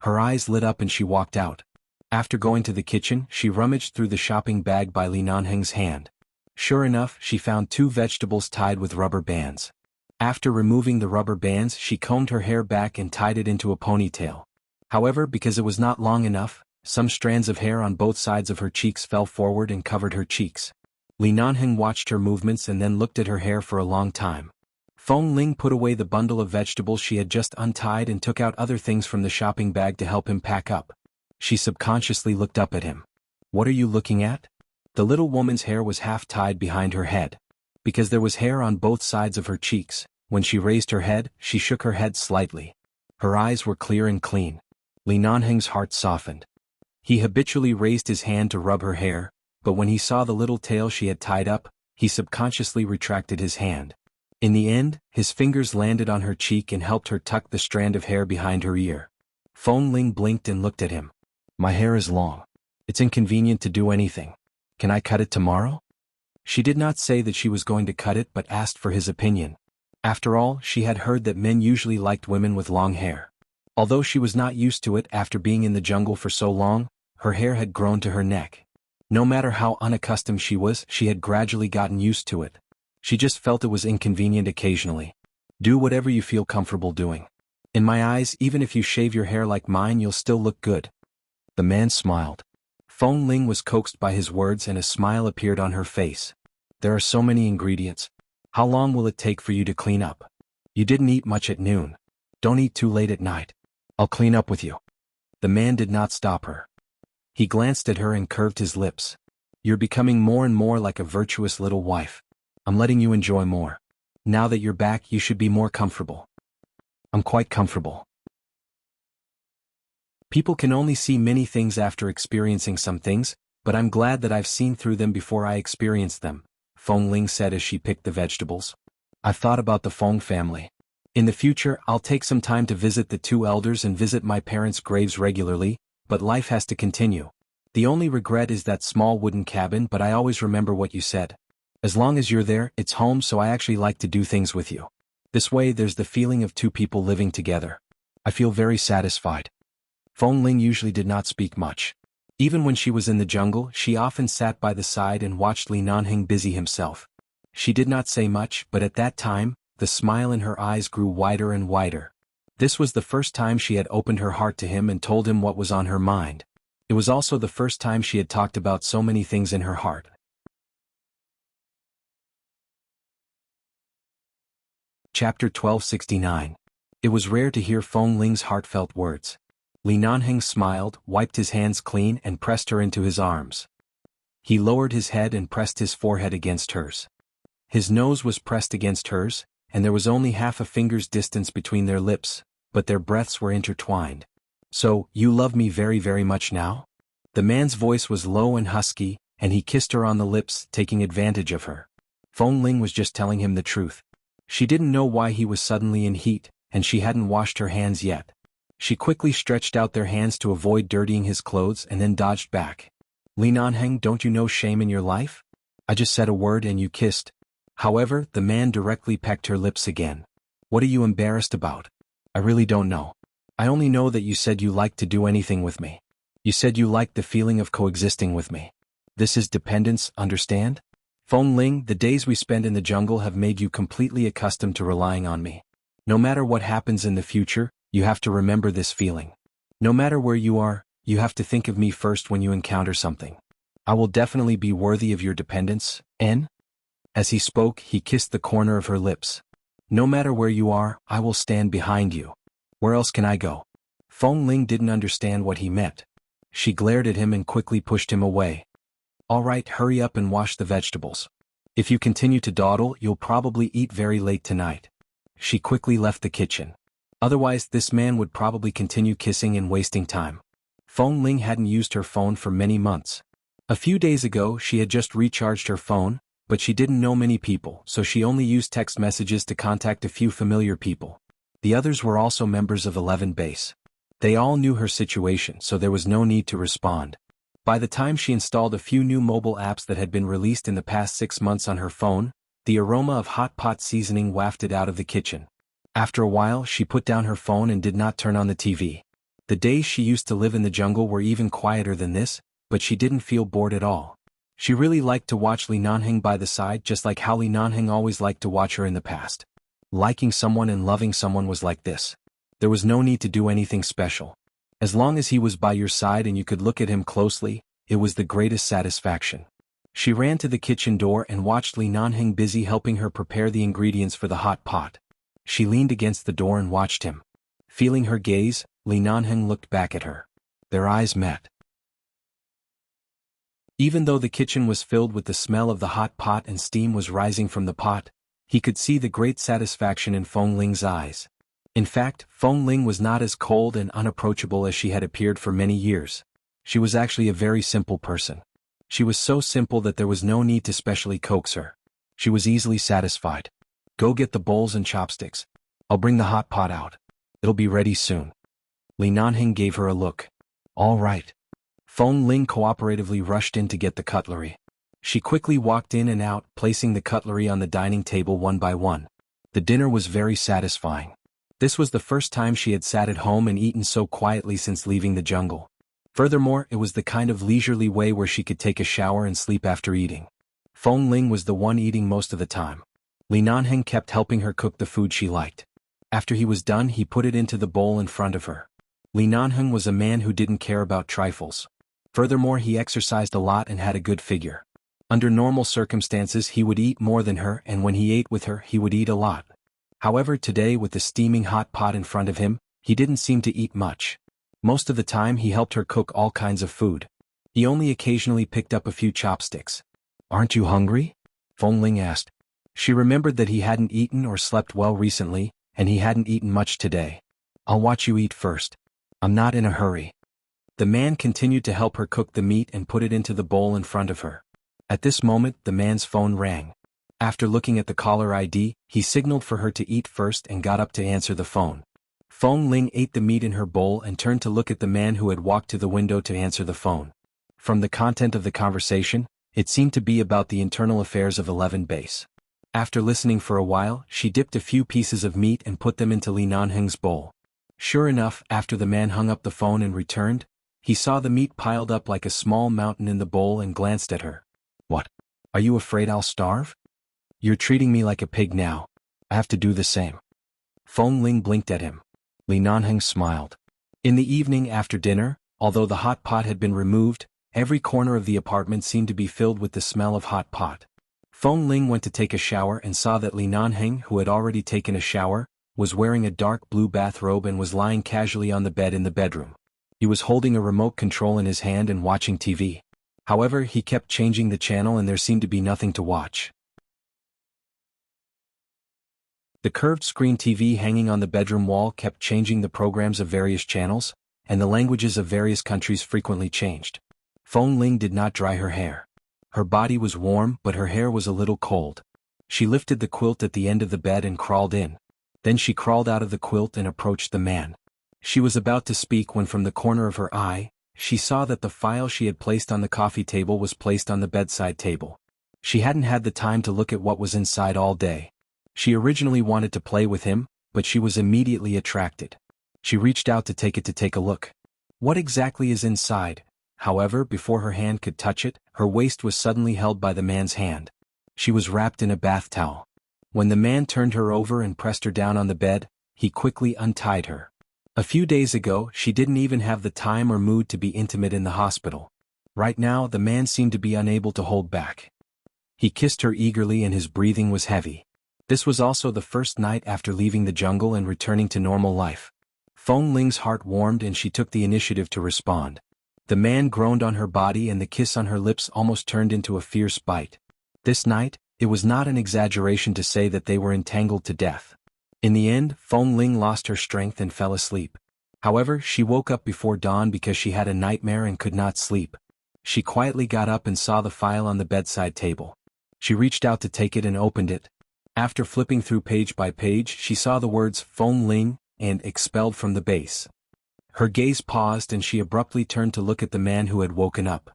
Her eyes lit up and she walked out. After going to the kitchen, she rummaged through the shopping bag by Li Nanheng's hand. Sure enough, she found 2 vegetables tied with rubber bands. After removing the rubber bands, she combed her hair back and tied it into a ponytail. However, because it was not long enough, some strands of hair on both sides of her cheeks fell forward and covered her cheeks. Li Nanheng watched her movements and then looked at her hair for a long time. Feng Ling put away the bundle of vegetables she had just untied and took out other things from the shopping bag to help him pack up. She subconsciously looked up at him. What are you looking at? The little woman's hair was half tied behind her head. Because there was hair on both sides of her cheeks, when she raised her head, she shook her head slightly. Her eyes were clear and clean. Li Nanheng's heart softened. He habitually raised his hand to rub her hair, but when he saw the little tail she had tied up, he subconsciously retracted his hand. In the end, his fingers landed on her cheek and helped her tuck the strand of hair behind her ear. Feng Ling blinked and looked at him. My hair is long. It's inconvenient to do anything. Can I cut it tomorrow? She did not say that she was going to cut it but asked for his opinion. After all, she had heard that men usually liked women with long hair. Although she was not used to it after being in the jungle for so long, her hair had grown to her neck. No matter how unaccustomed she was, she had gradually gotten used to it. She just felt it was inconvenient occasionally. Do whatever you feel comfortable doing. In my eyes, even if you shave your hair like mine, you'll still look good. The man smiled. Feng Ling was coaxed by his words and a smile appeared on her face. There are so many ingredients. How long will it take for you to clean up? You didn't eat much at noon. Don't eat too late at night. I'll clean up with you. The man did not stop her. He glanced at her and curved his lips. You're becoming more and more like a virtuous little wife. I'm letting you enjoy more. Now that you're back, you should be more comfortable. I'm quite comfortable. People can only see many things after experiencing some things, but I'm glad that I've seen through them before I experienced them, Feng Ling said as she picked the vegetables. I've thought about the Feng family. In the future, I'll take some time to visit the 2 elders and visit my parents' graves regularly, but life has to continue. The only regret is that small wooden cabin, but I always remember what you said. As long as you're there, it's home, so I actually like to do things with you. This way there's the feeling of 2 people living together. I feel very satisfied. Feng Ling usually did not speak much. Even when she was in the jungle, she often sat by the side and watched Li Nanheng busy himself. She did not say much, but at that time, the smile in her eyes grew wider and wider. This was the first time she had opened her heart to him and told him what was on her mind. It was also the first time she had talked about so many things in her heart. Chapter 1269. It was rare to hear Feng Ling's heartfelt words. Li Nanheng smiled, wiped his hands clean and pressed her into his arms. He lowered his head and pressed his forehead against hers. His nose was pressed against hers, and there was only half a finger's distance between their lips, but their breaths were intertwined. So, you love me very, very much now? The man's voice was low and husky, and he kissed her on the lips, taking advantage of her. Feng Ling was just telling him the truth. She didn't know why he was suddenly in heat, and she hadn't washed her hands yet. She quickly stretched out their hands to avoid dirtying his clothes and then dodged back. Li Nanheng, don't you know shame in your life? I just said a word and you kissed. However, the man directly pecked her lips again. What are you embarrassed about? I really don't know. I only know that you said you liked to do anything with me. You said you liked the feeling of coexisting with me. This is dependence, understand? Feng Ling, the days we spend in the jungle have made you completely accustomed to relying on me. No matter what happens in the future, you have to remember this feeling. No matter where you are, you have to think of me first when you encounter something. I will definitely be worthy of your dependence, N? As he spoke, he kissed the corner of her lips. No matter where you are, I will stand behind you. Where else can I go? Feng Ling didn't understand what he meant. She glared at him and quickly pushed him away. All right, hurry up and wash the vegetables. If you continue to dawdle, you'll probably eat very late tonight. She quickly left the kitchen. Otherwise, this man would probably continue kissing and wasting time. Feng Ling hadn't used her phone for many months. A few days ago, she had just recharged her phone, but she didn't know many people, so she only used text messages to contact a few familiar people. The others were also members of 11 Base. They all knew her situation, so there was no need to respond. By the time she installed a few new mobile apps that had been released in the past 6 months on her phone, the aroma of hot pot seasoning wafted out of the kitchen. After a while, she put down her phone and did not turn on the TV. The days she used to live in the jungle were even quieter than this, but she didn't feel bored at all. She really liked to watch Li Nanheng by the side, just like how Li Nanheng always liked to watch her in the past. Liking someone and loving someone was like this. There was no need to do anything special. As long as he was by your side and you could look at him closely, it was the greatest satisfaction. She ran to the kitchen door and watched Li Nanheng busy helping her prepare the ingredients for the hot pot. She leaned against the door and watched him. Feeling her gaze, Li Nanheng looked back at her. Their eyes met. Even though the kitchen was filled with the smell of the hot pot and steam was rising from the pot, he could see the great satisfaction in Feng Ling's eyes. In fact, Feng Ling was not as cold and unapproachable as she had appeared for many years. She was actually a very simple person. She was so simple that there was no need to specially coax her. She was easily satisfied. Go get the bowls and chopsticks. I'll bring the hot pot out. It'll be ready soon. Li Nanheng gave her a look. All right. Feng Ling cooperatively rushed in to get the cutlery. She quickly walked in and out, placing the cutlery on the dining table one by one. The dinner was very satisfying. This was the first time she had sat at home and eaten so quietly since leaving the jungle. Furthermore, it was the kind of leisurely way where she could take a shower and sleep after eating. Feng Ling was the one eating most of the time. Li Nanheng kept helping her cook the food she liked. After he was done, he put it into the bowl in front of her. Li Nanheng was a man who didn't care about trifles. Furthermore, he exercised a lot and had a good figure. Under normal circumstances, he would eat more than her, and when he ate with her, he would eat a lot. However, today with the steaming hot pot in front of him, he didn't seem to eat much. Most of the time he helped her cook all kinds of food. He only occasionally picked up a few chopsticks. Aren't you hungry? Feng Ling asked. She remembered that he hadn't eaten or slept well recently, and he hadn't eaten much today. I'll watch you eat first. I'm not in a hurry. The man continued to help her cook the meat and put it into the bowl in front of her. At this moment, the man's phone rang. After looking at the caller ID, he signaled for her to eat first and got up to answer the phone. Feng Ling ate the meat in her bowl and turned to look at the man who had walked to the window to answer the phone. From the content of the conversation, it seemed to be about the internal affairs of 11 Base. After listening for a while, she dipped a few pieces of meat and put them into Li Nanheng's bowl. Sure enough, after the man hung up the phone and returned, he saw the meat piled up like a small mountain in the bowl and glanced at her. What? Are you afraid I'll starve? You're treating me like a pig now. I have to do the same. Feng Ling blinked at him. Li Nanheng smiled. In the evening after dinner, although the hot pot had been removed, every corner of the apartment seemed to be filled with the smell of hot pot. Feng Ling went to take a shower and saw that Li Nanheng, who had already taken a shower, was wearing a dark blue bathrobe and was lying casually on the bed in the bedroom. He was holding a remote control in his hand and watching TV. However, he kept changing the channel and there seemed to be nothing to watch. The curved screen TV hanging on the bedroom wall kept changing the programs of various channels, and the languages of various countries frequently changed. Feng Ling did not dry her hair. Her body was warm, but her hair was a little cold. She lifted the quilt at the end of the bed and crawled in. Then she crawled out of the quilt and approached the man. She was about to speak when from the corner of her eye, she saw that the file she had placed on the coffee table was placed on the bedside table. She hadn't had the time to look at what was inside all day. She originally wanted to play with him, but she was immediately attracted. She reached out to take a look. What exactly is inside? However, before her hand could touch it, her waist was suddenly held by the man's hand. She was wrapped in a bath towel. When the man turned her over and pressed her down on the bed, he quickly untied her. A few days ago, she didn't even have the time or mood to be intimate in the hospital. Right now, the man seemed to be unable to hold back. He kissed her eagerly and his breathing was heavy. This was also the first night after leaving the jungle and returning to normal life. Feng Ling's heart warmed and she took the initiative to respond. The man groaned on her body and the kiss on her lips almost turned into a fierce bite. This night, it was not an exaggeration to say that they were entangled to death. In the end, Feng Ling lost her strength and fell asleep. However, she woke up before dawn because she had a nightmare and could not sleep. She quietly got up and saw the file on the bedside table. She reached out to take it and opened it. After flipping through page by page, she saw the words Feng Ling and expelled from the base. Her gaze paused and she abruptly turned to look at the man who had woken up.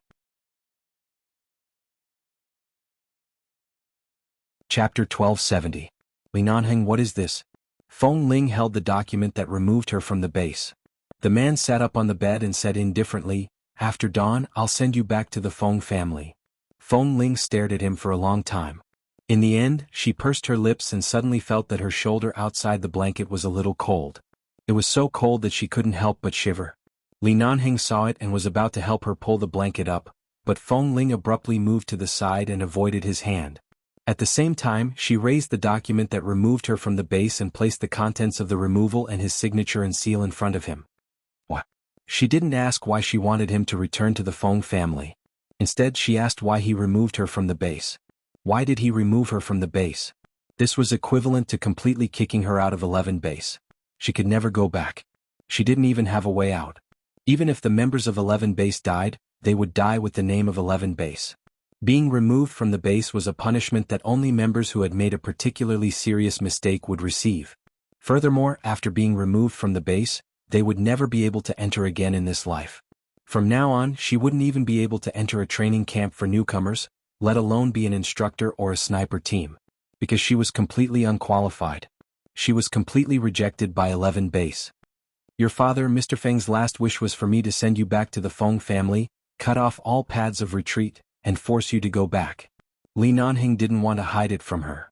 Chapter 1270. Li Nanheng, what is this? Feng Ling held the document that removed her from the base. The man sat up on the bed and said indifferently, after dawn, I'll send you back to the Feng family. Feng Ling stared at him for a long time. In the end, she pursed her lips and suddenly felt that her shoulder outside the blanket was a little cold. It was so cold that she couldn't help but shiver. Li Nanheng saw it and was about to help her pull the blanket up, but Feng Ling abruptly moved to the side and avoided his hand. At the same time, she raised the document that removed her from the base and placed the contents of the removal and his signature and seal in front of him. What? She didn't ask why she wanted him to return to the Feng family. Instead, she asked why he removed her from the base. Why did he remove her from the base? This was equivalent to completely kicking her out of 11 base. She could never go back. She didn't even have a way out. Even if the members of 11 base died, they would die with the name of 11 base. Being removed from the base was a punishment that only members who had made a particularly serious mistake would receive. Furthermore, after being removed from the base, they would never be able to enter again in this life. From now on, she wouldn't even be able to enter a training camp for newcomers, let alone be an instructor or a sniper team. Because she was completely unqualified. She was completely rejected by 11 base. Your father, Mr. Feng's last wish was for me to send you back to the Feng family, cut off all paths of retreat, and force you to go back. Li Nanheng didn't want to hide it from her.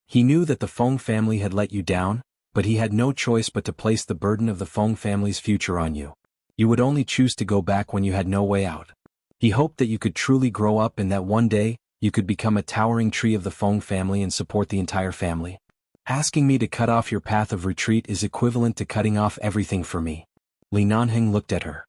He knew that the Feng family had let you down, but he had no choice but to place the burden of the Feng family's future on you. You would only choose to go back when you had no way out. He hoped that you could truly grow up and that one day, you could become a towering tree of the Feng family and support the entire family. Asking me to cut off your path of retreat is equivalent to cutting off everything for me. Li Nanheng looked at her.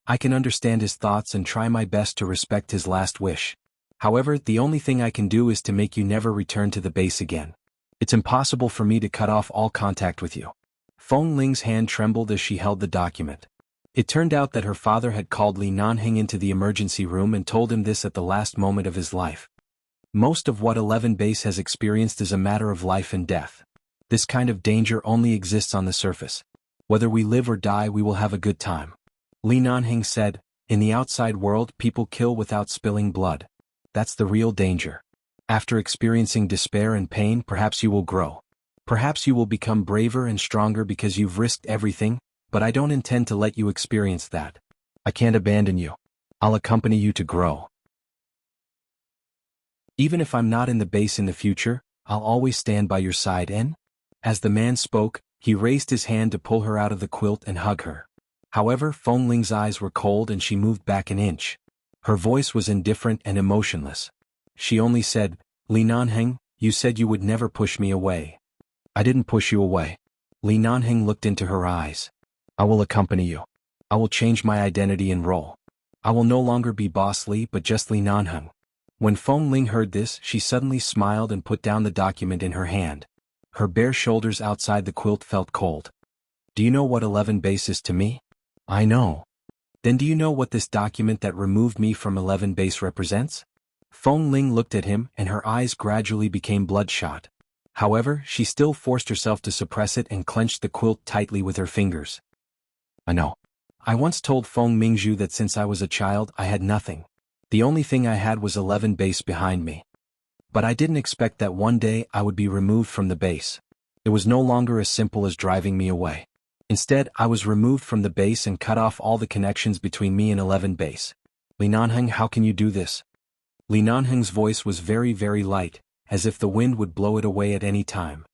I can understand his thoughts and try my best to respect his last wish. However, the only thing I can do is to make you never return to the base again. It's impossible for me to cut off all contact with you. Feng Ling's hand trembled as she held the document. It turned out that her father had called Li Nanheng into the emergency room and told him this at the last moment of his life. Most of what 11 Base has experienced is a matter of life and death. This kind of danger only exists on the surface. Whether we live or die, we will have a good time. Li Nanheng said, in the outside world, people kill without spilling blood. That's the real danger. After experiencing despair and pain, perhaps you will grow. Perhaps you will become braver and stronger because you've risked everything, but I don't intend to let you experience that. I can't abandon you. I'll accompany you to grow. Even if I'm not in the base in the future, I'll always stand by your side and... As the man spoke, he raised his hand to pull her out of the quilt and hug her. However, Feng Ling's eyes were cold and she moved back an inch. Her voice was indifferent and emotionless. She only said, Li Nanheng, you said you would never push me away. I didn't push you away. Li Nanheng looked into her eyes. I will accompany you. I will change my identity and role. I will no longer be Boss Li but just Li Nanheng. When Feng Ling heard this, she suddenly smiled and put down the document in her hand. Her bare shoulders outside the quilt felt cold. Do you know what 11 Base is to me? I know. Then do you know what this document that removed me from 11 Base represents? Feng Ling looked at him and her eyes gradually became bloodshot. However, she still forced herself to suppress it and clenched the quilt tightly with her fingers. I know. I once told Feng Mingzhu that since I was a child I had nothing. The only thing I had was 11 Base behind me. But I didn't expect that one day I would be removed from the base. It was no longer as simple as driving me away. Instead, I was removed from the base and cut off all the connections between me and 11 base. Li Nanheng, how can you do this? Li Nanheng's voice was very, very light, as if the wind would blow it away at any time.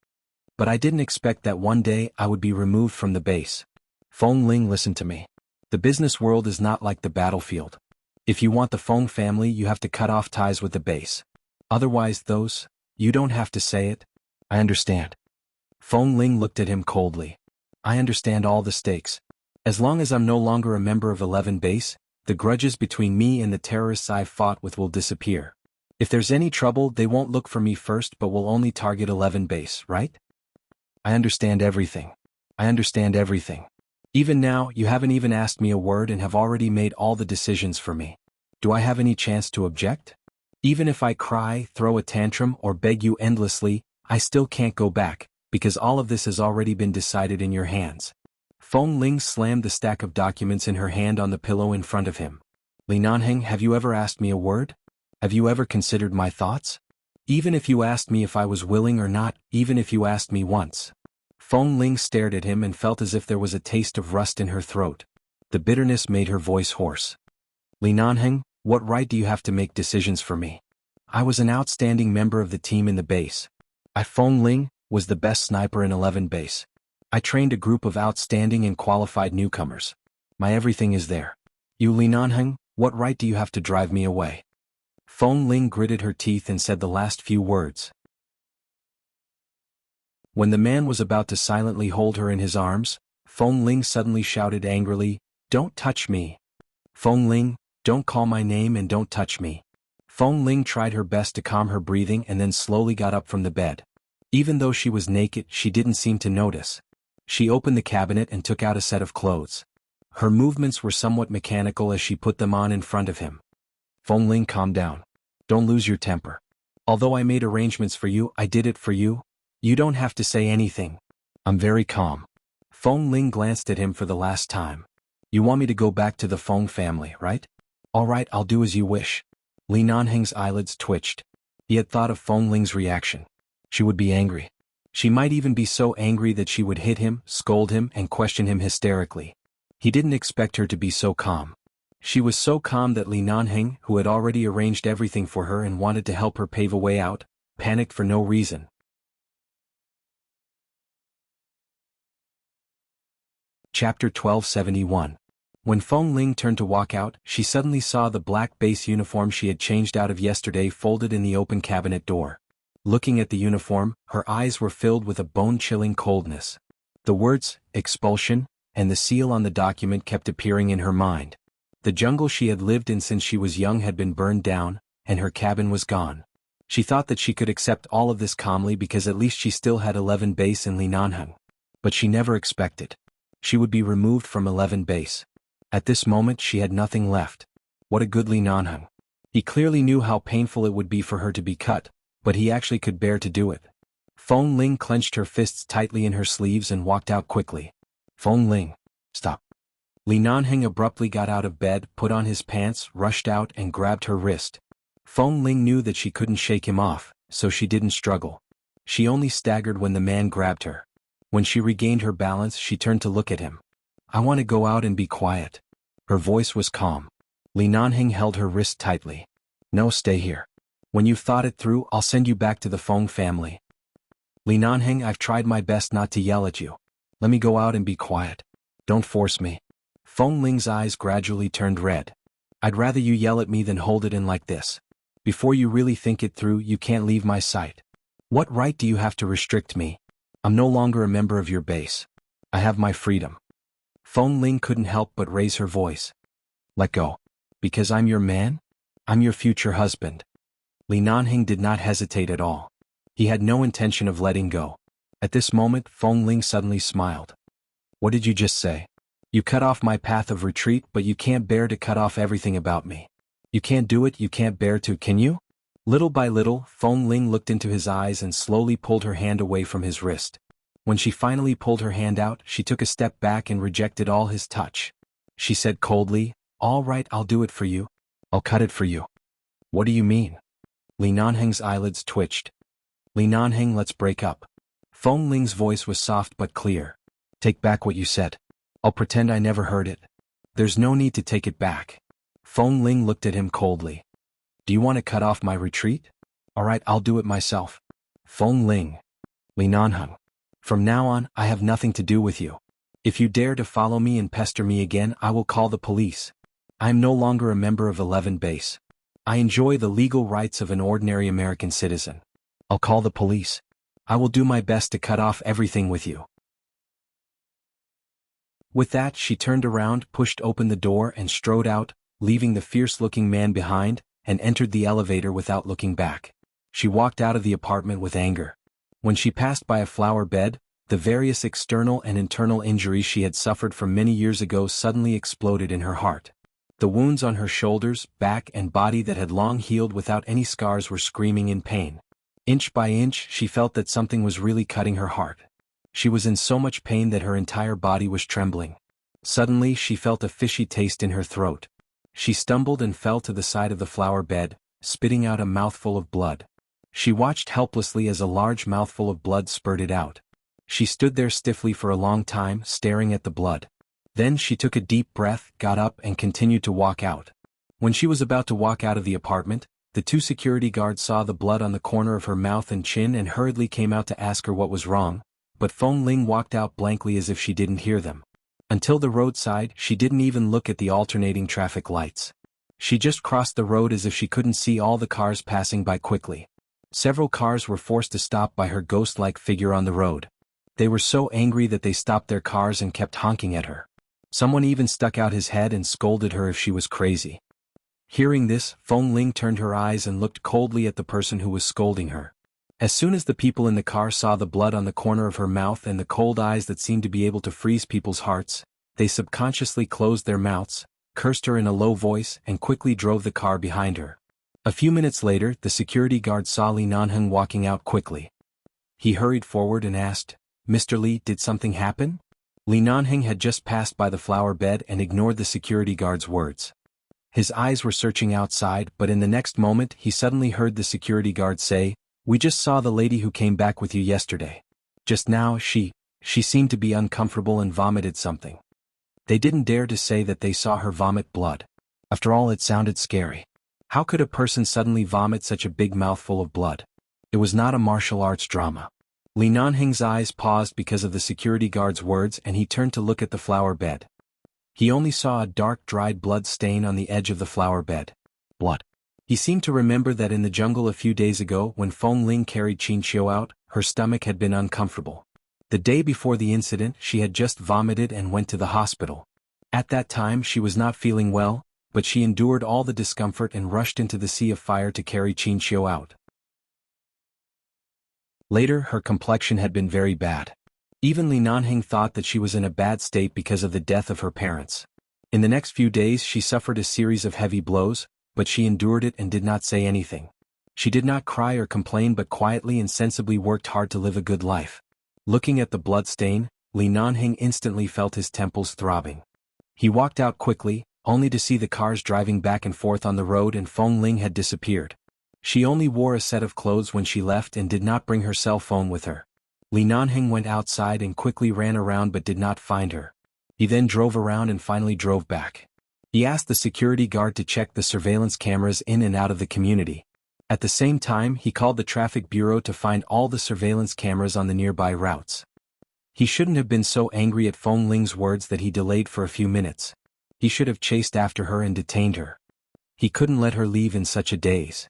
But I didn't expect that one day I would be removed from the base. Feng Ling, listen to me. The business world is not like the battlefield. If you want the Feng family, you have to cut off ties with the base. Otherwise, you don't have to say it. I understand. Feng Ling looked at him coldly. I understand all the stakes. As long as I'm no longer a member of 11 base, the grudges between me and the terrorists I've fought with will disappear. If there's any trouble, they won't look for me first but will only target 11 base, right? I understand everything. I understand everything. Even now, you haven't even asked me a word and have already made all the decisions for me. Do I have any chance to object? Even if I cry, throw a tantrum, or beg you endlessly, I still can't go back, because all of this has already been decided in your hands. Feng Ling slammed the stack of documents in her hand on the pillow in front of him. Li Nanheng, have you ever asked me a word? Have you ever considered my thoughts? Even if you asked me if I was willing or not, even if you asked me once. Feng Ling stared at him and felt as if there was a taste of rust in her throat. The bitterness made her voice hoarse. Li Nanheng, what right do you have to make decisions for me? I was an outstanding member of the team in the base. Feng Ling was the best sniper in 11 base. I trained a group of outstanding and qualified newcomers. My everything is there. You Li Nanheng, what right do you have to drive me away? Feng Ling gritted her teeth and said the last few words. When the man was about to silently hold her in his arms, Feng Ling suddenly shouted angrily, "Don't touch me! Feng Ling, don't call my name and don't touch me." Feng Ling tried her best to calm her breathing and then slowly got up from the bed. Even though she was naked, she didn't seem to notice. She opened the cabinet and took out a set of clothes. Her movements were somewhat mechanical as she put them on in front of him. Feng Ling, calm down. Don't lose your temper. Although I made arrangements for you, I did it for you. You don't have to say anything. I'm very calm. Feng Ling glanced at him for the last time. You want me to go back to the Feng family, right? All right, I'll do as you wish. Li Nanheng's eyelids twitched. He had thought of Feng Ling's reaction. She would be angry. She might even be so angry that she would hit him, scold him, and question him hysterically. He didn't expect her to be so calm. She was so calm that Li Nanheng, who had already arranged everything for her and wanted to help her pave a way out, panicked for no reason. Chapter 1271. When Feng Ling turned to walk out, she suddenly saw the black base uniform she had changed out of yesterday folded in the open cabinet door. Looking at the uniform, her eyes were filled with a bone-chilling coldness. The words, expulsion, and the seal on the document kept appearing in her mind. The jungle she had lived in since she was young had been burned down, and her cabin was gone. She thought that she could accept all of this calmly because at least she still had 11 base in Li Nanheng. But she never expected she would be removed from 11 base. At this moment she had nothing left. What a good Li Nanheng. He clearly knew how painful it would be for her to be cut, but he actually could bear to do it. Feng Ling clenched her fists tightly in her sleeves and walked out quickly. Feng Ling, stop. Li Nanheng abruptly got out of bed, put on his pants, rushed out and grabbed her wrist. Feng Ling knew that she couldn't shake him off, so she didn't struggle. She only staggered when the man grabbed her. When she regained her balance, she turned to look at him. I want to go out and be quiet. Her voice was calm. Li Nanheng held her wrist tightly. No, stay here. When you've thought it through, I'll send you back to the Feng family. Li Nanheng, I've tried my best not to yell at you. Let me go out and be quiet. Don't force me. Feng Ling's eyes gradually turned red. I'd rather you yell at me than hold it in like this. Before you really think it through, you can't leave my sight. What right do you have to restrict me? I'm no longer a member of your base. I have my freedom. Feng Ling couldn't help but raise her voice. Let go. Because I'm your man? I'm your future husband. Li Nanheng did not hesitate at all. He had no intention of letting go. At this moment, Feng Ling suddenly smiled. What did you just say? You cut off my path of retreat, but you can't bear to cut off everything about me. You can't do it, you can't bear to, can you? Little by little, Feng Ling looked into his eyes and slowly pulled her hand away from his wrist. When she finally pulled her hand out, she took a step back and rejected all his touch. She said coldly, all right, I'll do it for you. I'll cut it for you. What do you mean? Li Nanheng's eyelids twitched. Li Nanheng, let's break up. Feng Ling's voice was soft but clear. Take back what you said. I'll pretend I never heard it. There's no need to take it back. Feng Ling looked at him coldly. Do you want to cut off my retreat? Alright, I'll do it myself. Feng Ling. Li Nanheng. From now on, I have nothing to do with you. If you dare to follow me and pester me again, I will call the police. I am no longer a member of 11 Base. I enjoy the legal rights of an ordinary American citizen. I'll call the police. I will do my best to cut off everything with you. With that, she turned around, pushed open the door and strode out, leaving the fierce-looking man behind, and entered the elevator without looking back. She walked out of the apartment with anger. When she passed by a flower bed, the various external and internal injuries she had suffered from many years ago suddenly exploded in her heart. The wounds on her shoulders, back and body that had long healed without any scars were screaming in pain. Inch by inch, she felt that something was really cutting her heart. She was in so much pain that her entire body was trembling. Suddenly, she felt a fishy taste in her throat. She stumbled and fell to the side of the flower bed, spitting out a mouthful of blood. She watched helplessly as a large mouthful of blood spurted out. She stood there stiffly for a long time, staring at the blood. Then she took a deep breath, got up and continued to walk out. When she was about to walk out of the apartment, the two security guards saw the blood on the corner of her mouth and chin and hurriedly came out to ask her what was wrong, but Feng Ling walked out blankly as if she didn't hear them. Until the roadside, she didn't even look at the alternating traffic lights. She just crossed the road as if she couldn't see all the cars passing by quickly. Several cars were forced to stop by her ghost-like figure on the road. They were so angry that they stopped their cars and kept honking at her. Someone even stuck out his head and scolded her if she was crazy. Hearing this, Feng Ling turned her eyes and looked coldly at the person who was scolding her. As soon as the people in the car saw the blood on the corner of her mouth and the cold eyes that seemed to be able to freeze people's hearts, they subconsciously closed their mouths, cursed her in a low voice and quickly drove the car behind her. A few minutes later, the security guard saw Li Nanheng walking out quickly. He hurried forward and asked, Mr. Li, did something happen? Li Nanheng had just passed by the flower bed and ignored the security guard's words. His eyes were searching outside, but in the next moment he suddenly heard the security guard say, We just saw the lady who came back with you yesterday. Just now she seemed to be uncomfortable and vomited something. They didn't dare to say that they saw her vomit blood. After all, it sounded scary. How could a person suddenly vomit such a big mouthful of blood? It was not a martial arts drama. Li Nanheng's eyes paused because of the security guard's words and he turned to look at the flower bed. He only saw a dark dried blood stain on the edge of the flower bed. Blood. He seemed to remember that in the jungle a few days ago when Feng Ling carried Qin Xiu out, her stomach had been uncomfortable. The day before the incident she had just vomited and went to the hospital. At that time she was not feeling well, but she endured all the discomfort and rushed into the sea of fire to carry Qin Xiu out. Later, her complexion had been very bad. Even Li Nanheng thought that she was in a bad state because of the death of her parents. In the next few days she suffered a series of heavy blows, but she endured it and did not say anything. She did not cry or complain but quietly and sensibly worked hard to live a good life. Looking at the blood stain, Li Nanheng instantly felt his temples throbbing. He walked out quickly, only to see the cars driving back and forth on the road and Feng Ling had disappeared. She only wore a set of clothes when she left and did not bring her cell phone with her. Li Nanheng went outside and quickly ran around but did not find her. He then drove around and finally drove back. He asked the security guard to check the surveillance cameras in and out of the community. At the same time, he called the traffic bureau to find all the surveillance cameras on the nearby routes. He shouldn't have been so angry at Feng Ling's words that he delayed for a few minutes. He should have chased after her and detained her. He couldn't let her leave in such a daze.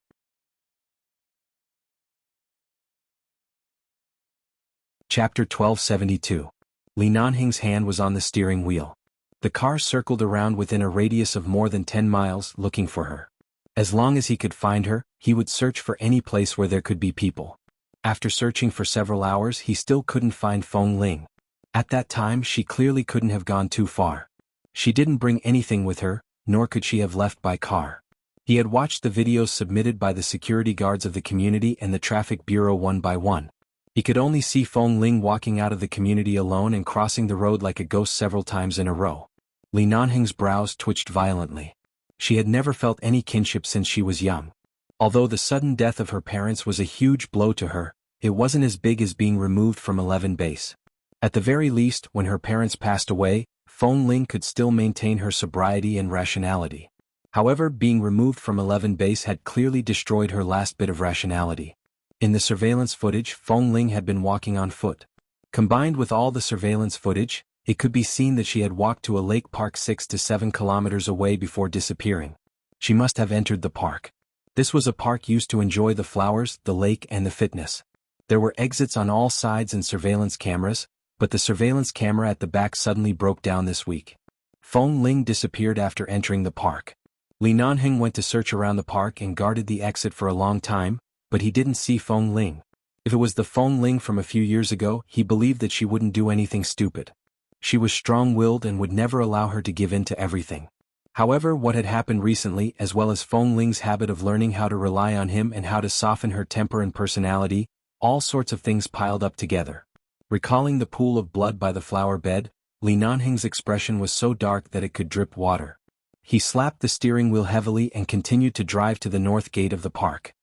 Chapter 1272. Li Nanheng's hand was on the steering wheel. The car circled around within a radius of more than 10 miles, looking for her. As long as he could find her, he would search for any place where there could be people. After searching for several hours, he still couldn't find Feng Ling. At that time, she clearly couldn't have gone too far. She didn't bring anything with her, nor could she have left by car. He had watched the videos submitted by the security guards of the community and the traffic bureau one by one. He could only see Feng Ling walking out of the community alone and crossing the road like a ghost several times in a row. Li Nanheng's brows twitched violently. She had never felt any kinship since she was young. Although the sudden death of her parents was a huge blow to her, it wasn't as big as being removed from 11 base. At the very least, when her parents passed away, Feng Ling could still maintain her sobriety and rationality. However, being removed from 11 base had clearly destroyed her last bit of rationality. In the surveillance footage, Feng Ling had been walking on foot. Combined with all the surveillance footage, it could be seen that she had walked to a lake park 6 to 7 kilometers away before disappearing. She must have entered the park. This was a park used to enjoy the flowers, the lake, and the fitness. There were exits on all sides and surveillance cameras, but the surveillance camera at the back suddenly broke down this week. Feng Ling disappeared after entering the park. Li Nanheng went to search around the park and guarded the exit for a long time, but he didn't see Feng Ling. If it was the Feng Ling from a few years ago, he believed that she wouldn't do anything stupid. She was strong-willed and would never allow her to give in to everything. However, what had happened recently, as well as Feng Ling's habit of learning how to rely on him and how to soften her temper and personality, all sorts of things piled up together. Recalling the pool of blood by the flower bed, Li Nanheng's expression was so dark that it could drip water. He slapped the steering wheel heavily and continued to drive to the north gate of the park.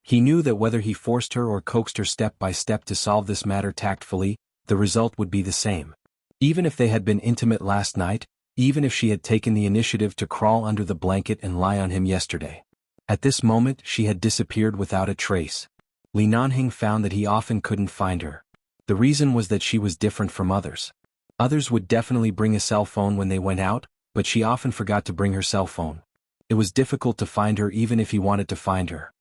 He knew that whether he forced her or coaxed her step by step to solve this matter tactfully, the result would be the same. Even if they had been intimate last night, even if she had taken the initiative to crawl under the blanket and lie on him yesterday. At this moment she had disappeared without a trace. Li Nanheng found that he often couldn't find her. The reason was that she was different from others. Others would definitely bring a cell phone when they went out, but she often forgot to bring her cell phone. It was difficult to find her even if he wanted to find her.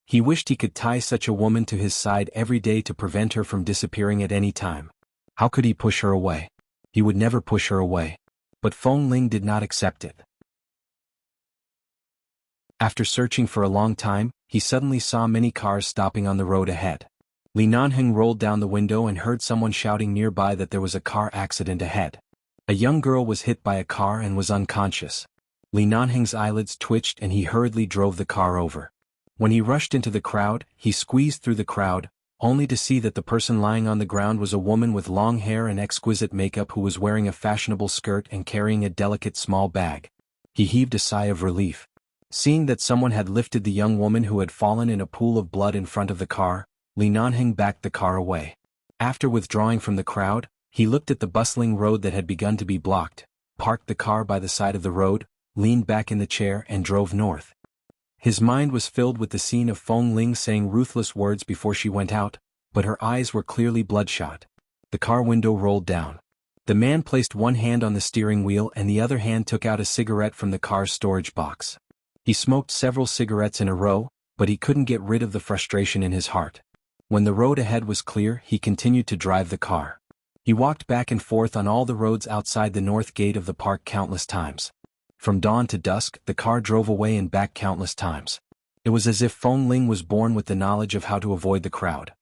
He wished he could tie such a woman to his side every day to prevent her from disappearing at any time. How could he push her away? He would never push her away. But Feng Ling did not accept it. After searching for a long time, he suddenly saw many cars stopping on the road ahead. Li Nanheng rolled down the window and heard someone shouting nearby that there was a car accident ahead. A young girl was hit by a car and was unconscious. Li Nanheng's eyelids twitched and he hurriedly drove the car over. When he rushed into the crowd, he squeezed through the crowd, only to see that the person lying on the ground was a woman with long hair and exquisite makeup who was wearing a fashionable skirt and carrying a delicate small bag. He heaved a sigh of relief. Seeing that someone had lifted the young woman who had fallen in a pool of blood in front of the car, Li Nanheng backed the car away. After withdrawing from the crowd, he looked at the bustling road that had begun to be blocked, parked the car by the side of the road, leaned back in the chair and drove north. His mind was filled with the scene of Feng Ling saying ruthless words before she went out, but her eyes were clearly bloodshot. The car window rolled down. The man placed one hand on the steering wheel and the other hand took out a cigarette from the car's storage box. He smoked several cigarettes in a row, but he couldn't get rid of the frustration in his heart. When the road ahead was clear, he continued to drive the car. He walked back and forth on all the roads outside the north gate of the park countless times. From dawn to dusk, the car drove away and back countless times. It was as if Feng Ling was born with the knowledge of how to avoid the crowd.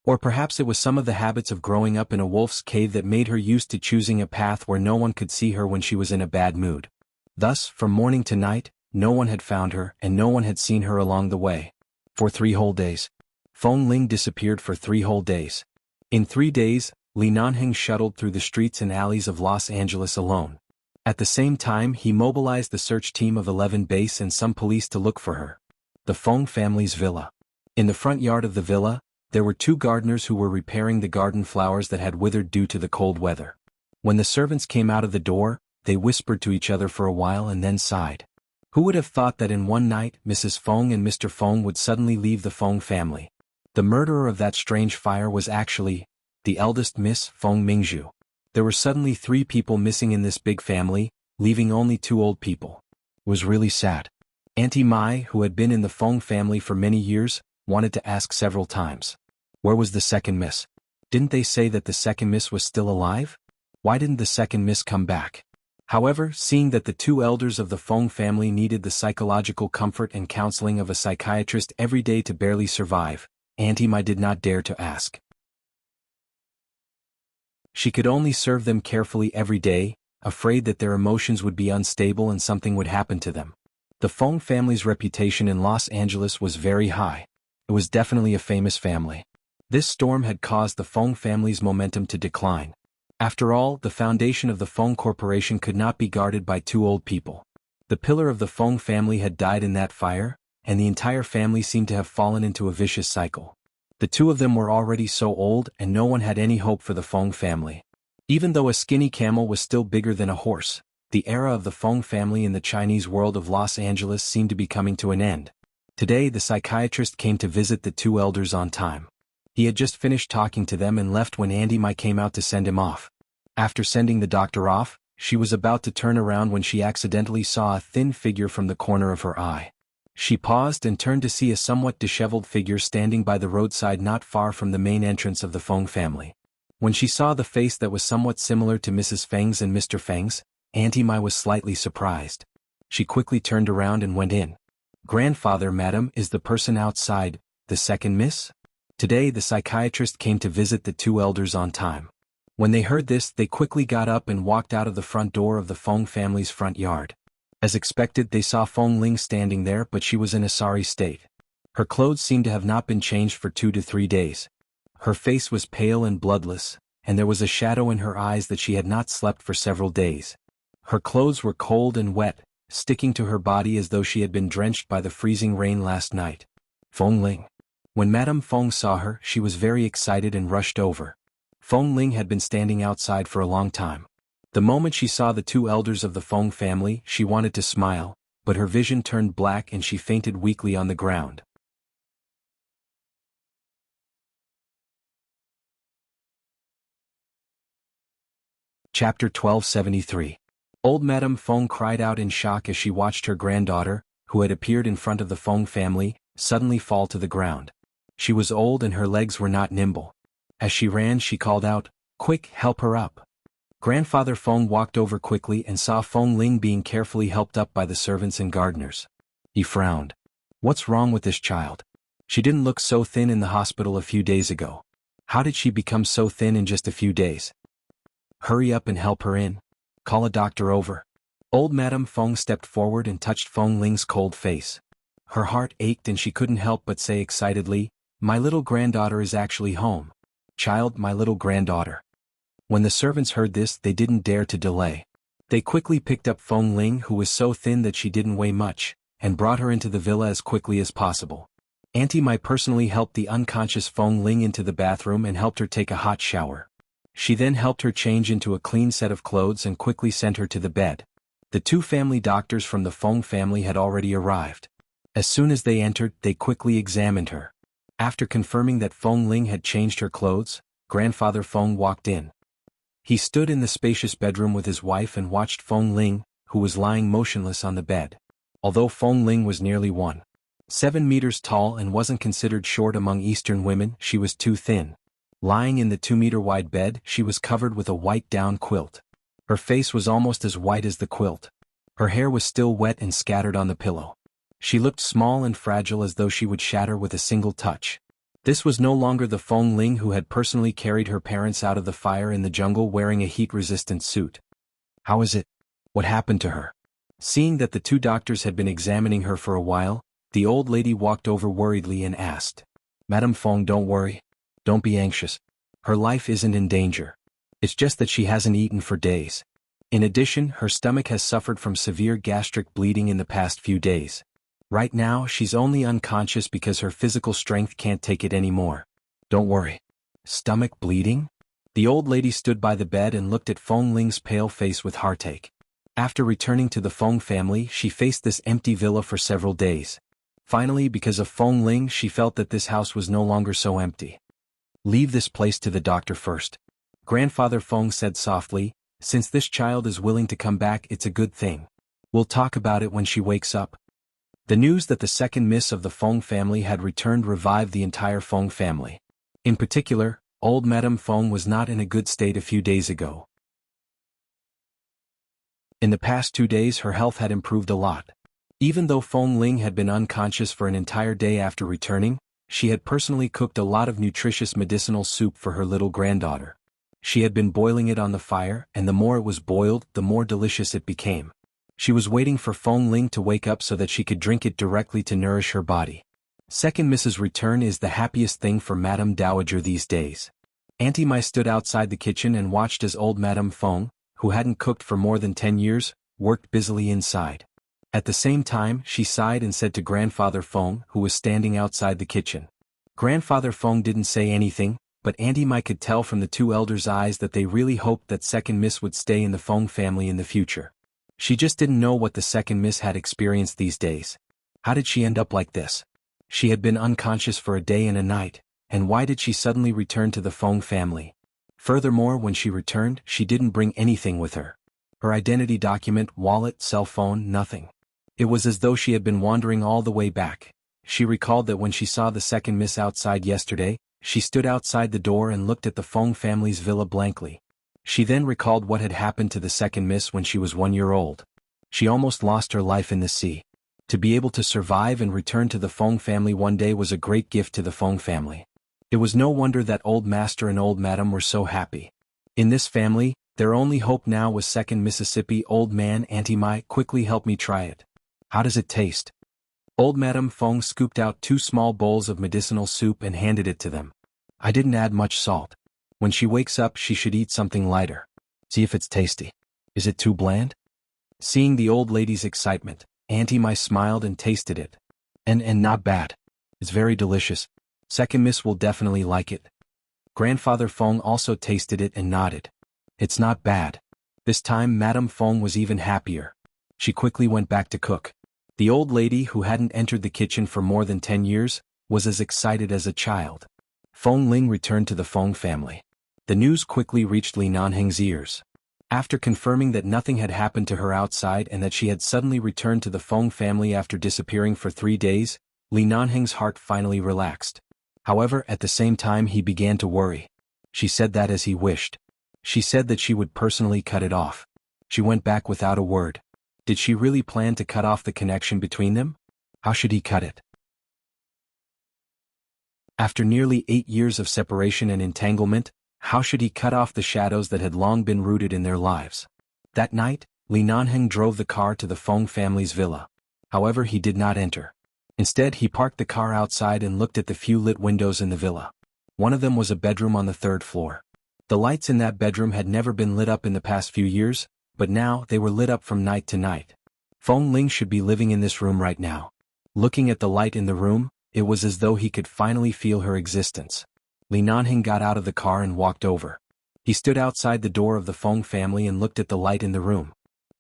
Or perhaps it was some of the habits of growing up in a wolf's cave that made her used to choosing a path where no one could see her when she was in a bad mood. Thus, from morning to night, no one had found her and no one had seen her along the way. For 3 whole days. Feng Ling disappeared for 3 whole days. In 3 days, Li Nanheng shuttled through the streets and alleys of Los Angeles alone. At the same time, he mobilized the search team of 11 base and some police to look for her. The Feng family's villa. In the front yard of the villa, there were 2 gardeners who were repairing the garden flowers that had withered due to the cold weather. When the servants came out of the door, they whispered to each other for a while and then sighed. Who would have thought that in one night Mrs. Feng and Mr. Feng would suddenly leave the Feng family? The murderer of that strange fire was actually the eldest Miss Feng Mingzhu. There were suddenly 3 people missing in this big family, leaving only 2 old people. It was really sad. Auntie Mai, who had been in the Feng family for many years, wanted to ask several times. Where was the second miss? Didn't they say that the second miss was still alive? Why didn't the second miss come back? However, seeing that the 2 elders of the Feng family needed the psychological comfort and counseling of a psychiatrist every day to barely survive, Auntie Mai did not dare to ask. She could only serve them carefully every day, afraid that their emotions would be unstable and something would happen to them. The Feng family's reputation in Los Angeles was very high. It was definitely a famous family. This storm had caused the Feng family's momentum to decline. After all, the foundation of the Feng Corporation could not be guarded by 2 old people. The pillar of the Feng family had died in that fire, and the entire family seemed to have fallen into a vicious cycle. The two of them were already so old and no one had any hope for the Feng family. Even though a skinny camel was still bigger than a horse, the era of the Feng family in the Chinese world of Los Angeles seemed to be coming to an end. Today the psychiatrist came to visit the two elders on time. He had just finished talking to them and left when Auntie Mai came out to send him off. After sending the doctor off, she was about to turn around when she accidentally saw a thin figure from the corner of her eye. She paused and turned to see a somewhat disheveled figure standing by the roadside not far from the main entrance of the Feng family. When she saw the face that was somewhat similar to Mrs. Feng's and Mr. Feng's, Auntie Mai was slightly surprised. She quickly turned around and went in. "Grandfather, madam, is the person outside, the second miss?" Today the psychiatrist came to visit the two elders on time. When they heard this, they quickly got up and walked out of the front door of the Feng family's front yard. As expected, they saw Feng Ling standing there, but she was in a sorry state. Her clothes seemed to have not been changed for 2 to 3 days. Her face was pale and bloodless, and there was a shadow in her eyes that she had not slept for several days. Her clothes were cold and wet, sticking to her body as though she had been drenched by the freezing rain last night. Feng Ling. When Madame Feng saw her, she was very excited and rushed over. Feng Ling had been standing outside for a long time. The moment she saw the two elders of the Feng family, she wanted to smile, but her vision turned black and she fainted weakly on the ground. Chapter 1273. Old Madame Feng cried out in shock as she watched her granddaughter, who had appeared in front of the Feng family, suddenly fall to the ground. She was old and her legs were not nimble. As she ran, she called out, "Quick, help her up." Grandfather Feng walked over quickly and saw Feng Ling being carefully helped up by the servants and gardeners. He frowned. What's wrong with this child? She didn't look so thin in the hospital a few days ago. How did she become so thin in just a few days? Hurry up and help her in. Call a doctor over. Old Madame Feng stepped forward and touched Feng Ling's cold face. Her heart ached and she couldn't help but say excitedly, "My little granddaughter is actually home. Child, my little granddaughter." When the servants heard this, they didn't dare to delay. They quickly picked up Feng Ling, who was so thin that she didn't weigh much, and brought her into the villa as quickly as possible. Auntie Mai personally helped the unconscious Feng Ling into the bathroom and helped her take a hot shower. She then helped her change into a clean set of clothes and quickly sent her to the bed. The two family doctors from the Feng family had already arrived. As soon as they entered, they quickly examined her. After confirming that Feng Ling had changed her clothes, Grandfather Feng walked in. He stood in the spacious bedroom with his wife and watched Feng Ling, who was lying motionless on the bed. Although Feng Ling was nearly 1.7 meters tall and wasn't considered short among Eastern women, she was too thin. Lying in the 2-meter-wide bed, she was covered with a white down quilt. Her face was almost as white as the quilt. Her hair was still wet and scattered on the pillow. She looked small and fragile, as though she would shatter with a single touch. This was no longer the Feng Ling who had personally carried her parents out of the fire in the jungle wearing a heat-resistant suit. "How is it? What happened to her?" Seeing that the two doctors had been examining her for a while, the old lady walked over worriedly and asked, "Madame Feng, don't worry. Don't be anxious. Her life isn't in danger. It's just that she hasn't eaten for days. In addition, her stomach has suffered from severe gastric bleeding in the past few days. Right now, she's only unconscious because her physical strength can't take it anymore. Don't worry." Stomach bleeding? The old lady stood by the bed and looked at Feng Ling's pale face with heartache. After returning to the Feng family, she faced this empty villa for several days. Finally, because of Feng Ling, she felt that this house was no longer so empty. "Leave this place to the doctor first," Grandfather Feng said softly. "Since this child is willing to come back, it's a good thing. We'll talk about it when she wakes up." The news that the second miss of the Feng family had returned revived the entire Feng family. In particular, old Madame Feng was not in a good state a few days ago. In the past 2 days her health had improved a lot. Even though Feng Ling had been unconscious for an entire day after returning, she had personally cooked a lot of nutritious medicinal soup for her little granddaughter. She had been boiling it on the fire, and the more it was boiled, the more delicious it became. She was waiting for Feng Ling to wake up so that she could drink it directly to nourish her body. Second Mrs. Return is the happiest thing for Madame Dowager these days. Auntie Mai stood outside the kitchen and watched as old Madame Feng, who hadn't cooked for more than 10 years, worked busily inside. At the same time, she sighed and said to Grandfather Feng, who was standing outside the kitchen. Grandfather Feng didn't say anything, but Auntie Mai could tell from the two elders' eyes that they really hoped that second miss would stay in the Feng family in the future. She just didn't know what the second miss had experienced these days. How did she end up like this? She had been unconscious for a day and a night, and why did she suddenly return to the Feng family? Furthermore, when she returned, she didn't bring anything with her. Her identity document, wallet, cell phone, nothing. It was as though she had been wandering all the way back. She recalled that when she saw the second miss outside yesterday, she stood outside the door and looked at the Feng family's villa blankly. She then recalled what had happened to the second miss when she was 1 year old. She almost lost her life in the sea. To be able to survive and return to the Feng family one day was a great gift to the Feng family. It was no wonder that old master and old madam were so happy. In this family, their only hope now was second Mississippi. Old man Auntie Mai, quickly help me try it. How does it taste? Old Madame Feng scooped out 2 small bowls of medicinal soup and handed it to them. I didn't add much salt. When she wakes up she should eat something lighter. See if it's tasty. Is it too bland? Seeing the old lady's excitement, Auntie Mai smiled and tasted it. And not bad. It's very delicious. Second miss will definitely like it. Grandfather Feng also tasted it and nodded. It's not bad. This time Madame Feng was even happier. She quickly went back to cook. The old lady, who hadn't entered the kitchen for more than 10 years, was as excited as a child. Feng Ling returned to the Feng family. The news quickly reached Li Nanheng's ears. After confirming that nothing had happened to her outside and that she had suddenly returned to the Feng family after disappearing for 3 days, Li Nanheng's heart finally relaxed. However, at the same time he began to worry. She said that as he wished. She said that she would personally cut it off. She went back without a word. Did she really plan to cut off the connection between them? How should he cut it? After nearly 8 years of separation and entanglement, how should he cut off the shadows that had long been rooted in their lives? That night, Li Nanheng drove the car to the Feng family's villa. However, he did not enter. Instead, he parked the car outside and looked at the few lit windows in the villa. One of them was a bedroom on the 3rd floor. The lights in that bedroom had never been lit up in the past few years, but now they were lit up from night to night. Feng Ling should be living in this room right now. Looking at the light in the room, it was as though he could finally feel her existence. Li Nanheng got out of the car and walked over. He stood outside the door of the Feng family and looked at the light in the room.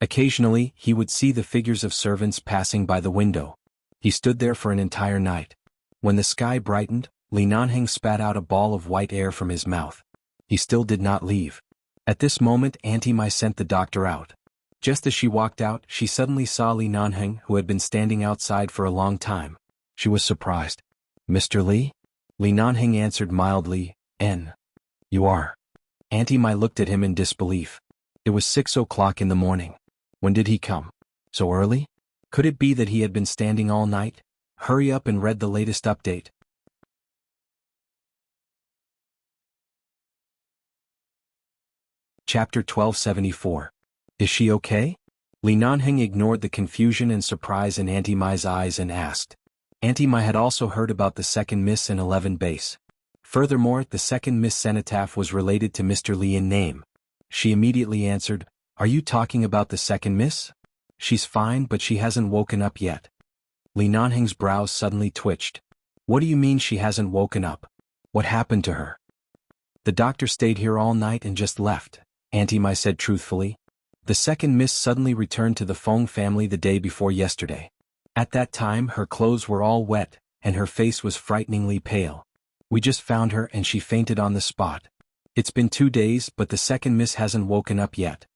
Occasionally, he would see the figures of servants passing by the window. He stood there for an entire night. When the sky brightened, Li Nanheng spat out a ball of white air from his mouth. He still did not leave. At this moment Auntie Mai sent the doctor out. Just as she walked out, she suddenly saw Li Nanheng, who had been standing outside for a long time. She was surprised. Mr. Li? Li Nanheng answered mildly, N. You are. Auntie Mai looked at him in disbelief. It was 6 o'clock in the morning. When did he come? So early? Could it be that he had been standing all night? Hurry up and read the latest update. Chapter 1274. Is she okay? Li Nanheng ignored the confusion and surprise in Auntie Mai's eyes and asked. Auntie Mai had also heard about the second miss in 11 base. Furthermore, the second miss cenotaph was related to Mr. Li in name. She immediately answered, Are you talking about the second miss? She's fine, but she hasn't woken up yet. Li Nanheng's brows suddenly twitched. What do you mean she hasn't woken up? What happened to her? The doctor stayed here all night and just left, Auntie Mai said truthfully. The second miss suddenly returned to the Feng family the day before yesterday. At that time her clothes were all wet, and her face was frighteningly pale. We just found her and she fainted on the spot. It's been 2 days, but the second miss hasn't woken up yet.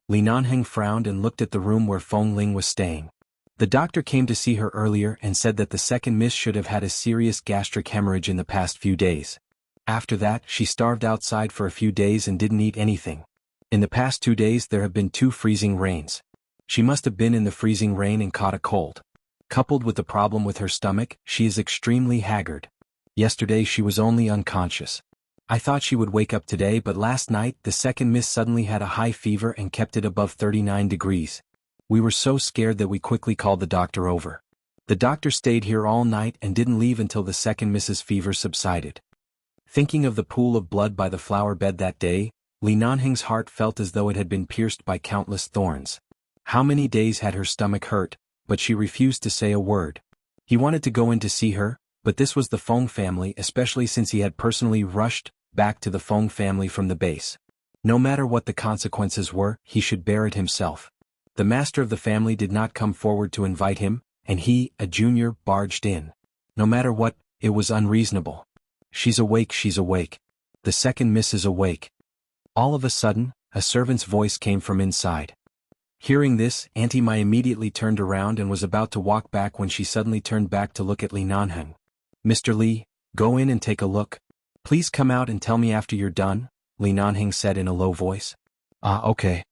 Li Nanheng frowned and looked at the room where Feng Ling was staying. The doctor came to see her earlier and said that the second miss should have had a serious gastric hemorrhage in the past few days. After that, she starved outside for a few days and didn't eat anything. In the past 2 days there have been 2 freezing rains. She must have been in the freezing rain and caught a cold. Coupled with the problem with her stomach, she is extremely haggard. Yesterday she was only unconscious. I thought she would wake up today, but last night the second miss suddenly had a high fever and kept it above 39 degrees. We were so scared that we quickly called the doctor over. The doctor stayed here all night and didn't leave until the second miss's fever subsided. Thinking of the pool of blood by the flower bed that day, Li Nanheng's heart felt as though it had been pierced by countless thorns. How many days had her stomach hurt, but she refused to say a word. He wanted to go in to see her, but this was the Feng family, especially since he had personally rushed back to the Feng family from the base. No matter what the consequences were, he should bear it himself. The master of the family did not come forward to invite him, and he, a junior, barged in. No matter what, it was unreasonable. She's awake, she's awake. The second miss is awake. All of a sudden, a servant's voice came from inside. Hearing this, Auntie Mai immediately turned around and was about to walk back when she suddenly turned back to look at Li Nanheng. "Mr. Li, go in and take a look. Please come out and tell me after you're done," Li Nanheng said in a low voice. "Ah, okay."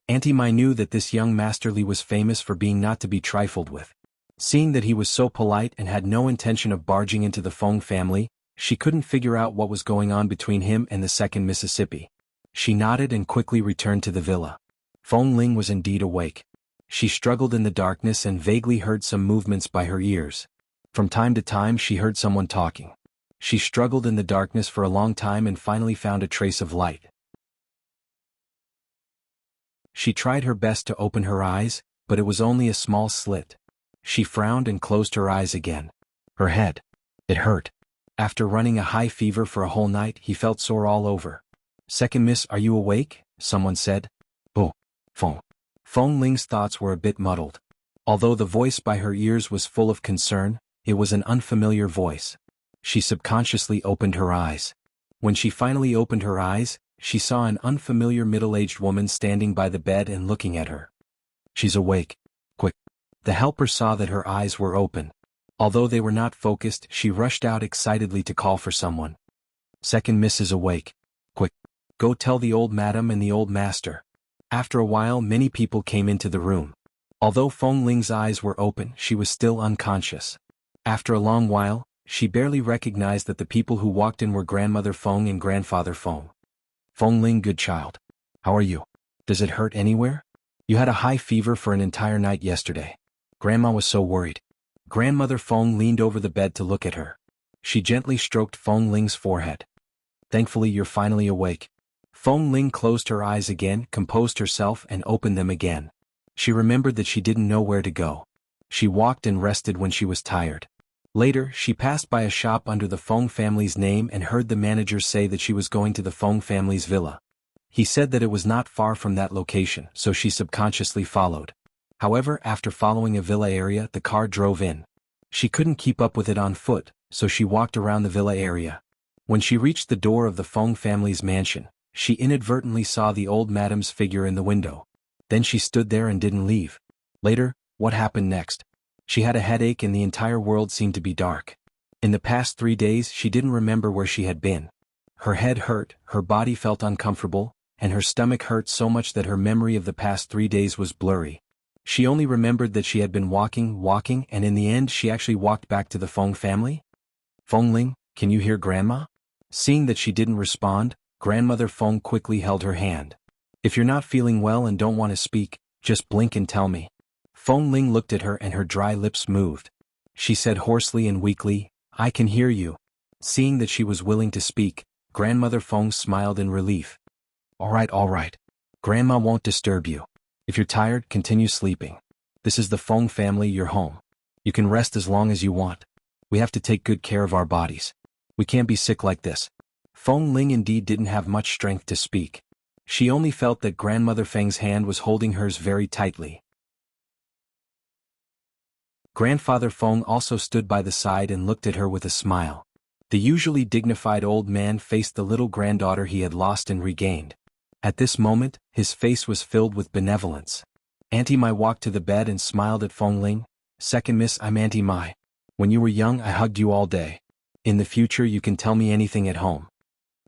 Auntie Mai knew that this young Master Li was famous for being not to be trifled with. Seeing that he was so polite and had no intention of barging into the Feng family, she couldn't figure out what was going on between him and the second Mississippi. She nodded and quickly returned to the villa. Feng Ling was indeed awake. She struggled in the darkness and vaguely heard some movements by her ears. From time to time she heard someone talking. She struggled in the darkness for a long time and finally found a trace of light. She tried her best to open her eyes, but it was only a small slit. She frowned and closed her eyes again. Her head. It hurt. After running a high fever for a whole night, he felt sore all over. "Second miss, are you awake?" someone said. "Oh, Feng." Feng Ling's thoughts were a bit muddled. Although the voice by her ears was full of concern, it was an unfamiliar voice. She subconsciously opened her eyes. When she finally opened her eyes, she saw an unfamiliar middle-aged woman standing by the bed and looking at her. "She's awake. Quick." The helper saw that her eyes were open. Although they were not focused, she rushed out excitedly to call for someone. "Second miss is awake. Quick. Go tell the old madam and the old master." After a while many people came into the room. Although Feng Ling's eyes were open, she was still unconscious. After a long while, she barely recognized that the people who walked in were Grandmother Feng and Grandfather Feng. "Feng Ling, good child. How are you? Does it hurt anywhere? You had a high fever for an entire night yesterday. Grandma was so worried." Grandmother Feng leaned over the bed to look at her. She gently stroked Feng Ling's forehead. "Thankfully you're finally awake." Feng Ling closed her eyes again, composed herself and opened them again. She remembered that she didn't know where to go. She walked and rested when she was tired. Later, she passed by a shop under the Feng family's name and heard the manager say that she was going to the Feng family's villa. He said that it was not far from that location, so she subconsciously followed. However, after following a villa area, the car drove in. She couldn't keep up with it on foot, so she walked around the villa area. When she reached the door of the Feng family's mansion, she inadvertently saw the old madam's figure in the window. Then she stood there and didn't leave. Later, what happened next? She had a headache and the entire world seemed to be dark. In the past 3 days she didn't remember where she had been. Her head hurt, her body felt uncomfortable, and her stomach hurt so much that her memory of the past 3 days was blurry. She only remembered that she had been walking, and in the end she actually walked back to the Feng family? "Feng Ling, can you hear Grandma?" Seeing that she didn't respond, Grandmother Feng quickly held her hand. "If you're not feeling well and don't want to speak, just blink and tell me." Feng Ling looked at her and her dry lips moved. She said hoarsely and weakly, "I can hear you." Seeing that she was willing to speak, Grandmother Feng smiled in relief. All right. Grandma won't disturb you. If you're tired, continue sleeping. This is the Feng family, your home. You can rest as long as you want. We have to take good care of our bodies. We can't be sick like this." Feng Ling indeed didn't have much strength to speak. She only felt that Grandmother Feng's hand was holding hers very tightly. Grandfather Feng also stood by the side and looked at her with a smile. The usually dignified old man faced the little granddaughter he had lost and regained. At this moment, his face was filled with benevolence. Auntie Mai walked to the bed and smiled at Feng Ling. "Second miss, I'm Auntie Mai. When you were young I hugged you all day. In the future you can tell me anything at home."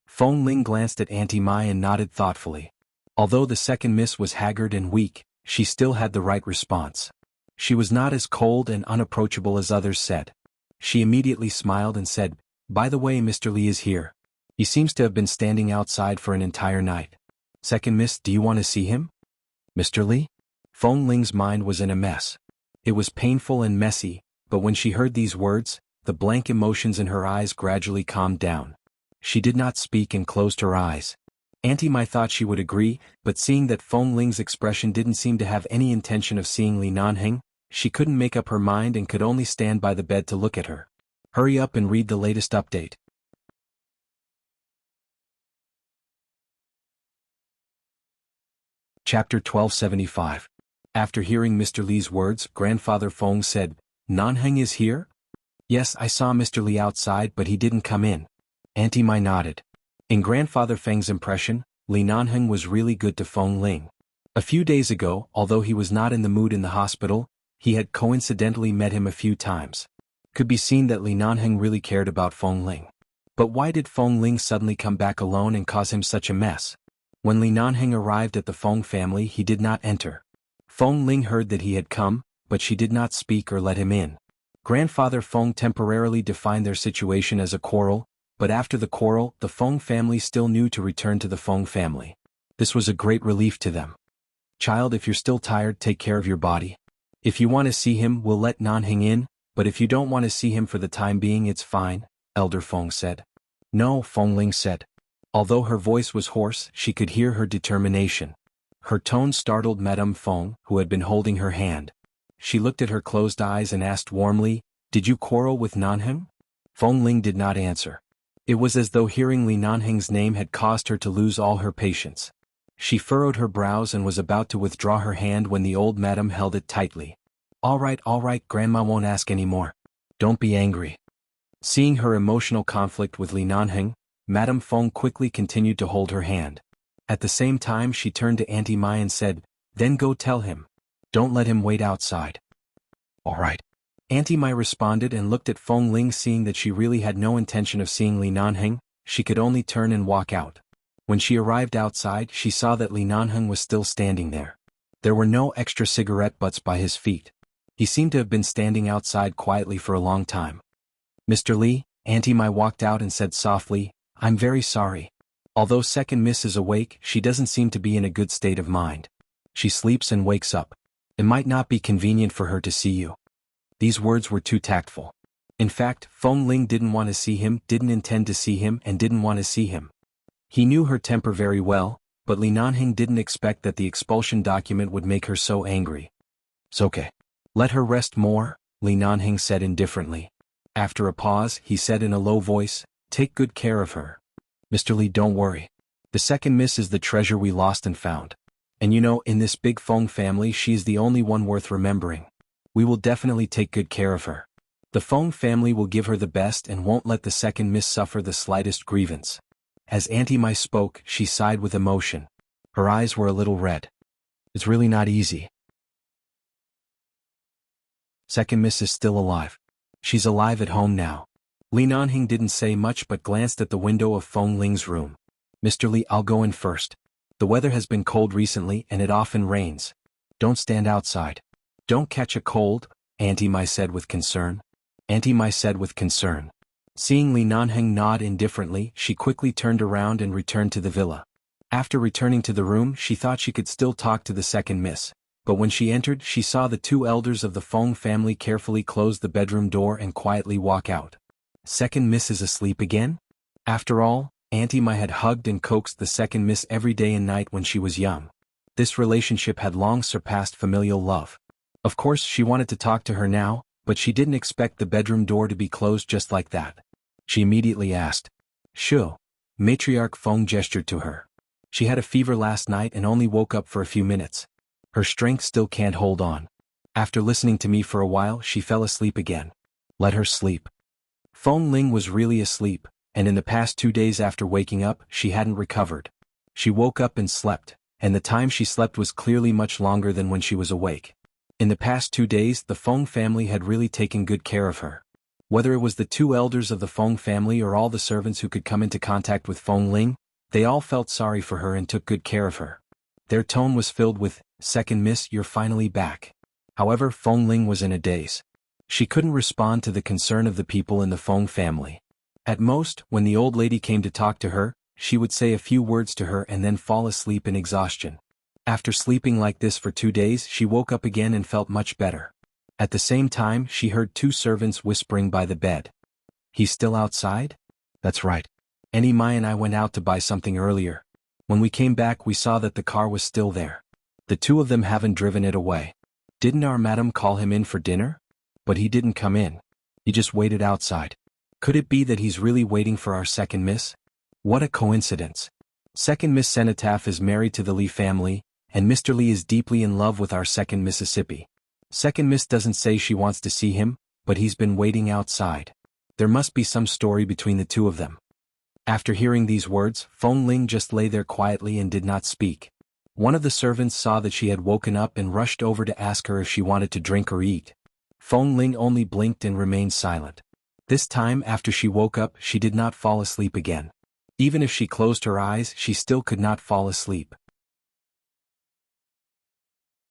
Feng Ling glanced at Auntie Mai and nodded thoughtfully. Although the second miss was haggard and weak, she still had the right response. She was not as cold and unapproachable as others said. She immediately smiled and said, "By the way, Mr. Li is here. He seems to have been standing outside for an entire night. Second miss, do you want to see him?" "Mr. Li?" Feng Ling's mind was in a mess. It was painful and messy, but when she heard these words, the blank emotions in her eyes gradually calmed down. She did not speak and closed her eyes. Auntie Mai thought she would agree, but seeing that Feng Ling's expression didn't seem to have any intention of seeing Li Nanheng, she couldn't make up her mind and could only stand by the bed to look at her. Hurry up and read the latest update. Chapter 1275. After hearing Mr. Li's words, Grandfather Feng said, "Nanheng is here?" "Yes, I saw Mr. Li outside, but he didn't come in." Auntie Mai nodded. In Grandfather Feng's impression, Li Nanheng was really good to Feng Ling. A few days ago, although he was not in the mood in the hospital, he had coincidentally met him a few times. Could be seen that Li Nanheng really cared about Feng Ling. But why did Feng Ling suddenly come back alone and cause him such a mess? When Li Nanheng arrived at the Feng family, he did not enter. Feng Ling heard that he had come, but she did not speak or let him in. Grandfather Feng temporarily defined their situation as a quarrel, but after the quarrel, the Feng family still knew to return to the Feng family. This was a great relief to them. "Child, if you're still tired, take care of your body. If you want to see him, we'll let Nanheng in, but if you don't want to see him for the time being, it's fine," Elder Feng said. "No," Feng Ling said. Although her voice was hoarse, she could hear her determination. Her tone startled Madame Feng, who had been holding her hand. She looked at her closed eyes and asked warmly, "Did you quarrel with Nanheng?" Feng Ling did not answer. It was as though hearing Li Nanheng's name had caused her to lose all her patience. She furrowed her brows and was about to withdraw her hand when the old madam held it tightly. All right, Grandma won't ask any more. Don't be angry." Seeing her emotional conflict with Li Nanheng, Madame Feng quickly continued to hold her hand. At the same time she turned to Auntie Mai and said, "Then go tell him. Don't let him wait outside." "All right." Auntie Mai responded and looked at Feng Ling. Seeing that she really had no intention of seeing Li Nanheng, she could only turn and walk out. When she arrived outside, she saw that Li Nanheng was still standing there. There were no extra cigarette butts by his feet. He seemed to have been standing outside quietly for a long time. "Mr. Li," Auntie Mai walked out and said softly, "I'm very sorry. Although Second Miss is awake, she doesn't seem to be in a good state of mind. She sleeps and wakes up. It might not be convenient for her to see you." These words were too tactful. In fact, Feng Ling didn't want to see him, didn't intend to see him, and didn't want to see him. He knew her temper very well, but Li Nanheng didn't expect that the expulsion document would make her so angry. "It's okay. Let her rest more," Li Nanheng said indifferently. After a pause, he said in a low voice, "Take good care of her. Mr. Li, don't worry. The Second Miss is the treasure we lost and found. And you know, in this big Feng family, she's the only one worth remembering. We will definitely take good care of her. The Feng family will give her the best and won't let the Second Miss suffer the slightest grievance." As Auntie Mai spoke, she sighed with emotion. Her eyes were a little red. "It's really not easy. Second Miss is still alive. She's alive at home now." Li Nanheng didn't say much but glanced at the window of Feng Ling's room. "Mr. Li, I'll go in first. The weather has been cold recently and it often rains. Don't stand outside. Don't catch a cold," Auntie Mai said with concern. Seeing Li Nanheng nod indifferently, she quickly turned around and returned to the villa. After returning to the room, she thought she could still talk to the Second Miss, but when she entered, she saw the two elders of the Feng family carefully close the bedroom door and quietly walk out. Second Miss is asleep again? After all, Auntie Mai had hugged and coaxed the Second Miss every day and night when she was young. This relationship had long surpassed familial love. Of course she wanted to talk to her now, but she didn't expect the bedroom door to be closed just like that. She immediately asked, "Shu?" Matriarch Feng gestured to her. "She had a fever last night and only woke up for a few minutes. Her strength still can't hold on. After listening to me for a while, she fell asleep again. Let her sleep." Feng Ling was really asleep, and in the past 2 days after waking up, she hadn't recovered. She woke up and slept, and the time she slept was clearly much longer than when she was awake. In the past 2 days, the Feng family had really taken good care of her. Whether it was the two elders of the Feng family or all the servants who could come into contact with Feng Ling, they all felt sorry for her and took good care of her. Their tone was filled with, "Second Miss, you're finally back." However, Feng Ling was in a daze. She couldn't respond to the concern of the people in the Feng family. At most, when the old lady came to talk to her, she would say a few words to her and then fall asleep in exhaustion. After sleeping like this for 2 days, she woke up again and felt much better. At the same time, she heard two servants whispering by the bed. "He's still outside?" "That's right. Auntie Mai and I went out to buy something earlier. When we came back, we saw that the car was still there. The two of them haven't driven it away." Didn't our madam call him in for dinner? But he didn't come in. He just waited outside. Could it be that he's really waiting for our second miss? What a coincidence. Second Miss Cenotaph is married to the Lee family, and Mr. Lee is deeply in love with our second Mississippi. Second Miss doesn't say she wants to see him, but he's been waiting outside. There must be some story between the two of them. After hearing these words, Feng Ling just lay there quietly and did not speak. One of the servants saw that she had woken up and rushed over to ask her if she wanted to drink or eat. Feng Ling only blinked and remained silent. This time after she woke up, she did not fall asleep again. Even if she closed her eyes, she still could not fall asleep.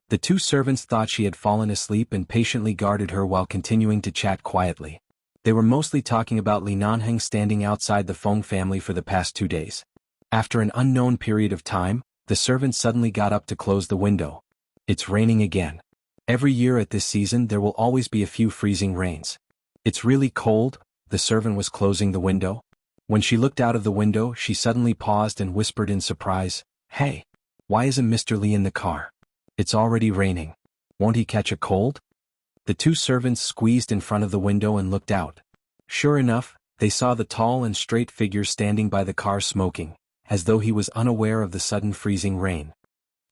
The two servants thought she had fallen asleep and patiently guarded her while continuing to chat quietly. They were mostly talking about Li Nanheng standing outside the Feng family for the past 2 days. After an unknown period of time, the servant suddenly got up to close the window. It's raining again. Every year at this season there will always be a few freezing rains. It's really cold. The servant was closing the window. When she looked out of the window, she suddenly paused and whispered in surprise, "Hey, why isn't Mr. Lee in the car? It's already raining. Won't he catch a cold?" The two servants squeezed in front of the window and looked out. Sure enough, they saw the tall and straight figure standing by the car smoking, as though he was unaware of the sudden freezing rain.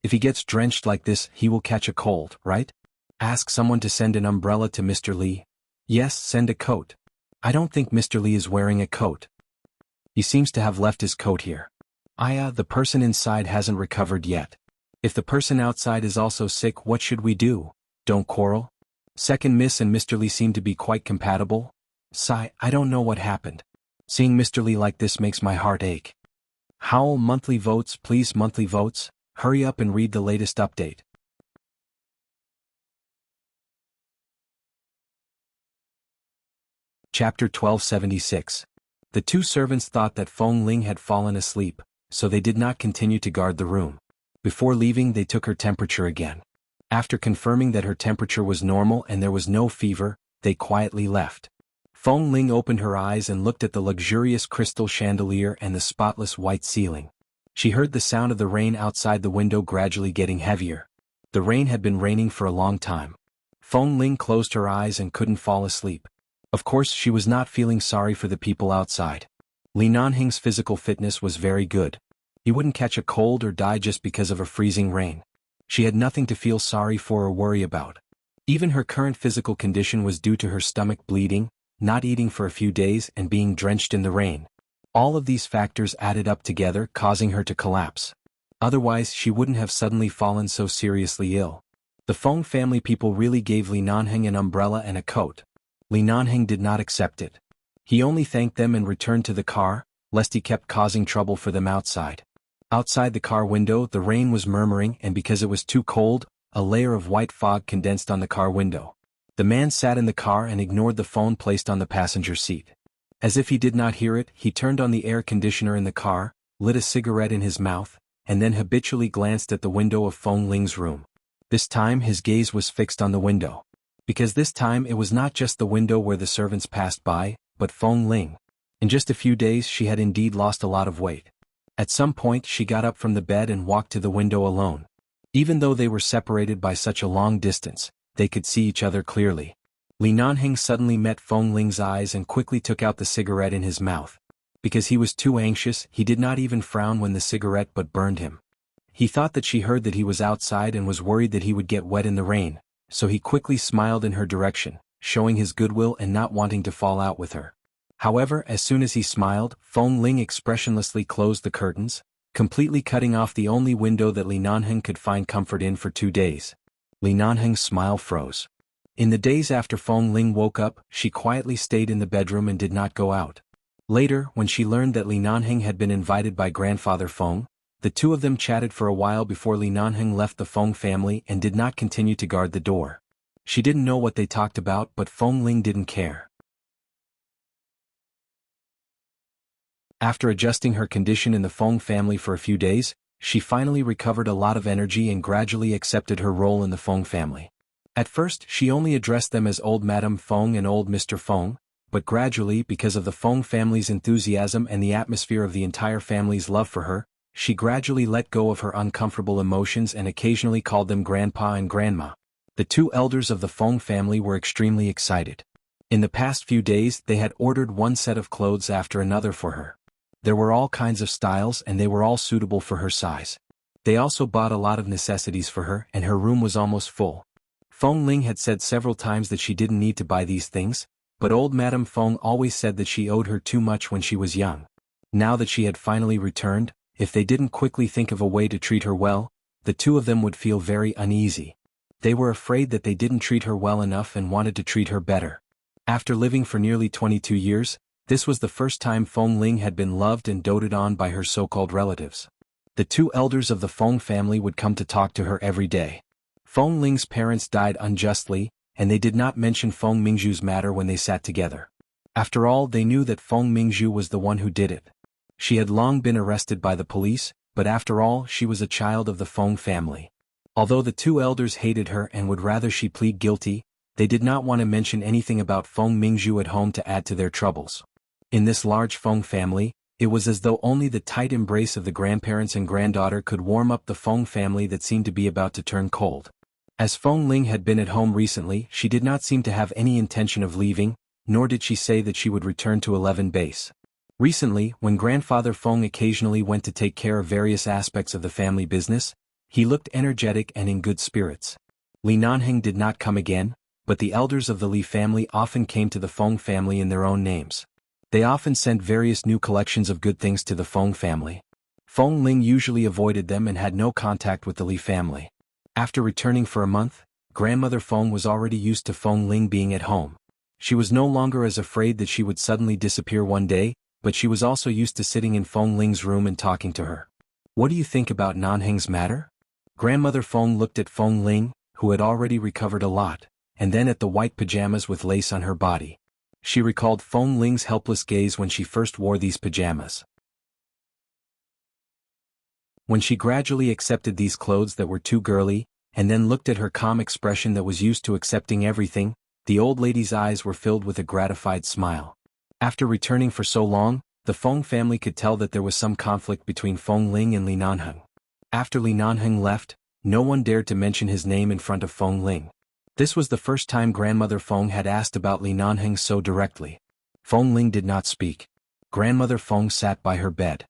If he gets drenched like this, he will catch a cold, right? Ask someone to send an umbrella to Mr. Lee. Yes, send a coat. I don't think Mr. Lee is wearing a coat. He seems to have left his coat here. The person inside hasn't recovered yet. If the person outside is also sick, what should we do? Don't quarrel? Second Miss and Mr. Lee seem to be quite compatible. Sigh, I don't know what happened. Seeing Mr. Lee like this makes my heart ache. Howl monthly votes, please monthly votes. Hurry up and read the latest update. Chapter 1276. The two servants thought that Feng Ling had fallen asleep, so they did not continue to guard the room. Before leaving, they took her temperature again. After confirming that her temperature was normal and there was no fever, they quietly left. Feng Ling opened her eyes and looked at the luxurious crystal chandelier and the spotless white ceiling. She heard the sound of the rain outside the window gradually getting heavier. The rain had been raining for a long time. Feng Ling closed her eyes and couldn't fall asleep. Of course, she was not feeling sorry for the people outside. Li Nanheng's physical fitness was very good. He wouldn't catch a cold or die just because of a freezing rain. She had nothing to feel sorry for or worry about. Even her current physical condition was due to her stomach bleeding, not eating for a few days and being drenched in the rain. All of these factors added up together, causing her to collapse. Otherwise, she wouldn't have suddenly fallen so seriously ill. The Feng family people really gave Li Nanheng an umbrella and a coat. Li Nanheng did not accept it. He only thanked them and returned to the car, lest he kept causing trouble for them outside. Outside the car window, the rain was murmuring, and because it was too cold, a layer of white fog condensed on the car window. The man sat in the car and ignored the phone placed on the passenger seat. As if he did not hear it, he turned on the air conditioner in the car, lit a cigarette in his mouth, and then habitually glanced at the window of Feng Ling's room. This time his gaze was fixed on the window. Because this time it was not just the window where the servants passed by, but Feng Ling. In just a few days she had indeed lost a lot of weight. At some point she got up from the bed and walked to the window alone. Even though they were separated by such a long distance, they could see each other clearly. Li Nanheng suddenly met Feng Ling's eyes and quickly took out the cigarette in his mouth. Because he was too anxious, he did not even frown when the cigarette butt burned him. He thought that she heard that he was outside and was worried that he would get wet in the rain, so he quickly smiled in her direction, showing his goodwill and not wanting to fall out with her. However, as soon as he smiled, Feng Ling expressionlessly closed the curtains, completely cutting off the only window that Li Nanheng could find comfort in for 2 days. Li Nanheng's smile froze. In the days after Feng Ling woke up, she quietly stayed in the bedroom and did not go out. Later, when she learned that Li Nanheng had been invited by grandfather Feng, the two of them chatted for a while before Li Nanheng left the Feng family and did not continue to guard the door. She didn't know what they talked about, but Feng Ling didn't care. After adjusting her condition in the Feng family for a few days, she finally recovered a lot of energy and gradually accepted her role in the Feng family. At first, she only addressed them as Old Madame Feng and Old Mr. Feng, but gradually, because of the Feng family's enthusiasm and the atmosphere of the entire family's love for her, she gradually let go of her uncomfortable emotions and occasionally called them Grandpa and Grandma. The two elders of the Feng family were extremely excited. In the past few days they had ordered one set of clothes after another for her. There were all kinds of styles and they were all suitable for her size. They also bought a lot of necessities for her and her room was almost full. Feng Ling had said several times that she didn't need to buy these things, but old Madame Feng always said that she owed her too much when she was young. Now that she had finally returned, if they didn't quickly think of a way to treat her well, the two of them would feel very uneasy. They were afraid that they didn't treat her well enough and wanted to treat her better. After living for nearly 22 years, this was the first time Feng Ling had been loved and doted on by her so-called relatives. The two elders of the Feng family would come to talk to her every day. Feng Ling's parents died unjustly, and they did not mention Feng Mingzhu's matter when they sat together. After all, they knew that Feng Mingzhu was the one who did it. She had long been arrested by the police, but after all, she was a child of the Feng family. Although the two elders hated her and would rather she plead guilty, they did not want to mention anything about Feng Mingzhu at home to add to their troubles. In this large Feng family, it was as though only the tight embrace of the grandparents and granddaughter could warm up the Feng family that seemed to be about to turn cold. As Feng Ling had been at home recently, she did not seem to have any intention of leaving, nor did she say that she would return to 11 base. Recently, when grandfather Feng occasionally went to take care of various aspects of the family business, he looked energetic and in good spirits. Li Nanheng did not come again, but the elders of the Li family often came to the Feng family in their own names. They often sent various new collections of good things to the Feng family. Feng Ling usually avoided them and had no contact with the Li family. After returning for a month, grandmother Feng was already used to Feng Ling being at home. She was no longer as afraid that she would suddenly disappear one day, but she was also used to sitting in Feng Ling's room and talking to her. "What do you think about Nanheng's matter?" Grandmother Feng looked at Feng Ling, who had already recovered a lot, and then at the white pajamas with lace on her body. She recalled Feng Ling's helpless gaze when she first wore these pajamas. When she gradually accepted these clothes that were too girly, and then looked at her calm expression that was used to accepting everything, the old lady's eyes were filled with a gratified smile. After returning for so long, the Feng family could tell that there was some conflict between Feng Ling and Li Nanheng. After Li Nanheng left, no one dared to mention his name in front of Feng Ling. This was the first time grandmother Feng had asked about Li Nanheng so directly. Feng Ling did not speak. Grandmother Feng sat by her bed.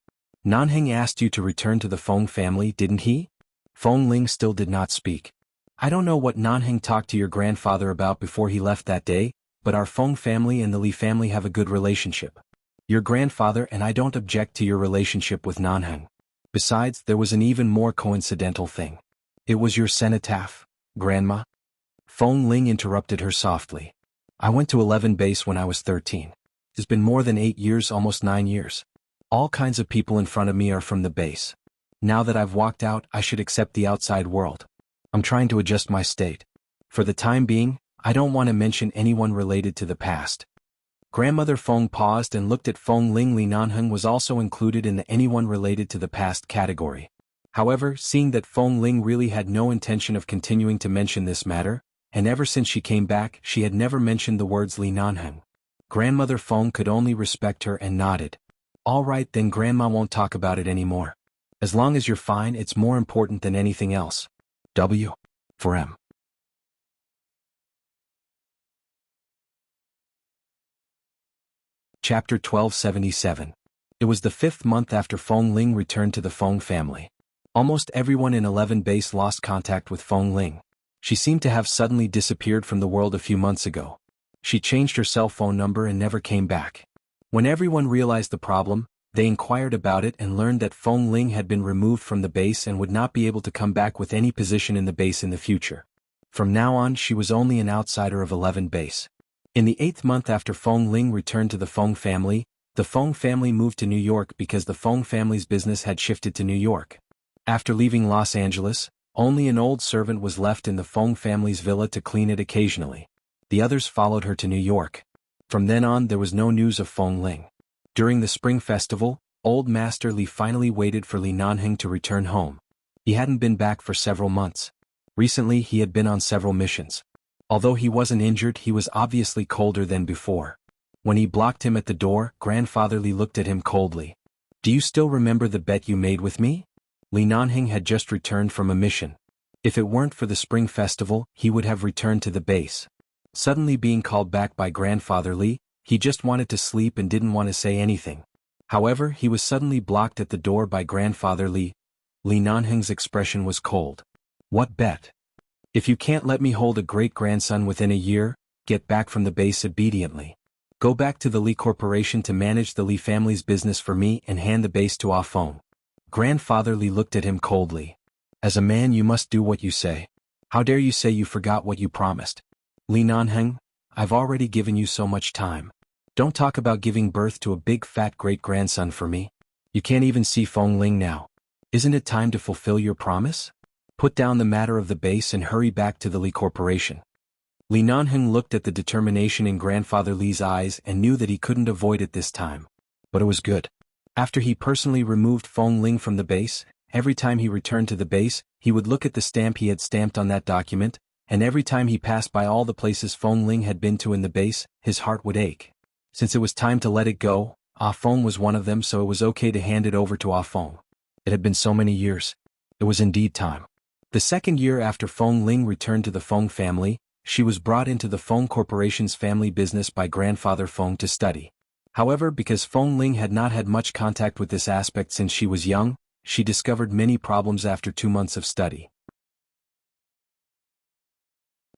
"Nanheng asked you to return to the Feng family, didn't he?" Feng Ling still did not speak. "I don't know what Nanheng talked to your grandfather about before he left that day, but our Feng family and the Li family have a good relationship. Your grandfather and I don't object to your relationship with Nanheng. Besides, there was an even more coincidental thing. It was your cenotaph, Grandma." Feng Ling interrupted her softly. "I went to 11 base when I was 13. It's been more than 8 years, almost 9 years. All kinds of people in front of me are from the base. Now that I've walked out, I should accept the outside world. I'm trying to adjust my state. For the time being, I don't want to mention anyone related to the past." Grandmother Feng paused and looked at Feng Ling. Li Nanheng was also included in the anyone related to the past category. However, seeing that Feng Ling really had no intention of continuing to mention this matter, and ever since she came back she had never mentioned the words Li Nanheng, Grandmother Feng could only respect her and nodded. "All right then, Grandma won't talk about it anymore. As long as you're fine, it's more important than anything else. W. for M." Chapter 1277. It was the 5th month after Feng Ling returned to the Feng family. Almost everyone in 11 base lost contact with Feng Ling. She seemed to have suddenly disappeared from the world a few months ago. She changed her cell phone number and never came back. When everyone realized the problem, they inquired about it and learned that Feng Ling had been removed from the base and would not be able to come back with any position in the base in the future. From now on she was only an outsider of 11 base. In the 8th month after Feng Ling returned to the Feng family moved to New York because the Feng family's business had shifted to New York. After leaving Los Angeles, only an old servant was left in the Feng family's villa to clean it occasionally. The others followed her to New York. From then on there was no news of Feng Ling. During the spring festival, old Master Li finally waited for Li Nanheng to return home. He hadn't been back for several months. Recently he had been on several missions. Although he wasn't injured, he was obviously colder than before. When he blocked him at the door, Grandfather Li looked at him coldly. "Do you still remember the bet you made with me?" Li Nanheng had just returned from a mission. If it weren't for the spring festival, he would have returned to the base. Suddenly being called back by Grandfather Li, he just wanted to sleep and didn't want to say anything. However, he was suddenly blocked at the door by Grandfather Li. Li Nanheng's expression was cold. What bet? If you can't let me hold a great-grandson within a year, get back from the base obediently. Go back to the Li Corporation to manage the Li family's business for me and hand the base to Ah Feng. Grandfather Li looked at him coldly. As a man you must do what you say. How dare you say you forgot what you promised? Li Nanheng, I've already given you so much time. Don't talk about giving birth to a big fat great-grandson for me. You can't even see Feng Ling now. Isn't it time to fulfill your promise? Put down the matter of the base and hurry back to the Li Corporation. Li Nanheng looked at the determination in Grandfather Li's eyes and knew that he couldn't avoid it this time. But it was good. After he personally removed Feng Ling from the base, every time he returned to the base, he would look at the stamp he had stamped on that document, and every time he passed by all the places Feng Ling had been to in the base, his heart would ache. Since it was time to let it go, Ah Feng was one of them, so it was okay to hand it over to Ah Feng. It had been so many years. It was indeed time. The second year after Feng Ling returned to the Feng family, she was brought into the Feng Corporation's family business by Grandfather Feng to study. However, because Feng Ling had not had much contact with this aspect since she was young, she discovered many problems after 2 months of study.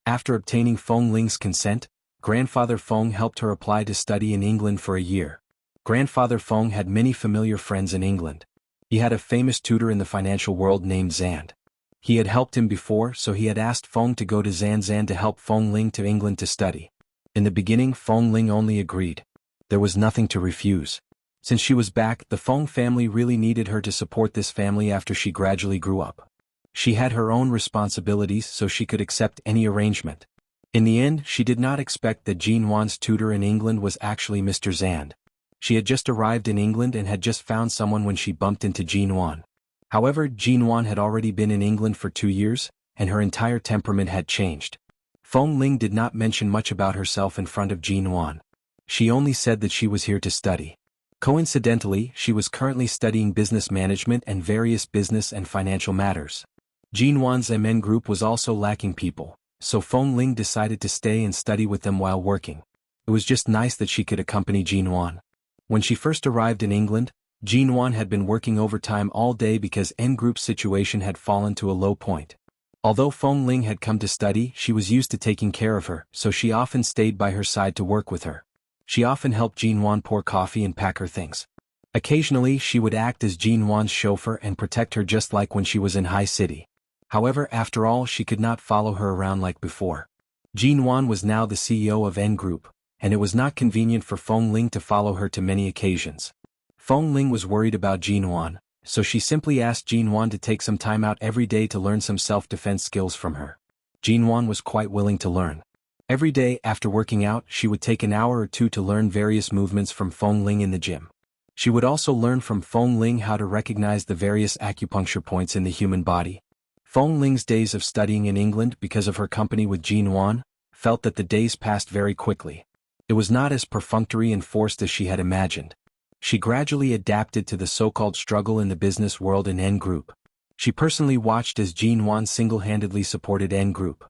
After obtaining Feng Ling's consent, Grandfather Feng helped her apply to study in England for a year. Grandfather Feng had many familiar friends in England. He had a famous tutor in the financial world named Zand. He had helped him before, so he had asked Feng to go to Zand to help Feng Ling to England to study. In the beginning, Feng Ling only agreed. There was nothing to refuse. Since she was back, the Feng family really needed her to support this family after she gradually grew up. She had her own responsibilities, so she could accept any arrangement. In the end, she did not expect that Jean Wan's tutor in England was actually Mr. Zand. She had just arrived in England and had just found someone when she bumped into Jean Wan. However, Jean Wan had already been in England for 2 years, and her entire temperament had changed. Feng Ling did not mention much about herself in front of Jean Wan. She only said that she was here to study. Coincidentally, she was currently studying business management and various business and financial matters. Jean Wan's MN group was also lacking people, so Feng Ling decided to stay and study with them while working. It was just nice that she could accompany Jean Wan. When she first arrived in England, Jean Wan had been working overtime all day because N Group's situation had fallen to a low point. Although Feng Ling had come to study, she was used to taking care of her, so she often stayed by her side to work with her. She often helped Jean Wan pour coffee and pack her things. Occasionally, she would act as Jean Wan's chauffeur and protect her just like when she was in High City. However, after all, she could not follow her around like before. Jean Wan was now the CEO of N Group, and it was not convenient for Feng Ling to follow her to many occasions. Feng Ling was worried about Jean Wan, so she simply asked Jean Wan to take some time out every day to learn some self-defense skills from her. Jean Wan was quite willing to learn. Every day after working out, she would take an hour or two to learn various movements from Feng Ling in the gym. She would also learn from Feng Ling how to recognize the various acupuncture points in the human body. Feng Ling's days of studying in England, because of her company with Jean Wan, felt that the days passed very quickly. It was not as perfunctory and forced as she had imagined. She gradually adapted to the so-called struggle in the business world in N Group. She personally watched as Jean Wan single-handedly supported N Group.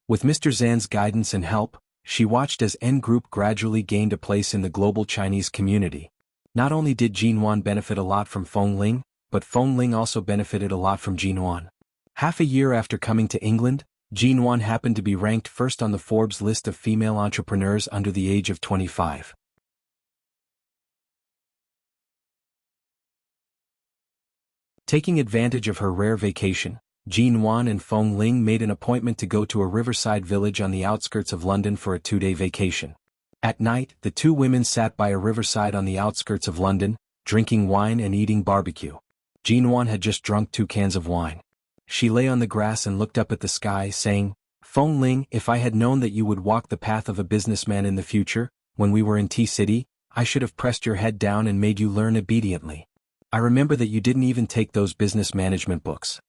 With Mr. Zan's guidance and help, she watched as N Group gradually gained a place in the global Chinese community. Not only did Jean Wan benefit a lot from Feng Ling, but Feng Ling also benefited a lot from Jean Wan. Half a year after coming to England, Jean Wan happened to be ranked first on the Forbes list of female entrepreneurs under the age of 25. Taking advantage of her rare vacation, Jean Wan and Feng Ling made an appointment to go to a riverside village on the outskirts of London for a 2-day vacation. At night, the two women sat by a riverside on the outskirts of London, drinking wine and eating barbecue. Jean Wan had just drunk 2 cans of wine. She lay on the grass and looked up at the sky, saying, "Feng Ling, if I had known that you would walk the path of a businessman in the future, when we were in T-City, I should have pressed your head down and made you learn obediently. I remember that you didn't even take those business management books."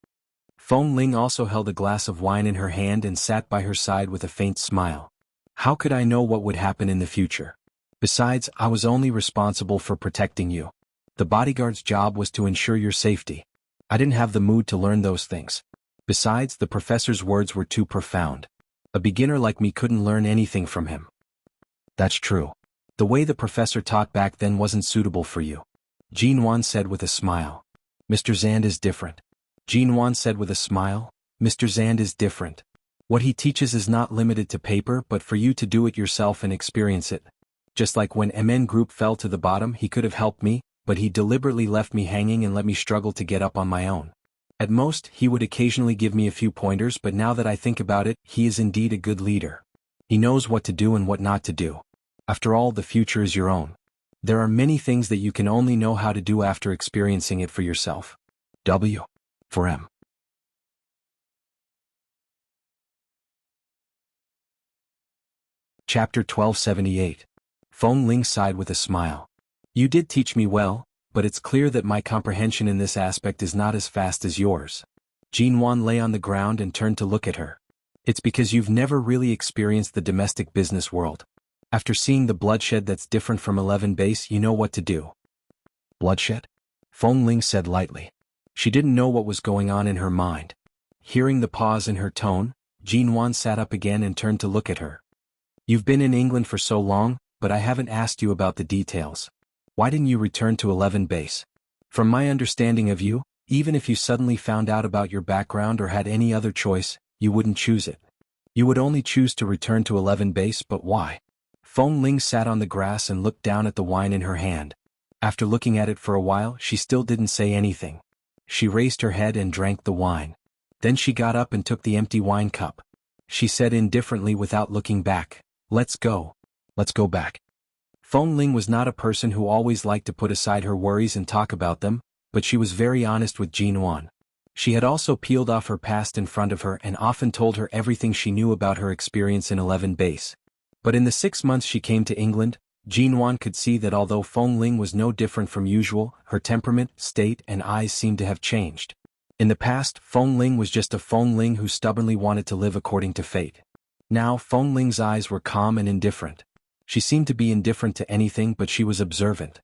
Feng Ling also held a glass of wine in her hand and sat by her side with a faint smile. "How could I know what would happen in the future? Besides, I was only responsible for protecting you. The bodyguard's job was to ensure your safety. I didn't have the mood to learn those things. Besides, the professor's words were too profound. A beginner like me couldn't learn anything from him. That's true. The way the professor taught back then wasn't suitable for you. Jinwan said with a smile. Mr. Zand is different. Jinwan said with a smile. Mr. Zand is different. What he teaches is not limited to paper but for you to do it yourself and experience it. Just like when MN Group fell to the bottom, he could have helped me, but he deliberately left me hanging and let me struggle to get up on my own. At most, he would occasionally give me a few pointers, but now that I think about it, he is indeed a good leader. He knows what to do and what not to do. After all, the future is your own. There are many things that you can only know how to do after experiencing it for yourself. W. For M. Chapter 1278. Feng Ling sighed with a smile. You did teach me well, but it's clear that my comprehension in this aspect is not as fast as yours. Jinwan lay on the ground and turned to look at her. It's because you've never really experienced the domestic business world. After seeing the bloodshed that's different from 11 base, you know what to do. Bloodshed? Feng Ling said lightly. She didn't know what was going on in her mind. Hearing the pause in her tone, Jinwan sat up again and turned to look at her. You've been in England for so long, but I haven't asked you about the details. Why didn't you return to 11 base? From my understanding of you, even if you suddenly found out about your background or had any other choice, you wouldn't choose it. You would only choose to return to 11 base, but why? Feng Ling sat on the grass and looked down at the wine in her hand. After looking at it for a while, she still didn't say anything. She raised her head and drank the wine. Then she got up and took the empty wine cup. She said indifferently without looking back, Let's go. Let's go back. Feng Ling was not a person who always liked to put aside her worries and talk about them, but she was very honest with Jinwan. She had also peeled off her past in front of her and often told her everything she knew about her experience in 11 base. But in the 6 months she came to England, Jinwan could see that although Feng Ling was no different from usual, her temperament, state, and eyes seemed to have changed. In the past, Feng Ling was just a Feng Ling who stubbornly wanted to live according to fate. Now Feng Ling's eyes were calm and indifferent. She seemed to be indifferent to anything, but she was observant.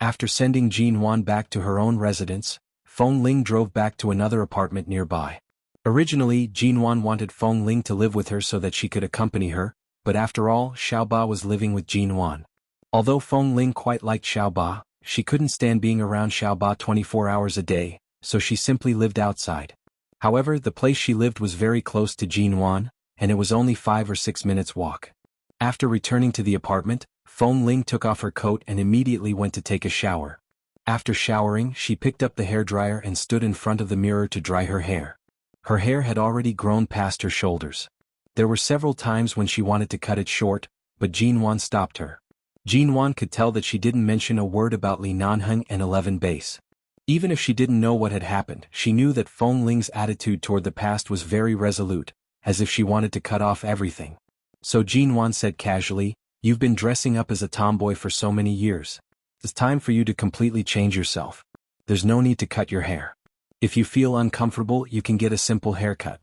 After sending Jinwan back to her own residence, Feng Ling drove back to another apartment nearby. Originally, Jinwan wanted Feng Ling to live with her so that she could accompany her, but after all, Xiaoba was living with Jinwan. Although Feng Ling quite liked Xiaoba, she couldn't stand being around Xiaoba 24 hours a day, so she simply lived outside. However, the place she lived was very close to Jinwan, and it was only 5 or 6 minutes walk. After returning to the apartment, Feng Ling took off her coat and immediately went to take a shower. After showering, she picked up the hairdryer and stood in front of the mirror to dry her hair. Her hair had already grown past her shoulders. There were several times when she wanted to cut it short, but Jinwan stopped her. Jinwan could tell that she didn't mention a word about Li Nanheng and 11 base. Even if she didn't know what had happened, she knew that Feng Ling's attitude toward the past was very resolute, as if she wanted to cut off everything. So Jinwan said casually, You've been dressing up as a tomboy for so many years. It's time for you to completely change yourself. There's no need to cut your hair. If you feel uncomfortable, you can get a simple haircut.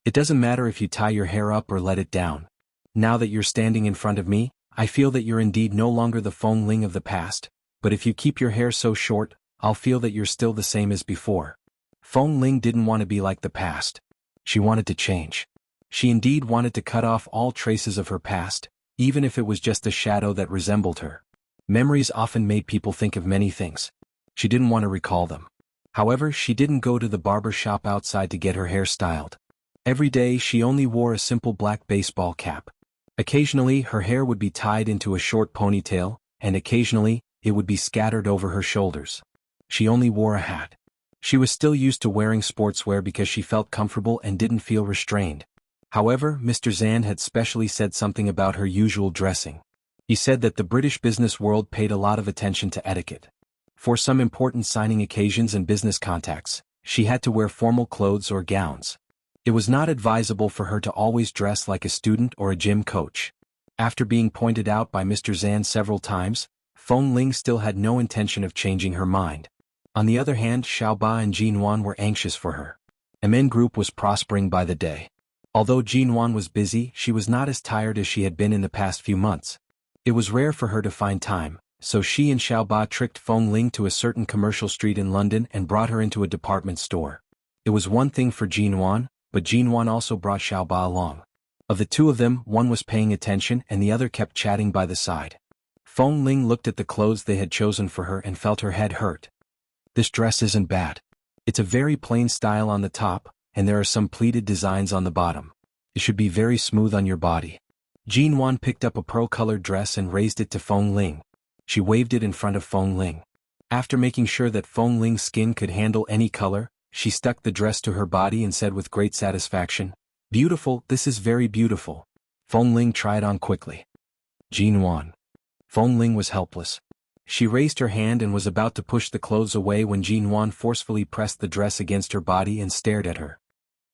It doesn't matter if you tie your hair up or let it down. Now that you're standing in front of me, I feel that you're indeed no longer the Feng Ling of the past, but if you keep your hair so short, I'll feel that you're still the same as before. Feng Ling didn't want to be like the past. She wanted to change. She indeed wanted to cut off all traces of her past, even if it was just a shadow that resembled her. Memories often made people think of many things. She didn't want to recall them. However, she didn't go to the barber shop outside to get her hair styled. Every day she only wore a simple black baseball cap. Occasionally her hair would be tied into a short ponytail, and occasionally it would be scattered over her shoulders. She only wore a hat. She was still used to wearing sportswear because she felt comfortable and didn't feel restrained. However, Mr. Zand had specially said something about her usual dressing. He said that the British business world paid a lot of attention to etiquette. For some important signing occasions and business contacts, she had to wear formal clothes or gowns. It was not advisable for her to always dress like a student or a gym coach. After being pointed out by Mr. Zand several times, Feng Ling still had no intention of changing her mind. On the other hand, Xiaoba and Jinwan were anxious for her. MN Group was prospering by the day. Although Jinwan was busy, she was not as tired as she had been in the past few months. It was rare for her to find time, So she and Xiaoba tricked Feng Ling to a certain commercial street in London and brought her into a department store. It was one thing for Jinwan, but Jinwan also brought Xiaoba along. Of the two of them, one was paying attention and the other kept chatting by the side. Feng Ling looked at the clothes they had chosen for her and felt her head hurt. This dress isn't bad. It's a very plain style on the top, and there are some pleated designs on the bottom. It should be very smooth on your body. Jinwan picked up a pearl-colored dress and raised it to Feng Ling. She waved it in front of Feng Ling. After making sure that Feng Ling's skin could handle any color, she stuck the dress to her body and said with great satisfaction, "Beautiful, this is very beautiful." Feng Ling tried on quickly. Jinwan. Feng Ling was helpless. She raised her hand and was about to push the clothes away when Jinwan forcefully pressed the dress against her body and stared at her.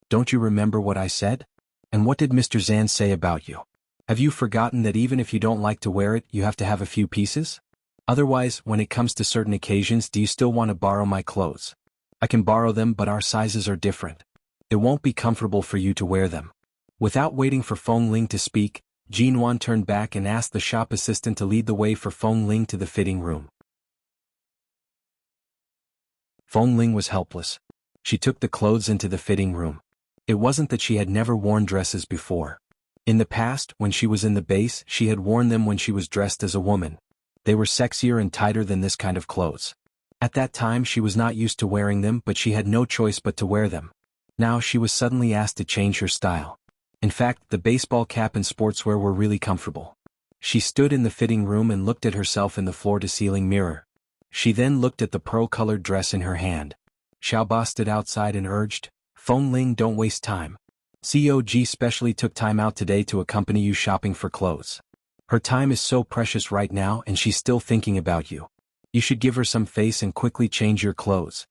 "Don't you remember what I said? And what did Mr. Zan say about you? Have you forgotten that even if you don't like to wear it, you have to have a few pieces? Otherwise, when it comes to certain occasions, do you still want to borrow my clothes? I can borrow them, but our sizes are different. It won't be comfortable for you to wear them." Without waiting for Feng Ling to speak, Jinwan turned back and asked the shop assistant to lead the way for Feng Ling to the fitting room. Feng Ling was helpless. She took the clothes into the fitting room. It wasn't that she had never worn dresses before. In the past, when she was in the base, she had worn them when she was dressed as a woman. They were sexier and tighter than this kind of clothes. At that time she was not used to wearing them, but she had no choice but to wear them. Now she was suddenly asked to change her style. In fact, the baseball cap and sportswear were really comfortable. She stood in the fitting room and looked at herself in the floor-to-ceiling mirror. She then looked at the pearl-colored dress in her hand. Xiaoba stood outside and urged, "Feng Ling, don't waste time. COG specially took time out today to accompany you shopping for clothes. Her time is so precious right now and she's still thinking about you. You should give her some face and quickly change your clothes."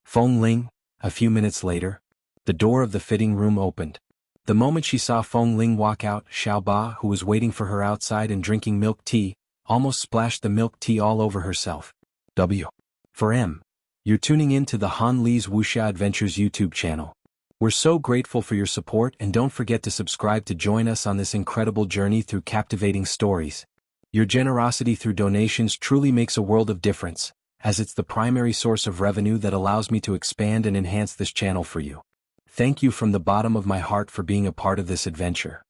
Feng Ling. A few minutes later, the door of the fitting room opened. The moment she saw Feng Ling walk out, Xiaoba, who was waiting for her outside and drinking milk tea, almost splashed the milk tea all over herself. W. For M. You're tuning in to the Han Li's Wuxia Adventures YouTube channel. We're so grateful for your support, and don't forget to subscribe to join us on this incredible journey through captivating stories. Your generosity through donations truly makes a world of difference, as it's the primary source of revenue that allows me to expand and enhance this channel for you. Thank you from the bottom of my heart for being a part of this adventure.